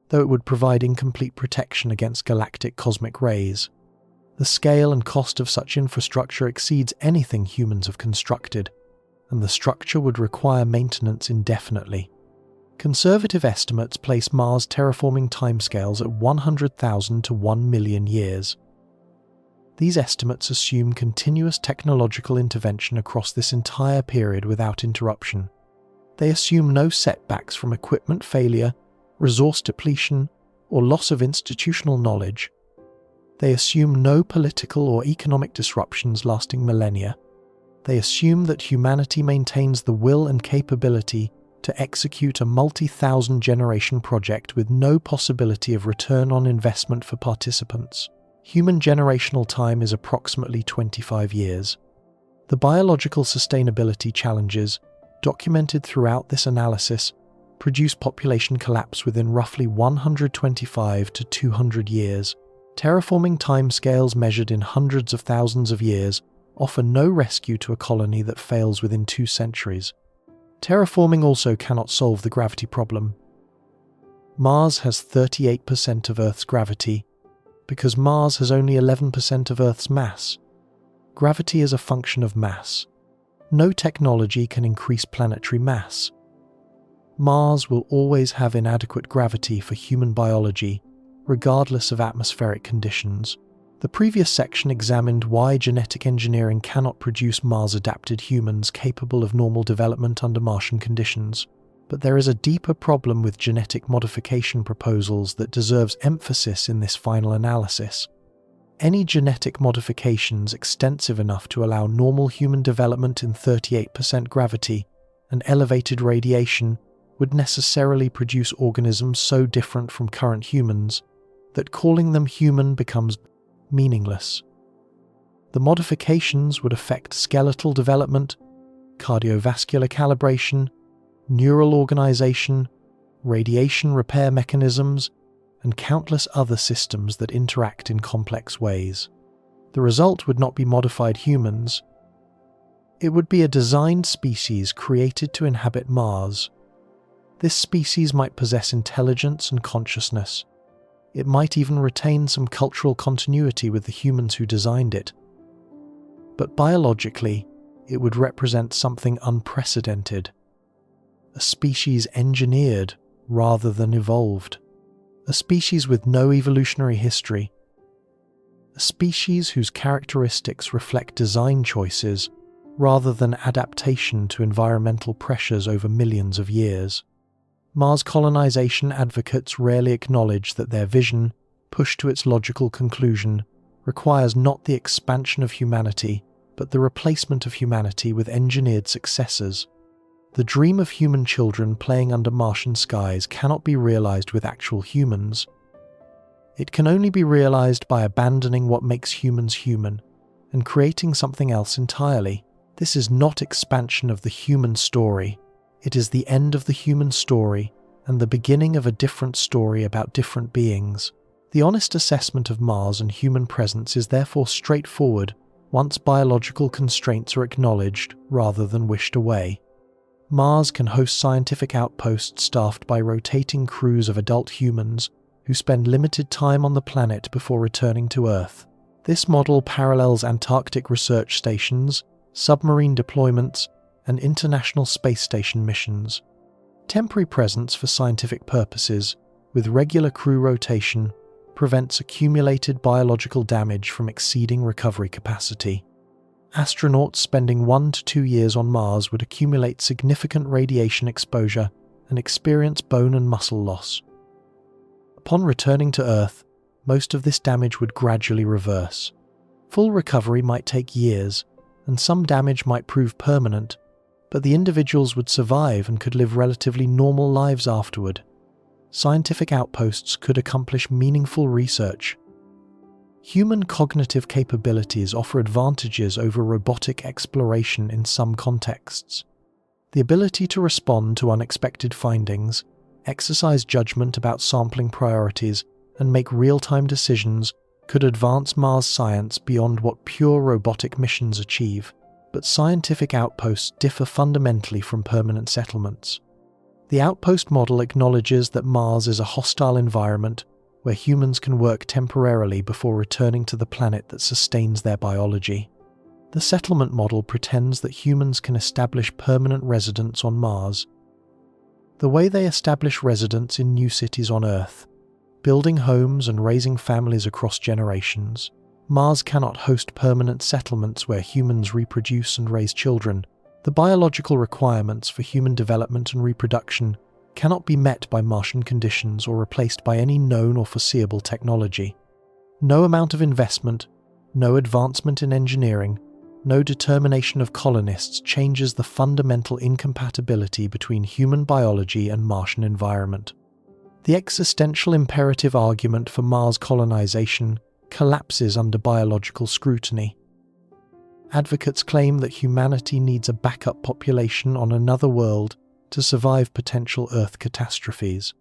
though it would provide incomplete protection against galactic cosmic rays. The scale and cost of such infrastructure exceeds anything humans have constructed, and the structure would require maintenance indefinitely. Conservative estimates place Mars terraforming timescales at 100,000 to 1 million years. These estimates assume continuous technological intervention across this entire period without interruption. They assume no setbacks from equipment failure, resource depletion, or loss of institutional knowledge. They assume no political or economic disruptions lasting millennia. They assume that humanity maintains the will and capability to execute a multi-thousand generation project with no possibility of return on investment for participants. Human generational time is approximately 25 years. The biological sustainability challenges documented throughout this analysis, produce population collapse within roughly 125 to 200 years. Terraforming timescales measured in hundreds of thousands of years offer no rescue to a colony that fails within 2 centuries. Terraforming also cannot solve the gravity problem. Mars has 38% of Earth's gravity, because Mars has only 11% of Earth's mass. Gravity is a function of mass. No technology can increase planetary mass. Mars will always have inadequate gravity for human biology, regardless of atmospheric conditions. The previous section examined why genetic engineering cannot produce Mars-adapted humans capable of normal development under Martian conditions. But there is a deeper problem with genetic modification proposals that deserves emphasis in this final analysis. Any genetic modifications extensive enough to allow normal human development in 38% gravity and elevated radiation would necessarily produce organisms so different from current humans that calling them human becomes meaningless. The modifications would affect skeletal development, cardiovascular calibration, neural organization, radiation repair mechanisms, and countless other systems that interact in complex ways. The result would not be modified humans. It would be a designed species created to inhabit Mars. This species might possess intelligence and consciousness. It might even retain some cultural continuity with the humans who designed it. But biologically, it would represent something unprecedented. A species engineered rather than evolved. A species with no evolutionary history. A species whose characteristics reflect design choices rather than adaptation to environmental pressures over millions of years. Mars colonization advocates rarely acknowledge that their vision, pushed to its logical conclusion, requires not the expansion of humanity, but the replacement of humanity with engineered successors. The dream of human children playing under Martian skies cannot be realized with actual humans. It can only be realized by abandoning what makes humans human and creating something else entirely. This is not expansion of the human story. It is the end of the human story and the beginning of a different story about different beings. The honest assessment of Mars and human presence is therefore straightforward once biological constraints are acknowledged rather than wished away. Mars can host scientific outposts staffed by rotating crews of adult humans who spend limited time on the planet before returning to Earth. This model parallels Antarctic research stations, submarine deployments, and International Space Station missions. Temporary presence for scientific purposes, with regular crew rotation, prevents accumulated biological damage from exceeding recovery capacity. Astronauts spending 1 to 2 years on Mars would accumulate significant radiation exposure and experience bone and muscle loss. Upon returning to Earth, most of this damage would gradually reverse. Full recovery might take years, and some damage might prove permanent, but the individuals would survive and could live relatively normal lives afterward. Scientific outposts could accomplish meaningful research. Human cognitive capabilities offer advantages over robotic exploration in some contexts. The ability to respond to unexpected findings, exercise judgment about sampling priorities, and make real-time decisions could advance Mars science beyond what pure robotic missions achieve. But scientific outposts differ fundamentally from permanent settlements. The outpost model acknowledges that Mars is a hostile environment where humans can work temporarily before returning to the planet that sustains their biology. The settlement model pretends that humans can establish permanent residence on Mars. The way they establish residence in new cities on Earth, building homes and raising families across generations. Mars cannot host permanent settlements where humans reproduce and raise children. The biological requirements for human development and reproduction cannot be met by Martian conditions or replaced by any known or foreseeable technology. No amount of investment, no advancement in engineering, no determination of colonists changes the fundamental incompatibility between human biology and Martian environment. The existential imperative argument for Mars colonization collapses under biological scrutiny. Advocates claim that humanity needs a backup population on another world to survive potential Earth catastrophes.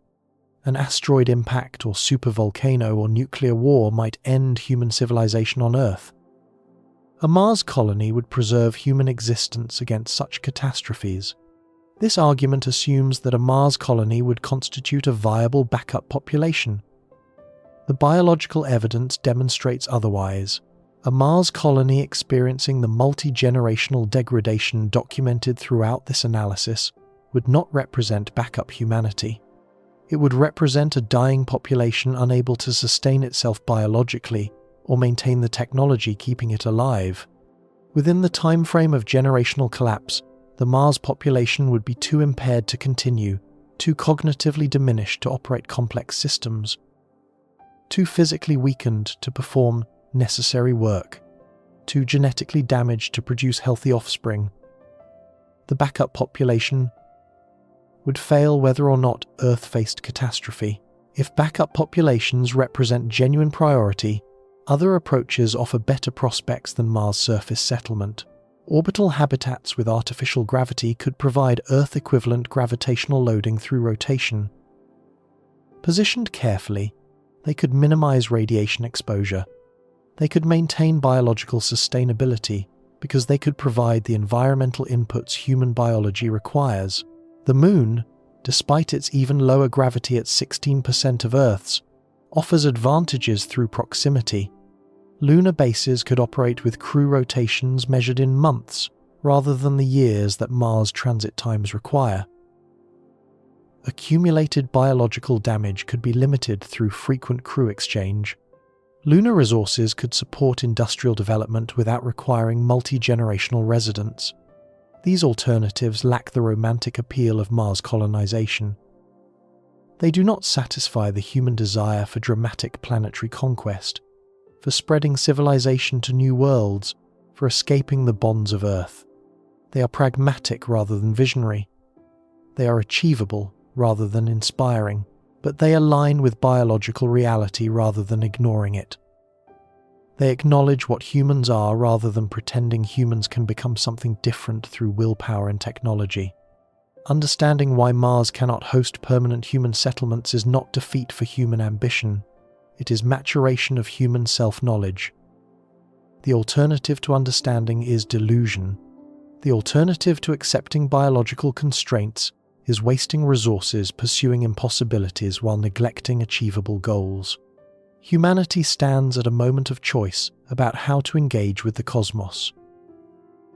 An asteroid impact or supervolcano or nuclear war might end human civilization on Earth. A Mars colony would preserve human existence against such catastrophes. This argument assumes that a Mars colony would constitute a viable backup population. The biological evidence demonstrates otherwise. A Mars colony experiencing the multi-generational degradation documented throughout this analysis would not represent backup humanity. It would represent a dying population unable to sustain itself biologically or maintain the technology keeping it alive. Within the time frame of generational collapse, the Mars population would be too impaired to continue, too cognitively diminished to operate complex systems, too physically weakened to perform necessary work, too genetically damaged to produce healthy offspring. The backup population would fail whether or not Earth faced catastrophe. If backup populations represent genuine priority, other approaches offer better prospects than Mars surface settlement. Orbital habitats with artificial gravity could provide Earth-equivalent gravitational loading through rotation. Positioned carefully, they could minimize radiation exposure. They could maintain biological sustainability because they could provide the environmental inputs human biology requires. The Moon, despite its even lower gravity at 16% of Earth's, offers advantages through proximity. Lunar bases could operate with crew rotations measured in months rather than the years that Mars transit times require. Accumulated biological damage could be limited through frequent crew exchange. Lunar resources could support industrial development without requiring multi-generational residence. These alternatives lack the romantic appeal of Mars colonization. They do not satisfy the human desire for dramatic planetary conquest, for spreading civilization to new worlds, for escaping the bonds of Earth. They are pragmatic rather than visionary. They are achievable rather than inspiring, but they align with biological reality rather than ignoring it. They acknowledge what humans are rather than pretending humans can become something different through willpower and technology. Understanding why Mars cannot host permanent human settlements is not defeat for human ambition. It is maturation of human self-knowledge. The alternative to understanding is delusion. The alternative to accepting biological constraints is wasting resources pursuing impossibilities while neglecting achievable goals. Humanity stands at a moment of choice about how to engage with the cosmos.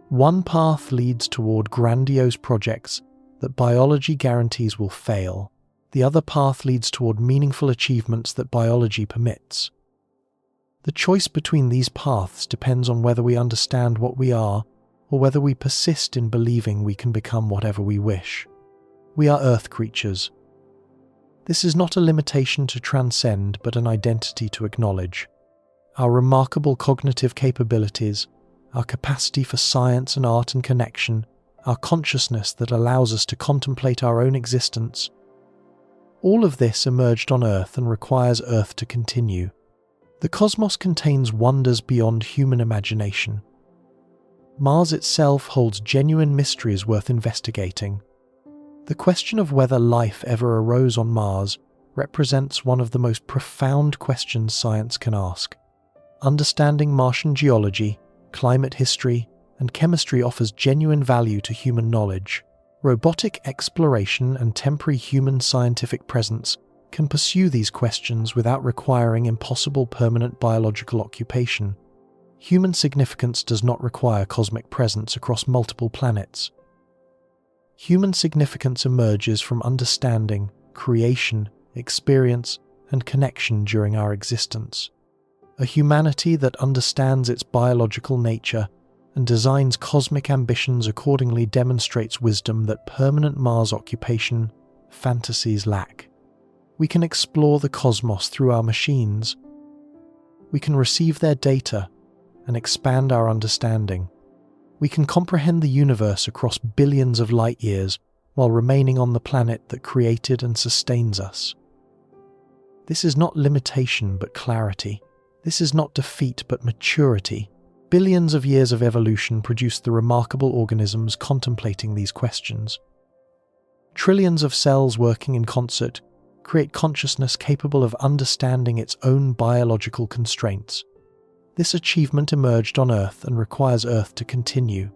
One path leads toward grandiose projects that biology guarantees will fail. The other path leads toward meaningful achievements that biology permits. The choice between these paths depends on whether we understand what we are or whether we persist in believing we can become whatever we wish. We are Earth creatures. This is not a limitation to transcend, but an identity to acknowledge. Our remarkable cognitive capabilities, our capacity for science and art and connection, our consciousness that allows us to contemplate our own existence, all of this emerged on Earth and requires Earth to continue. The cosmos contains wonders beyond human imagination. Mars itself holds genuine mysteries worth investigating. The question of whether life ever arose on Mars represents one of the most profound questions science can ask. Understanding Martian geology, climate history, and chemistry offers genuine value to human knowledge. Robotic exploration and temporary human scientific presence can pursue these questions without requiring impossible permanent biological occupation. Human significance does not require cosmic presence across multiple planets. Human significance emerges from understanding, creation, experience, and connection during our existence. A humanity that understands its biological nature and designs cosmic ambitions accordingly demonstrates wisdom that permanent Mars occupation fantasies lack. We can explore the cosmos through our machines. We can receive their data and expand our understanding. We can comprehend the universe across billions of light years while remaining on the planet that created and sustains us. This is not limitation but clarity. This is not defeat but maturity. Billions of years of evolution produced the remarkable organisms contemplating these questions. Trillions of cells working in concert create consciousness capable of understanding its own biological constraints. This achievement emerged on Earth and requires Earth to continue.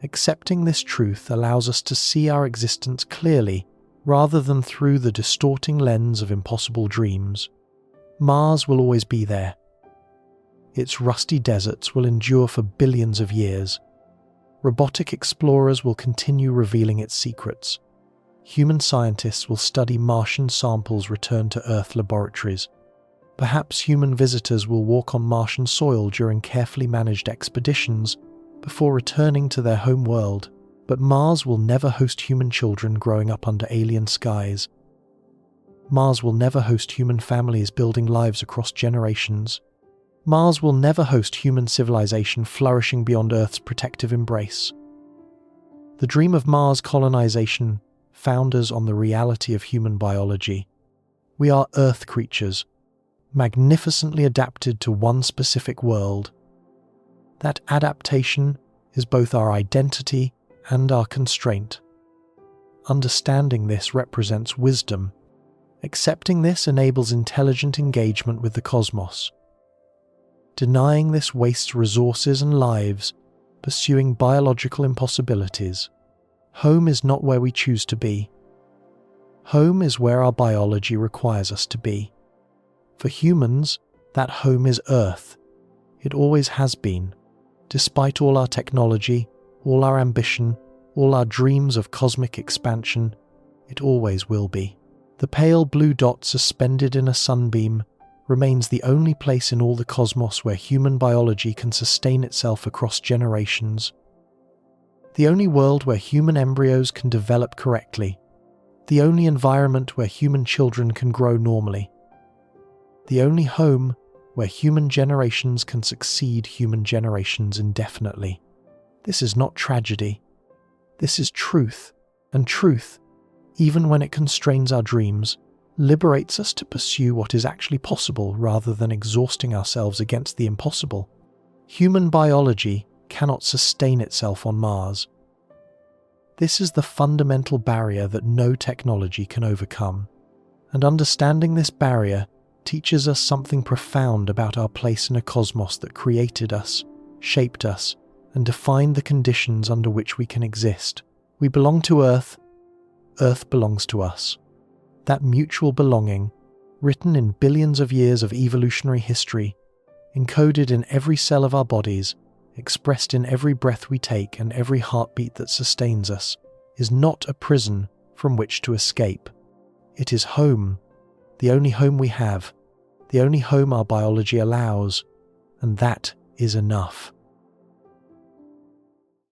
Accepting this truth allows us to see our existence clearly, rather than through the distorting lens of impossible dreams. Mars will always be there. Its rusty deserts will endure for billions of years. Robotic explorers will continue revealing its secrets. Human scientists will study Martian samples returned to Earth laboratories. Perhaps human visitors will walk on Martian soil during carefully managed expeditions before returning to their home world. But Mars will never host human children growing up under alien skies. Mars will never host human families building lives across generations. Mars will never host human civilization flourishing beyond Earth's protective embrace. The dream of Mars colonization founders on the reality of human biology. We are Earth creatures, magnificently adapted to one specific world. That adaptation is both our identity and our constraint. Understanding this represents wisdom. Accepting this enables intelligent engagement with the cosmos. Denying this wastes resources and lives, pursuing biological impossibilities. Home is not where we choose to be. Home is where our biology requires us to be. For humans, that home is Earth. It always has been. Despite all our technology, all our ambition, all our dreams of cosmic expansion, it always will be. The pale blue dot suspended in a sunbeam remains the only place in all the cosmos where human biology can sustain itself across generations. The only world where human embryos can develop correctly. The only environment where human children can grow normally. The only home where human generations can succeed human generations indefinitely. This is not tragedy. This is truth, and truth, even when it constrains our dreams, liberates us to pursue what is actually possible rather than exhausting ourselves against the impossible. Human biology cannot sustain itself on Mars. This is the fundamental barrier that no technology can overcome. And understanding this barrier teaches us something profound about our place in a cosmos that created us, shaped us, and defined the conditions under which we can exist. We belong to Earth. Earth belongs to us. That mutual belonging, written in billions of years of evolutionary history, encoded in every cell of our bodies, expressed in every breath we take and every heartbeat that sustains us, is not a prison from which to escape. It is home, the only home we have, the only home our biology allows, and that is enough.